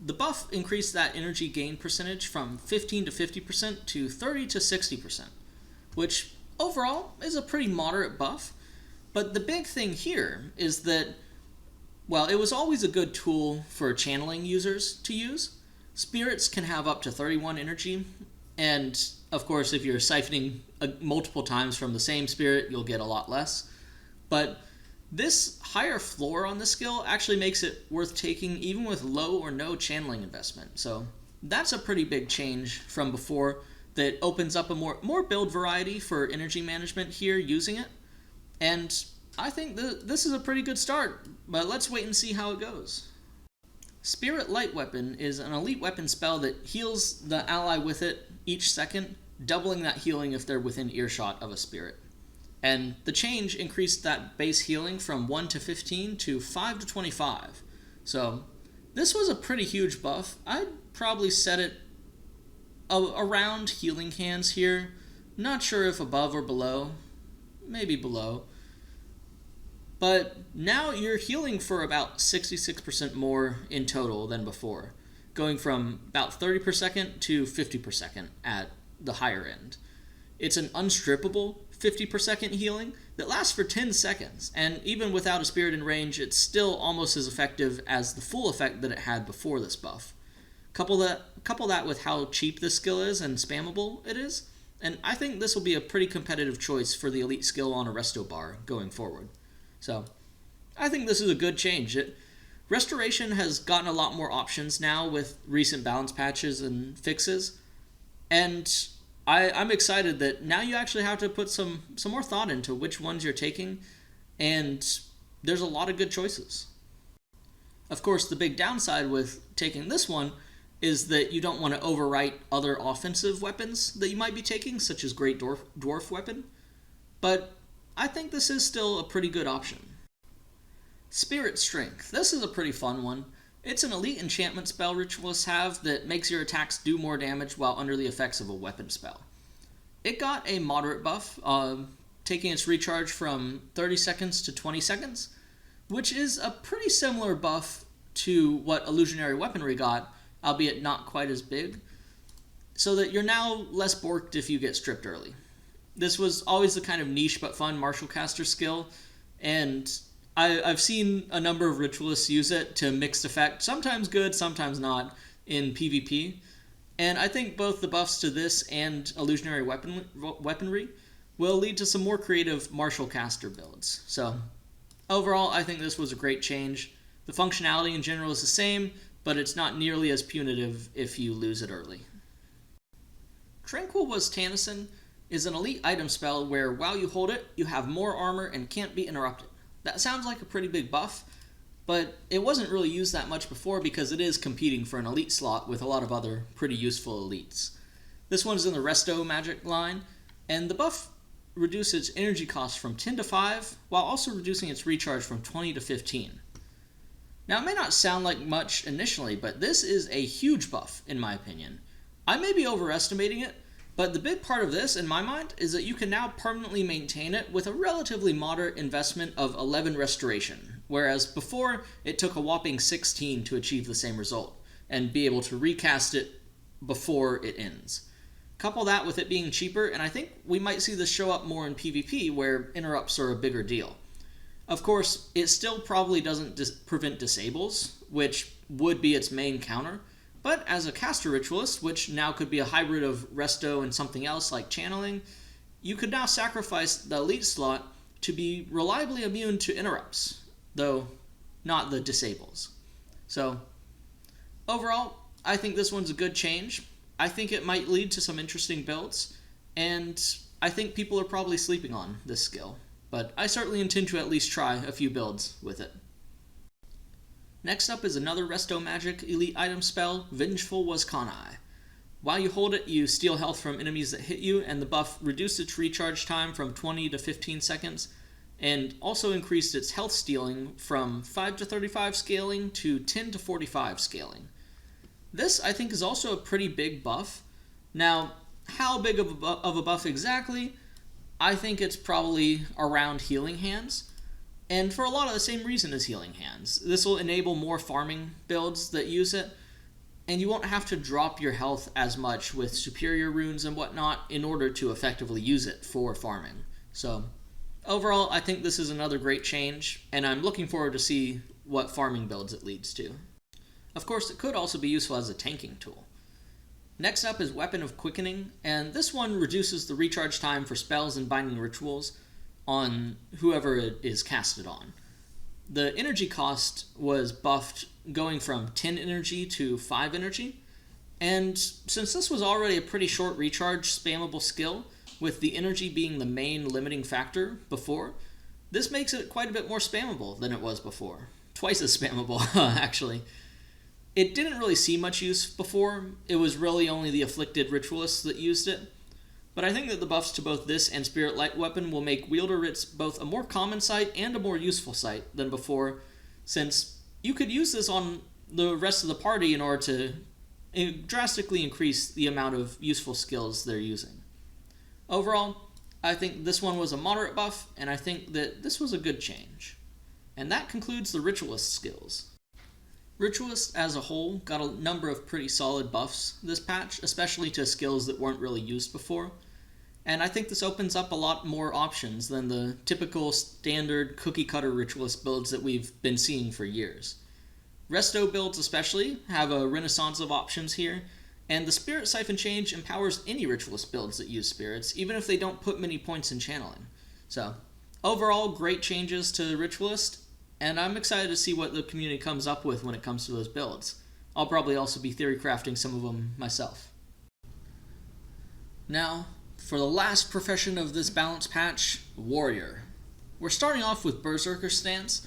the buff increased that energy gain percentage from 15 to 50% to 30 to 60%, which overall is a pretty moderate buff. But the big thing here is that, well, it was always a good tool for channeling users to use. Spirits can have up to 31 energy, and of course if you're siphoning multiple times from the same spirit, you'll get a lot less. But this higher floor on the skill actually makes it worth taking even with low or no channeling investment. So that's a pretty big change from before that opens up a more build variety for energy management here using it. And I think this is a pretty good start, but let's wait and see how it goes. Spirit Light Weapon is an elite weapon spell that heals the ally with it each second, doubling that healing if they're within earshot of a spirit. And the change increased that base healing from 1 to 15 to 5 to 25. So this was a pretty huge buff. I'd probably set it around healing hands here. Not sure if above or below. Maybe below. But now you're healing for about 66% more in total than before, going from about 30 per second to 50 per second at the higher end. It's an unstrippable 50 per second healing that lasts for 10 seconds, and even without a spirit in range, it's still almost as effective as the full effect that it had before this buff. Couple that with how cheap this skill is and spammable it is, and I think this will be a pretty competitive choice for the elite skill on a resto bar going forward. So, I think this is a good change. Restoration has gotten a lot more options now with recent balance patches and fixes, and I'm excited that now you actually have to put some more thought into which ones you're taking, and there's a lot of good choices. Of course, the big downside with taking this one is that you don't want to overwrite other offensive weapons that you might be taking, such as Great Dwarf Weapon, but I think this is still a pretty good option. Spirit Strength. This is a pretty fun one. It's an elite enchantment spell Ritualists have that makes your attacks do more damage while under the effects of a weapon spell. It got a moderate buff, taking its recharge from 30 seconds to 20 seconds, which is a pretty similar buff to what Illusionary Weaponry got, albeit not quite as big, so that you're now less borked if you get stripped early. This was always the kind of niche but fun martial caster skill, and I've seen a number of Ritualists use it to mixed effect, sometimes good, sometimes not, in PvP. And I think both the buffs to this and Illusionary Weaponry will lead to some more creative martial caster builds. So, overall, I think this was a great change. The functionality in general is the same, but it's not nearly as punitive if you lose it early. Tranquil Was Tanison is an elite item spell where while you hold it, you have more armor and can't be interrupted. That sounds like a pretty big buff, but it wasn't really used that much before because it is competing for an elite slot with a lot of other pretty useful elites. This one's in the Resto Magic line, and the buff reduces its energy cost from 10 to 5, while also reducing its recharge from 20 to 15. Now, it may not sound like much initially, but this is a huge buff, in my opinion. I may be overestimating it, but the big part of this, in my mind, is that you can now permanently maintain it with a relatively moderate investment of 11 restoration, whereas before it took a whopping 16 to achieve the same result, and be able to recast it before it ends. Couple that with it being cheaper, and I think we might see this show up more in PvP, where interrupts are a bigger deal. Of course, it still probably doesn't prevent disables, which would be its main counter, but as a caster Ritualist, which now could be a hybrid of Resto and something else like channeling, you could now sacrifice the elite slot to be reliably immune to interrupts, though not the disables. So, overall, I think this one's a good change. I think it might lead to some interesting builds, and I think people are probably sleeping on this skill, but I certainly intend to at least try a few builds with it. Next up is another Resto Magic elite item spell, Vengeful Was Kanai. While you hold it, you steal health from enemies that hit you, and the buff reduced its recharge time from 20 to 15 seconds, and also increased its health stealing from 5 to 35 scaling to 10 to 45 scaling. This, I think, is also a pretty big buff. Now, how big of a buff exactly? I think it's probably around Healing Hands, and for a lot of the same reason as Healing Hands. This will enable more farming builds that use it, and you won't have to drop your health as much with superior runes and whatnot in order to effectively use it for farming. So overall, I think this is another great change, and I'm looking forward to see what farming builds it leads to. Of course, it could also be useful as a tanking tool. Next up is Weapon of Quickening, and this one reduces the recharge time for spells and binding rituals on whoever it is casted on. The energy cost was buffed, going from 10 energy to 5 energy, and since this was already a pretty short recharge spammable skill, with the energy being the main limiting factor before, this makes it quite a bit more spammable than it was before. Twice as spammable, actually. It didn't really see much use before. It was really only the afflicted ritualists that used it. But I think that the buffs to both this and Spirit Light Weapon will make Wielder Writs both a more common sight and a more useful sight than before, since you could use this on the rest of the party in order to drastically increase the amount of useful skills they're using. Overall, I think this one was a moderate buff, and I think that this was a good change. And that concludes the Ritualist skills. Ritualist as a whole got a number of pretty solid buffs this patch, especially to skills that weren't really used before. And I think this opens up a lot more options than the typical standard cookie-cutter Ritualist builds that we've been seeing for years. Resto builds especially have a renaissance of options here, and the Spirit Siphon change empowers any Ritualist builds that use spirits, even if they don't put many points in channeling. So, overall, great changes to Ritualist, and I'm excited to see what the community comes up with when it comes to those builds. I'll probably also be theory crafting some of them myself. Now, for the last profession of this balance patch, Warrior. We're starting off with Berserker stance,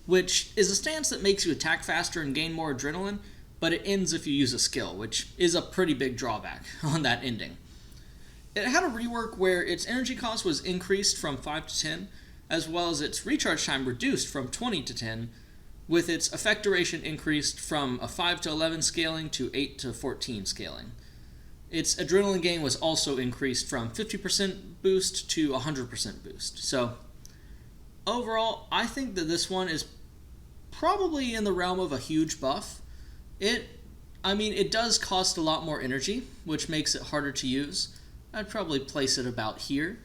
which is a stance that makes you attack faster and gain more adrenaline, but it ends if you use a skill, which is a pretty big drawback on that ending. It had a rework where its energy cost was increased from 5 to 10, as well as its recharge time reduced from 20 to 10, with its effect duration increased from a 5 to 11 scaling to 8 to 14 scaling. Its adrenaline gain was also increased from 50% boost to 100% boost. So, overall, I think that this one is probably in the realm of a huge buff. It does cost a lot more energy, which makes it harder to use. I'd probably place it about here,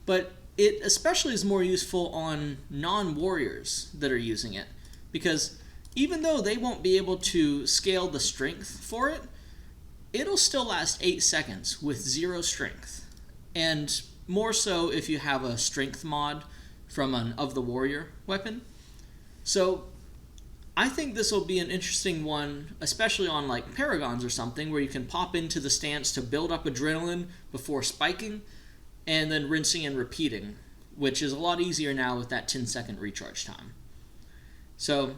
but it especially is more useful on non-warriors that are using it, because even though they won't be able to scale the strength for it, it'll still last 8 seconds with 0 strength, and more so if you have a strength mod from an Of the Warrior weapon. So I think this will be an interesting one, especially on like Paragons or something, where you can pop into the stance to build up adrenaline before spiking, and then rinsing and repeating, which is a lot easier now with that 10-second recharge time. So,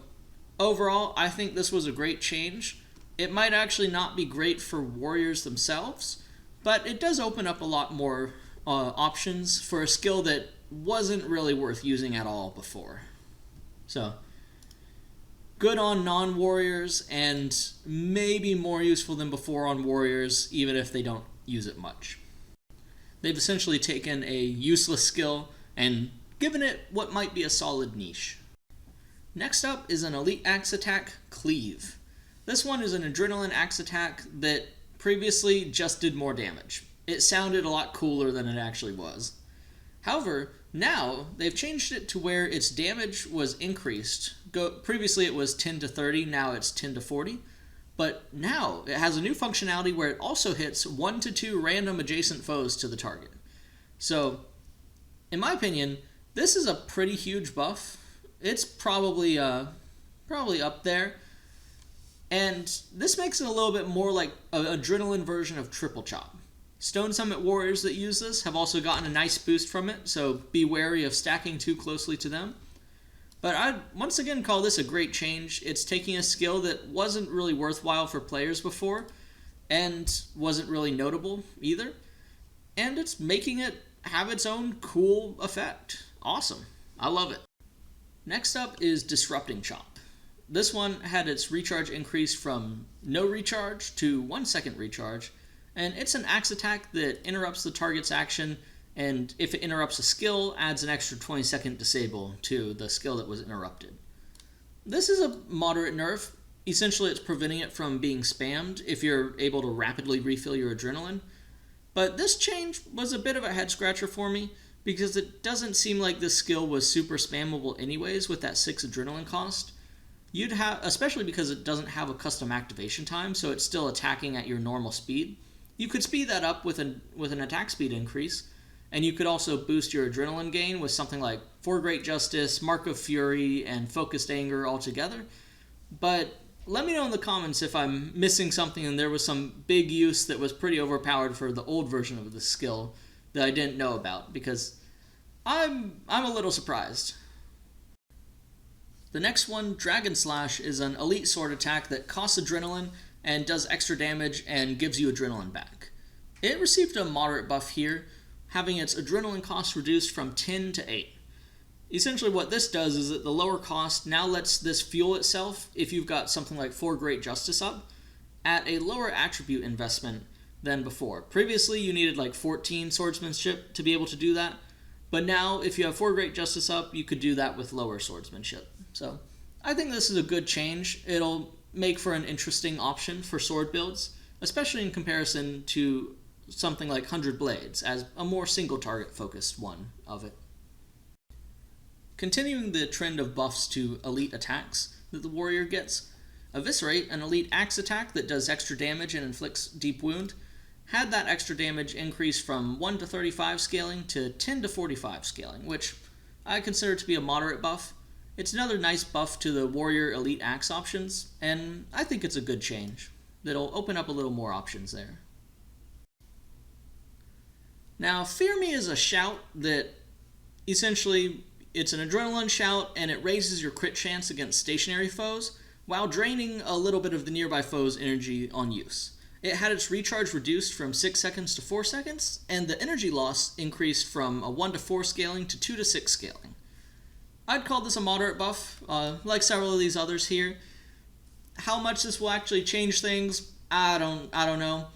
overall, I think this was a great change. It might actually not be great for warriors themselves, but it does open up a lot more options for a skill that wasn't really worth using at all before. So, good on non-warriors, and maybe more useful than before on warriors, even if they don't use it much. They've essentially taken a useless skill and given it what might be a solid niche. Next up is an elite axe attack, Cleave. This one is an adrenaline axe attack that previously just did more damage. It sounded a lot cooler than it actually was. However, now they've changed it to where its damage was increased. Previously it was 10 to 30, now it's 10 to 40. But now it has a new functionality where it also hits 1 to 2 random adjacent foes to the target. So, in my opinion, this is a pretty huge buff. It's probably up there. And this makes it a little bit more like an adrenaline version of Triple Chop. Stone Summit warriors that use this have also gotten a nice boost from it, so be wary of stacking too closely to them. But I'd once again call this a great change. It's taking a skill that wasn't really worthwhile for players before, and wasn't really notable either, and it's making it have its own cool effect. Awesome. I love it. Next up is Disrupting Chop. This one had its recharge increased from no recharge to 1 second recharge, and it's an axe attack that interrupts the target's action, and if it interrupts a skill, adds an extra 20-second disable to the skill that was interrupted. This is a moderate nerf. essentially it's preventing it from being spammed if you're able to rapidly refill your adrenaline. But this change was a bit of a head scratcher for me, because it doesn't seem like this skill was super spammable anyways with that 6 adrenaline cost. You'd have, especially because it doesn't have a custom activation time, so it's still attacking at your normal speed. You could speed that up with an attack speed increase, and you could also boost your adrenaline gain with something like 4 Great Justice, Mark of Fury, and Focused Anger all together. But let me know in the comments if I'm missing something and there was some big use that was pretty overpowered for the old version of this skill that I didn't know about, because I'm a little surprised. The next one, Dragon Slash, is an elite sword attack that costs adrenaline and does extra damage and gives you adrenaline back. It received a moderate buff here, having its adrenaline cost reduced from 10 to 8. Essentially what this does is that the lower cost now lets this fuel itself if you've got something like 4 Great Justice up, at a lower attribute investment than before. Previously you needed like 14 swordsmanship to be able to do that, but now if you have 4 Great Justice up, you could do that with lower swordsmanship. So I think this is a good change. It'll make for an interesting option for sword builds, especially in comparison to something like 100 Blades as a more single target focused one of it. Continuing the trend of buffs to elite attacks that the warrior gets, Eviscerate, an elite axe attack that does extra damage and inflicts deep wound, had that extra damage increase from 1 to 35 scaling to 10 to 45 scaling, which I consider to be a moderate buff. It's another nice buff to the warrior elite axe options, and I think it's a good change that'll open up a little more options there. Now, Fear Me is a shout that essentially it's an adrenaline shout, and it raises your crit chance against stationary foes while draining a little bit of the nearby foe's energy on use. It had its recharge reduced from 6 seconds to 4 seconds, and the energy loss increased from a 1 to 4 scaling to 2 to 6 scaling. I'd call this a moderate buff, like several of these others here. How much this will actually change things, I don't know.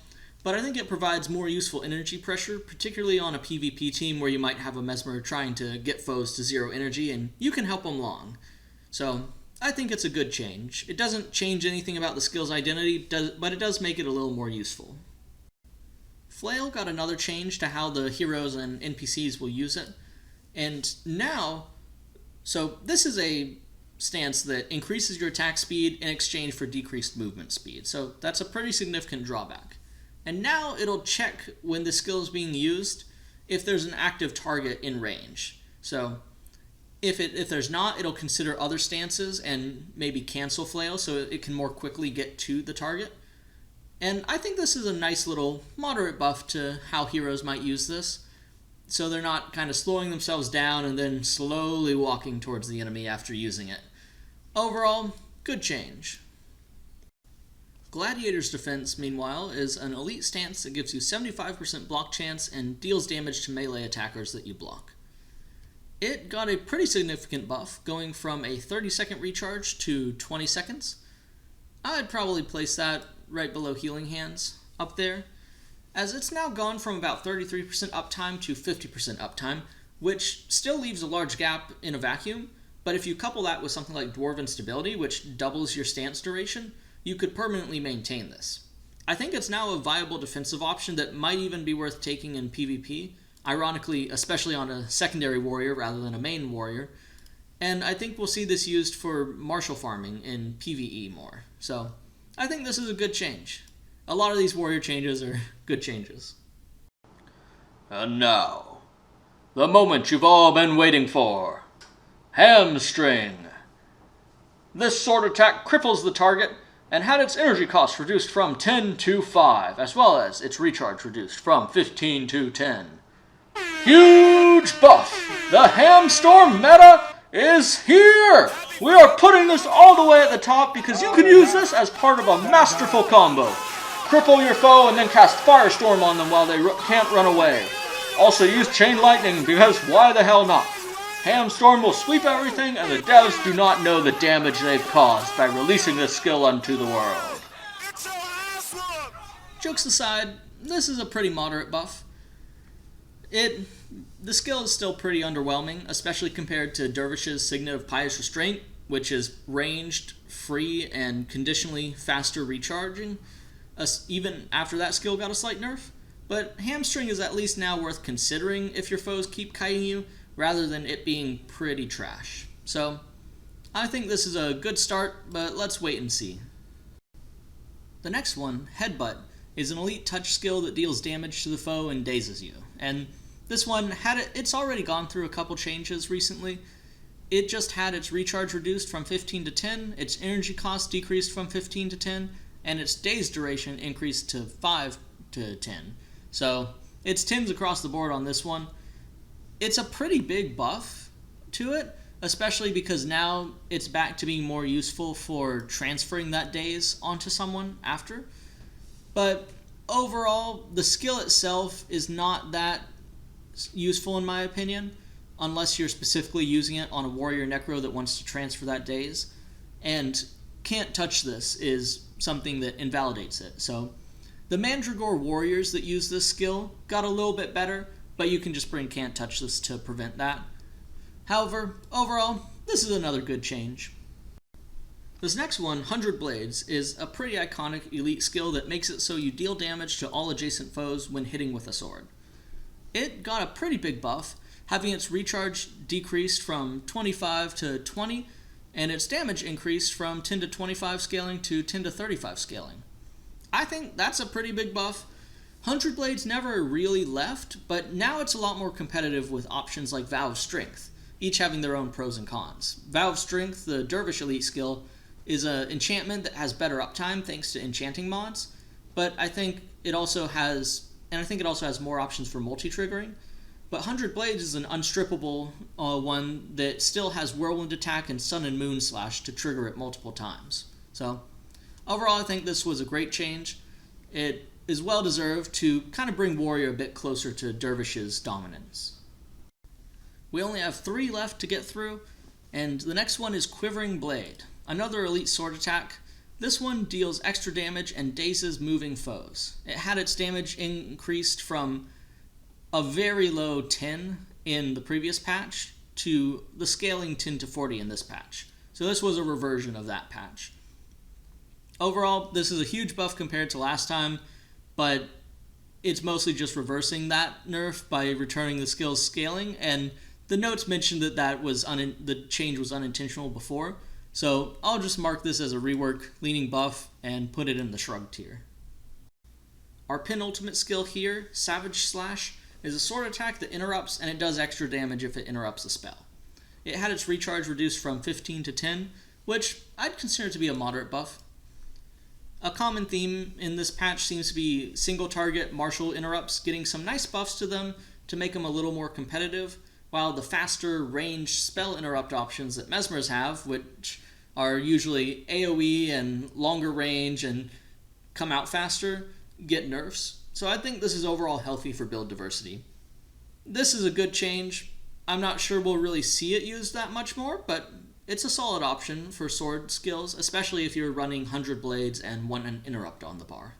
But I think it provides more useful energy pressure, particularly on a PvP team where you might have a Mesmer trying to get foes to 0 energy, and you can help them long. So I think it's a good change. It doesn't change anything about the skill's identity, but it does make it a little more useful. Flail got another change to how the heroes and NPCs will use it. And now, so this is a stance that increases your attack speed in exchange for decreased movement speed. So that's a pretty significant drawback. And now it'll check when the skill is being used if there's an active target in range. So if there's not, it'll consider other stances and maybe cancel Flail so it can more quickly get to the target. And I think this is a nice little moderate buff to how heroes might use this, so they're not kind of slowing themselves down and then slowly walking towards the enemy after using it. Overall, good change. Gladiator's Defense, meanwhile, is an elite stance that gives you 75% block chance and deals damage to melee attackers that you block. It got a pretty significant buff, going from a 30-second recharge to 20 seconds. I'd probably place that right below Healing Hands, up there, as it's now gone from about 33% uptime to 50% uptime, which still leaves a large gap in a vacuum, but if you couple that with something like Dwarven Stability, which doubles your stance duration, you could permanently maintain this. I think it's now a viable defensive option that might even be worth taking in PvP, ironically, especially on a secondary warrior rather than a main warrior, and I think we'll see this used for martial farming in PvE more. So I think this is a good change. A lot of these warrior changes are good changes. And now, the moment you've all been waiting for. Hamstring. This sword attack cripples the target and had its energy cost reduced from 10 to 5, as well as its recharge reduced from 15 to 10. Huge buff! The HAMSTORM meta is here! We are putting this all the way at the top because you can use this as part of a masterful combo. Cripple your foe and then cast Firestorm on them while they can't run away. Also use Chain Lightning because why the hell not? HAMSTORM will sweep everything, and the devs do not know the damage they've caused by releasing this skill unto the world. Jokes aside, this is a pretty moderate buff. The skill is still pretty underwhelming, especially compared to Dervish's Signet of Pious Restraint, which is ranged, free, and conditionally faster recharging, even after that skill got a slight nerf. But Hamstring is at least now worth considering if your foes keep kiting you, rather than it being pretty trash. So, I think this is a good start, but let's wait and see. The next one, Headbutt, is an elite touch skill that deals damage to the foe and dazes you. And this one, it's already gone through a couple changes recently. It just had its recharge reduced from 15 to 10, its energy cost decreased from 15 to 10, and its daze duration increased to 5 to 10. So, it's 10s across the board on this one. It's a pretty big buff to it, especially because now it's back to being more useful for transferring that daze onto someone after. But overall, the skill itself is not that useful in my opinion, unless you're specifically using it on a warrior necro that wants to transfer that daze. And can't touch this is something that invalidates it. So the Mandragore warriors that use this skill got a little bit better, but you can just bring can't touch this to prevent that. However, overall, this is another good change. This next one, 100 Blades, is a pretty iconic elite skill that makes it so you deal damage to all adjacent foes when hitting with a sword. It got a pretty big buff, having its recharge decreased from 25 to 20, and its damage increased from 10 to 25 scaling to 10 to 35 scaling. I think that's a pretty big buff. 100 Blades never really left, but now it's a lot more competitive with options like Vow of Strength, each having their own pros and cons. Vow of Strength, the Dervish elite skill, is an enchantment that has better uptime thanks to enchanting mods, but I think it also has more options for multi-triggering. But 100 Blades is an unstrippable one that still has Whirlwind Attack and Sun and Moon Slash to trigger it multiple times. So, overall I think this was a great change. It is well deserved to kind of bring Warrior a bit closer to Dervish's dominance. We only have 3 left to get through, and the next one is Quivering Blade, another elite sword attack. This one deals extra damage and dazes moving foes. It had its damage increased from a very low 10 in the previous patch to the scaling 10 to 40 in this patch. So this was a reversion of that patch. Overall, this is a huge buff compared to last time, but it's mostly just reversing that nerf by returning the skill's scaling, and the notes mentioned that the change was unintentional before, so I'll just mark this as a rework leaning buff and put it in the shrug tier. Our penultimate skill here, Savage Slash, is a sword attack that interrupts, and it does extra damage if it interrupts a spell. It had its recharge reduced from 15 to 10, which I'd consider to be a moderate buff. A common theme in this patch seems to be single target martial interrupts getting some nice buffs to them to make them a little more competitive, while the faster ranged spell interrupt options that Mesmers have, which are usually AoE and longer range and come out faster, get nerfs. So I think this is overall healthy for build diversity. This is a good change. I'm not sure we'll really see it used that much more, but it's a solid option for sword skills, especially if you're running 100 Blades and want an interrupt on the bar.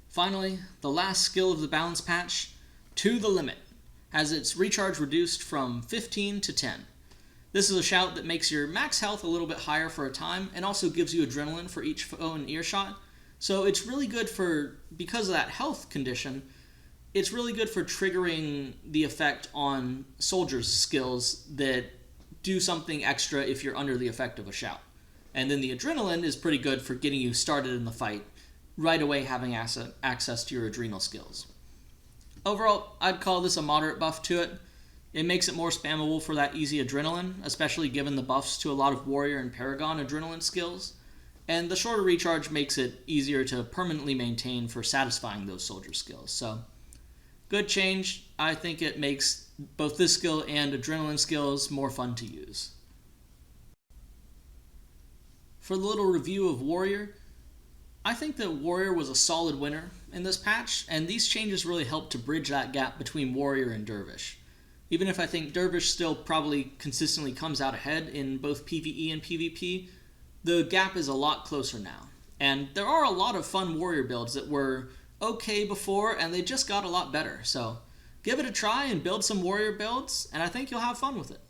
Finally, the last skill of the balance patch, To the Limit, has its recharge reduced from 15 to 10. This is a shout that makes your max health a little bit higher for a time and also gives you adrenaline for each foe in earshot. So it's really good because of that health condition, it's really good for triggering the effect on soldiers' skills that do something extra if you're under the effect of a shout. And then the adrenaline is pretty good for getting you started in the fight, right away having access to your adrenal skills. Overall, I'd call this a moderate buff to it. It makes it more spammable for that easy adrenaline, especially given the buffs to a lot of Warrior and Paragon adrenaline skills. And the shorter recharge makes it easier to permanently maintain for satisfying those soldier skills. So, good change. I think it makes both this skill and adrenaline skills more fun to use. For the little review of Warrior, I think that Warrior was a solid winner in this patch, and these changes really helped to bridge that gap between Warrior and Dervish. Even if I think Dervish still probably consistently comes out ahead in both PvE and PvP, the gap is a lot closer now. And there are a lot of fun Warrior builds that were okay before, and they just got a lot better. So give it a try and build some Warrior builds, and I think you'll have fun with it.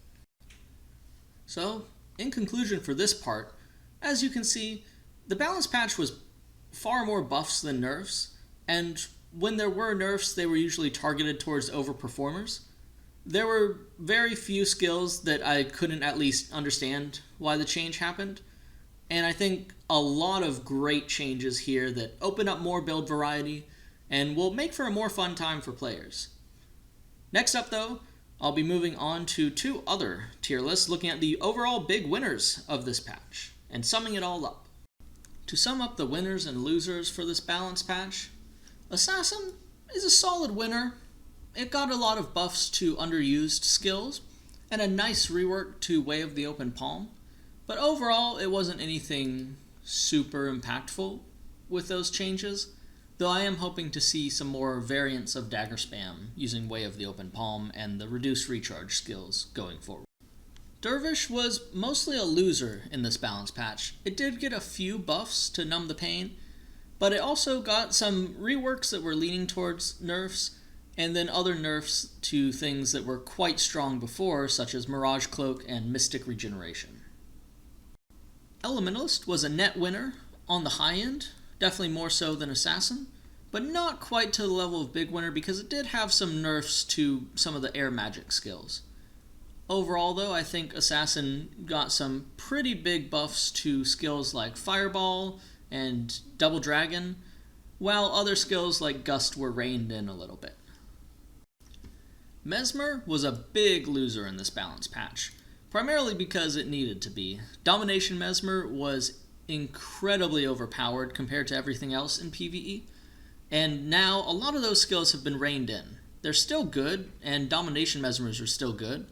So in conclusion for this part, as you can see, the balance patch was far more buffs than nerfs, and when there were nerfs, they were usually targeted towards overperformers. There were very few skills that I couldn't at least understand why the change happened, and I think a lot of great changes here that open up more build variety and will make for a more fun time for players. Next up though, I'll be moving on to 2 other tier lists looking at the overall big winners of this patch and summing it all up. To sum up the winners and losers for this balance patch, Assassin is a solid winner. It got a lot of buffs to underused skills and a nice rework to Way of the Open Palm, but overall it wasn't anything super impactful with those changes, though I am hoping to see some more variants of dagger spam using Way of the Open Palm and the reduced recharge skills going forward. Dervish was mostly a loser in this balance patch. It did get a few buffs to numb the pain, but it also got some reworks that were leaning towards nerfs, and then other nerfs to things that were quite strong before, such as Mirage Cloak and Mystic Regeneration. Elementalist was a net winner on the high end, definitely more so than Assassin, but not quite to the level of big winner because it did have some nerfs to some of the air magic skills. Overall though, I think Assassin got some pretty big buffs to skills like Fireball and Double Dragon, while other skills like Gust were reined in a little bit. Mesmer was a big loser in this balance patch, primarily because it needed to be. Domination Mesmer was incredibly overpowered compared to everything else in PvE, and now a lot of those skills have been reined in. They're still good, and Domination Mesmers are still good,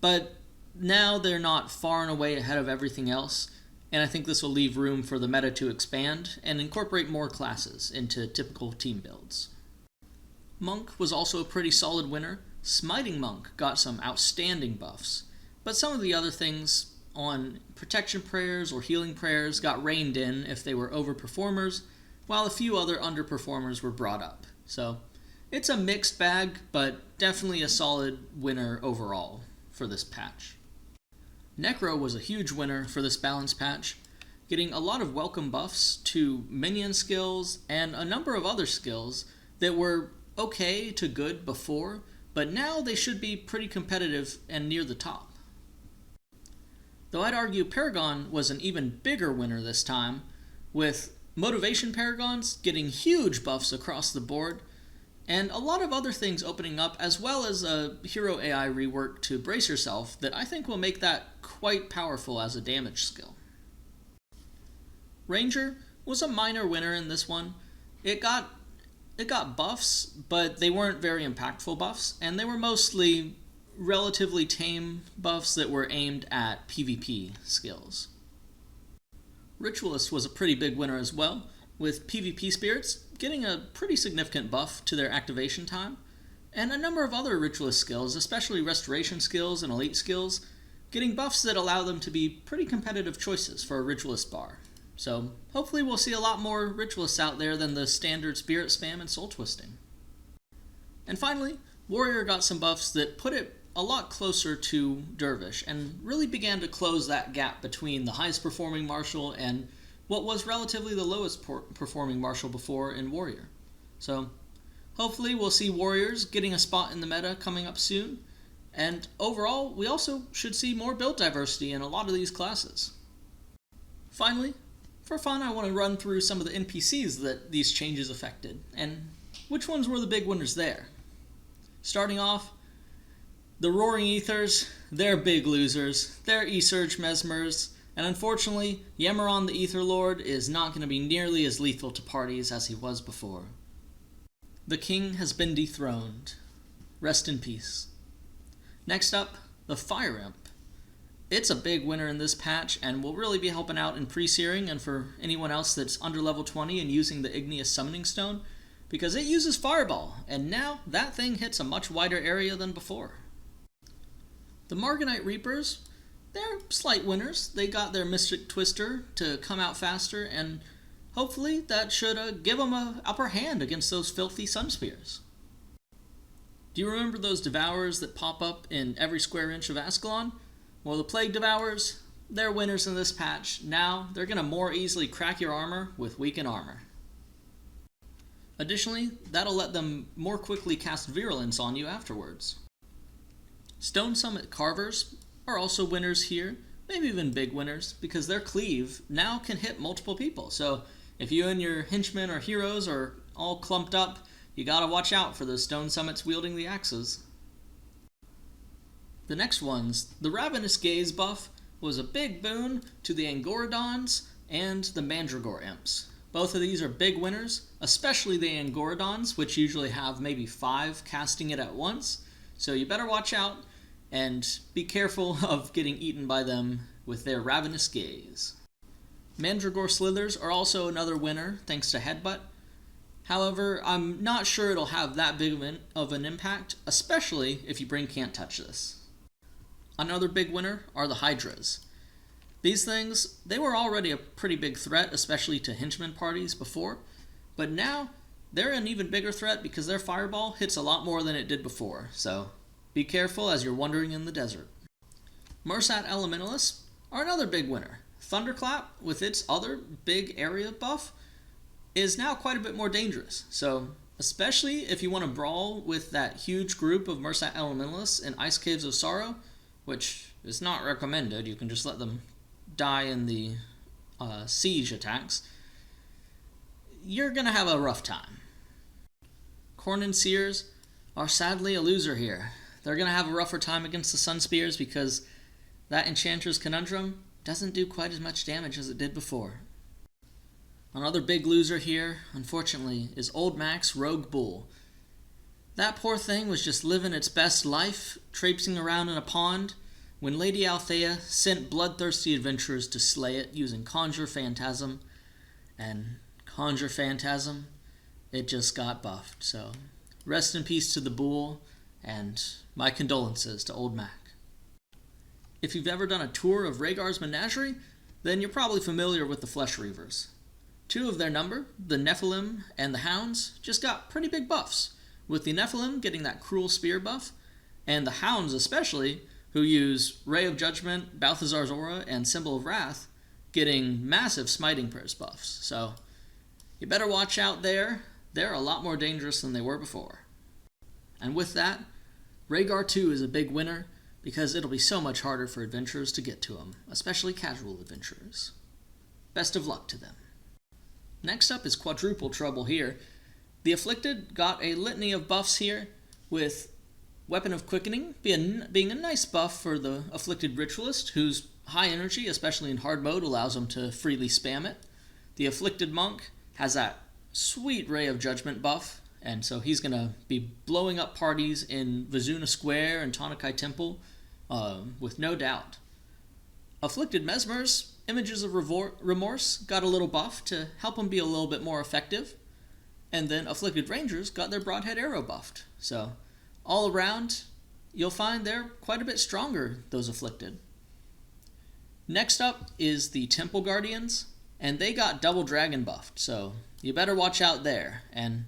but now they're not far and away ahead of everything else, and I think this will leave room for the meta to expand and incorporate more classes into typical team builds. Monk was also a pretty solid winner. Smiting Monk got some outstanding buffs, but some of the other things on protection prayers or healing prayers got reined in if they were overperformers, while a few other underperformers were brought up. So it's a mixed bag, but definitely a solid winner overall for this patch. Necro was a huge winner for this balance patch, getting a lot of welcome buffs to minion skills and a number of other skills that were okay to good before, but now they should be pretty competitive and near the top. Though I'd argue Paragon was an even bigger winner this time, with Motivation Paragons getting huge buffs across the board, and a lot of other things opening up, as well as a hero AI rework to Brace Yourself that I think will make that quite powerful as a damage skill. Ranger was a minor winner in this one. It got buffs, but they weren't very impactful buffs, and they were mostly relatively tame buffs that were aimed at PvP skills. Ritualist was a pretty big winner as well, with PvP spirits getting a pretty significant buff to their activation time, and a number of other Ritualist skills, especially restoration skills and elite skills, getting buffs that allow them to be pretty competitive choices for a Ritualist bar. So hopefully we'll see a lot more Ritualists out there than the standard Spirit Spam and Soul Twisting. And finally, Warrior got some buffs that put it a lot closer to Dervish and really began to close that gap between the highest performing Martial and what was relatively the lowest performing Martial before in Warrior. So hopefully we'll see Warriors getting a spot in the meta coming up soon, and overall we also should see more build diversity in a lot of these classes. Finally, for fun, I want to run through some of the NPCs that these changes affected, and which ones were the big winners there. Starting off, the Roaring Ethers, they're big losers. They're E-Surge Mesmers, and unfortunately, Yemeron the Ether Lord is not going to be nearly as lethal to parties as he was before. The King has been dethroned. Rest in peace. Next up, the Fire Imp. It's a big winner in this patch and will really be helping out in pre-searing and for anyone else that's under level 20 and using the Igneous Summoning Stone, because it uses Fireball, and now that thing hits a much wider area than before. The Marganite Reapers, they're slight winners. They got their Mystic Twister to come out faster, and hopefully that should give them an upper hand against those filthy Sun Spears. Do you remember those Devourers that pop up in every square inch of Ascalon? Well, the Plague Devourers, they're winners in this patch. Now, they're going to more easily crack your armor with weakened armor. Additionally, that'll let them more quickly cast Virulence on you afterwards. Stone Summit Carvers are also winners here, maybe even big winners, because their cleave now can hit multiple people. So if you and your henchmen or heroes are all clumped up, you gotta watch out for those Stone Summits wielding the axes. The next ones, the Ravenous Gaze buff was a big boon to the Angorodons and the Mandragore Imps. Both of these are big winners, especially the Angorodons, which usually have maybe 5 casting it at once, so you better watch out and be careful of getting eaten by them with their Ravenous Gaze. Mandragore Slithers are also another winner, thanks to Headbutt. However, I'm not sure it'll have that big of an impact, especially if you bring Can't Touch This. Another big winner are the Hydras. These things, they were already a pretty big threat, especially to henchman parties before, but now they're an even bigger threat because their fireball hits a lot more than it did before, so be careful as you're wandering in the desert. Mursat Elementalists are another big winner. Thunderclap, with its other big area buff, is now quite a bit more dangerous, so especially if you want to brawl with that huge group of Mursat Elementalists in Ice Caves of Sorrow, which is not recommended, you can just let them die in the siege attacks, you're going to have a rough time. Corn Seers are sadly a loser here. They're going to have a rougher time against the Sun Spears because that Enchanter's Conundrum doesn't do quite as much damage as it did before. Another big loser here, unfortunately, is Old Mac's Rogue Bull. That poor thing was just living its best life, traipsing around in a pond, when Lady Althea sent bloodthirsty adventurers to slay it using Conjure Phantasm, and Conjure Phantasm, it just got buffed. So, rest in peace to the Bull, and my condolences to Old Mac. If you've ever done a tour of Rhaegar's Menagerie, then you're probably familiar with the Flesh Reavers. 2 of their number, the Nephilim and the Hounds, just got pretty big buffs, with the Nephilim getting that Cruel Spear buff, and the Hounds especially, who use Ray of Judgment, Balthazar's Aura, and Symbol of Wrath, getting massive Smiting Prayers buffs. So, you better watch out there. They're a lot more dangerous than they were before. And with that, Rhaegar 2 is a big winner, because it'll be so much harder for adventurers to get to him, especially casual adventurers. Best of luck to them. Next up is Quadruple Trouble here. The Afflicted got a litany of buffs here, with Weapon of Quickening being a nice buff for the Afflicted Ritualist, whose high energy, especially in hard mode, allows him to freely spam it. The Afflicted Monk has that sweet Ray of Judgment buff, and so he's going to be blowing up parties in Vizuna Square and Tanakai Temple, with no doubt. Afflicted Mesmer's Images of Remorse got a little buff to help him be a little bit more effective, and then Afflicted Rangers got their Broadhead Arrow buffed. So, all around, you'll find they're quite a bit stronger, those Afflicted. Next up is the Temple Guardians, and they got Double Dragon buffed, so you better watch out there. And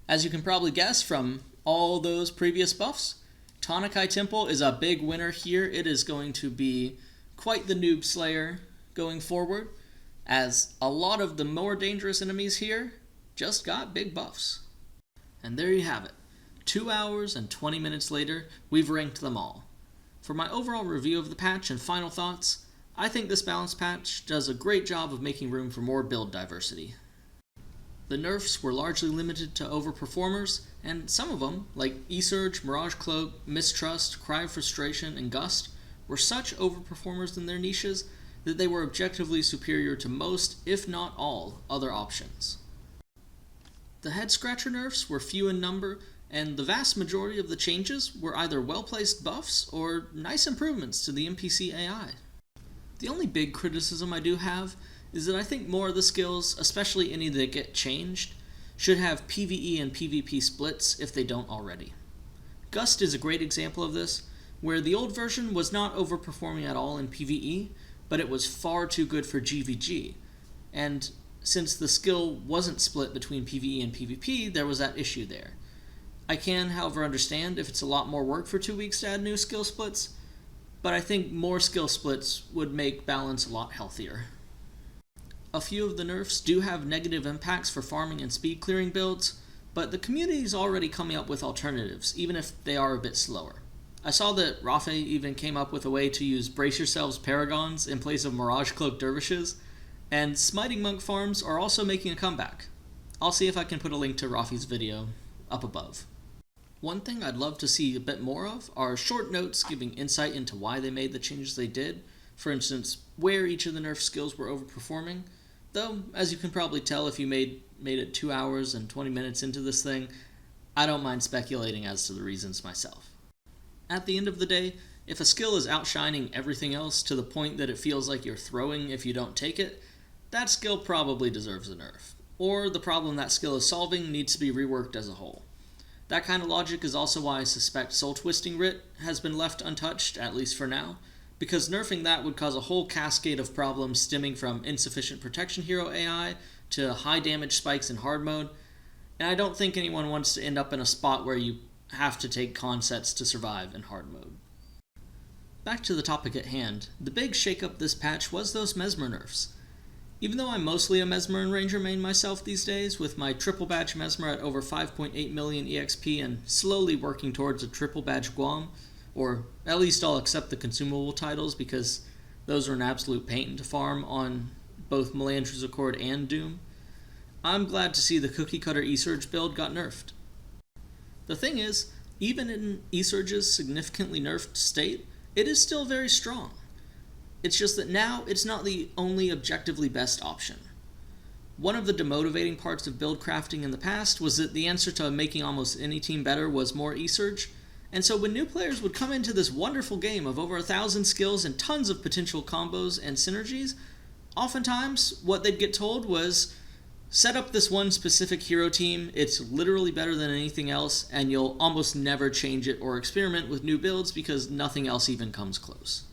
as you can probably guess from all those previous buffs, Tanakai Temple is a big winner here. It is going to be quite the noob slayer going forward, as a lot of the more dangerous enemies here just got big buffs. And there you have it. 2 hours and 20 minutes later, we've ranked them all. For my overall review of the patch and final thoughts, I think this balance patch does a great job of making room for more build diversity. The nerfs were largely limited to overperformers, and some of them, like E-Surge, Mirage Cloak, Mistrust, Cry of Frustration, and Gust, were such overperformers in their niches that they were objectively superior to most, if not all, other options. The Head Scratcher nerfs were few in number, and the vast majority of the changes were either well-placed buffs or nice improvements to the NPC AI. The only big criticism I do have is that I think more of the skills, especially any that get changed, should have PvE and PvP splits if they don't already. Gust is a great example of this, where the old version was not overperforming at all in PvE, but it was far too good for GVG, and since the skill wasn't split between PvE and PvP, there was that issue there. I can, however, understand if it's a lot more work for 2 weeks to add new skill splits, but I think more skill splits would make balance a lot healthier. A few of the nerfs do have negative impacts for farming and speed clearing builds, but the community is already coming up with alternatives, even if they are a bit slower. I saw that Rafe even came up with a way to use Brace Yourselves Paragons in place of Mirage Cloak Dervishes, and Smiting Monk farms are also making a comeback. I'll see if I can put a link to Rafe's video up above. One thing I'd love to see a bit more of are short notes giving insight into why they made the changes they did, for instance, where each of the nerf skills were overperforming, though, as you can probably tell if you made it 2 hours and 20 minutes into this thing, I don't mind speculating as to the reasons myself. At the end of the day, if a skill is outshining everything else to the point that it feels like you're throwing if you don't take it, that skill probably deserves a nerf, or the problem that skill is solving needs to be reworked as a whole. That kind of logic is also why I suspect Soul Twisting Writ has been left untouched, at least for now, because nerfing that would cause a whole cascade of problems stemming from insufficient protection hero AI to high damage spikes in hard mode, and I don't think anyone wants to end up in a spot where you have to take con sets to survive in hard mode. Back to the topic at hand, the big shakeup this patch was those Mesmer nerfs. Even though I'm mostly a Mesmer and Ranger main myself these days, with my triple badge Mesmer at over 5.8 million EXP and slowly working towards a triple badge Guam, or at least I'll accept the consumable titles because those are an absolute pain to farm on both Melandri's Accord and Doom, I'm glad to see the cookie cutter E-Surge build got nerfed. The thing is, even in E-Surge's significantly nerfed state, it is still very strong. It's just that now it's not the only objectively best option. One of the demotivating parts of build crafting in the past was that the answer to making almost any team better was more E-Surge, and so when new players would come into this wonderful game of over 1,000 skills and tons of potential combos and synergies, oftentimes what they'd get told was, set up this one specific hero team, it's literally better than anything else, and you'll almost never change it or experiment with new builds because nothing else even comes close.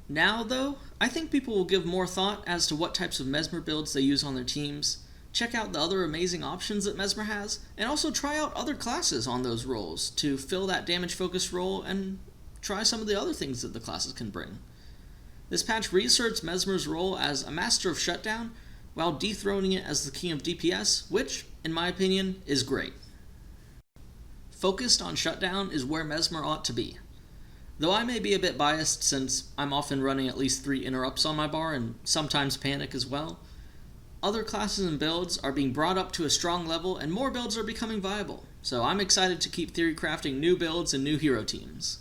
Now, though, I think people will give more thought as to what types of Mesmer builds they use on their teams, check out the other amazing options that Mesmer has, and also try out other classes on those roles to fill that damage-focused role and try some of the other things that the classes can bring. This patch reasserts Mesmer's role as a master of shutdown, while dethroning it as the king of DPS, which, in my opinion, is great. Focused on shutdown is where Mesmer ought to be. Though I may be a bit biased since I'm often running at least 3 interrupts on my bar and sometimes panic as well, other classes and builds are being brought up to a strong level and more builds are becoming viable, so I'm excited to keep theory crafting new builds and new hero teams.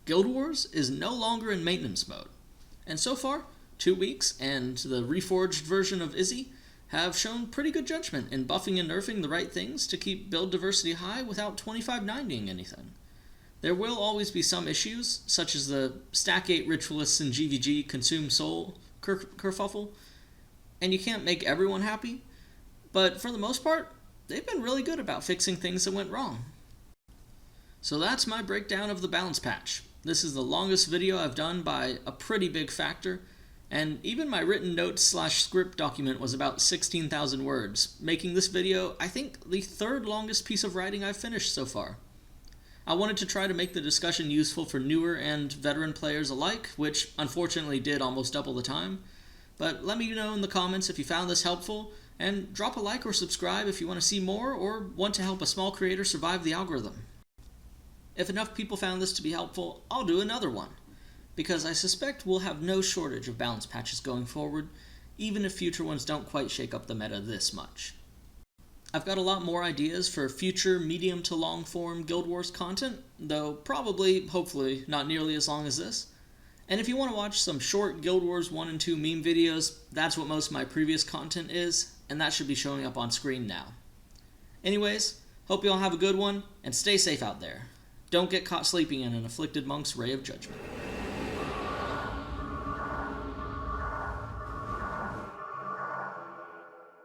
Guild Wars is no longer in maintenance mode, and so far, 2 weeks and the reforged version of Izzy have shown pretty good judgment in buffing and nerfing the right things to keep build diversity high without 2590ing anything. There will always be some issues, such as the Stack 8 Ritualists and GVG Consume Soul kerfuffle, and you can't make everyone happy, but for the most part, they've been really good about fixing things that went wrong. So that's my breakdown of the balance patch. This is the longest video I've done by a pretty big factor, and even my written notes/script document was about 16,000 words, making this video, I think, the 3rd longest piece of writing I've finished so far. I wanted to try to make the discussion useful for newer and veteran players alike, which unfortunately did almost double the time, but let me know in the comments if you found this helpful, and drop a like or subscribe if you want to see more or want to help a small creator survive the algorithm. If enough people found this to be helpful, I'll do another one, because I suspect we'll have no shortage of balance patches going forward, even if future ones don't quite shake up the meta this much. I've got a lot more ideas for future medium to long form Guild Wars content, though probably, hopefully, not nearly as long as this. And if you want to watch some short Guild Wars 1 and 2 meme videos, that's what most of my previous content is, and that should be showing up on screen now. Anyways, hope you all have a good one, and stay safe out there. Don't get caught sleeping in an afflicted monk's ray of judgment.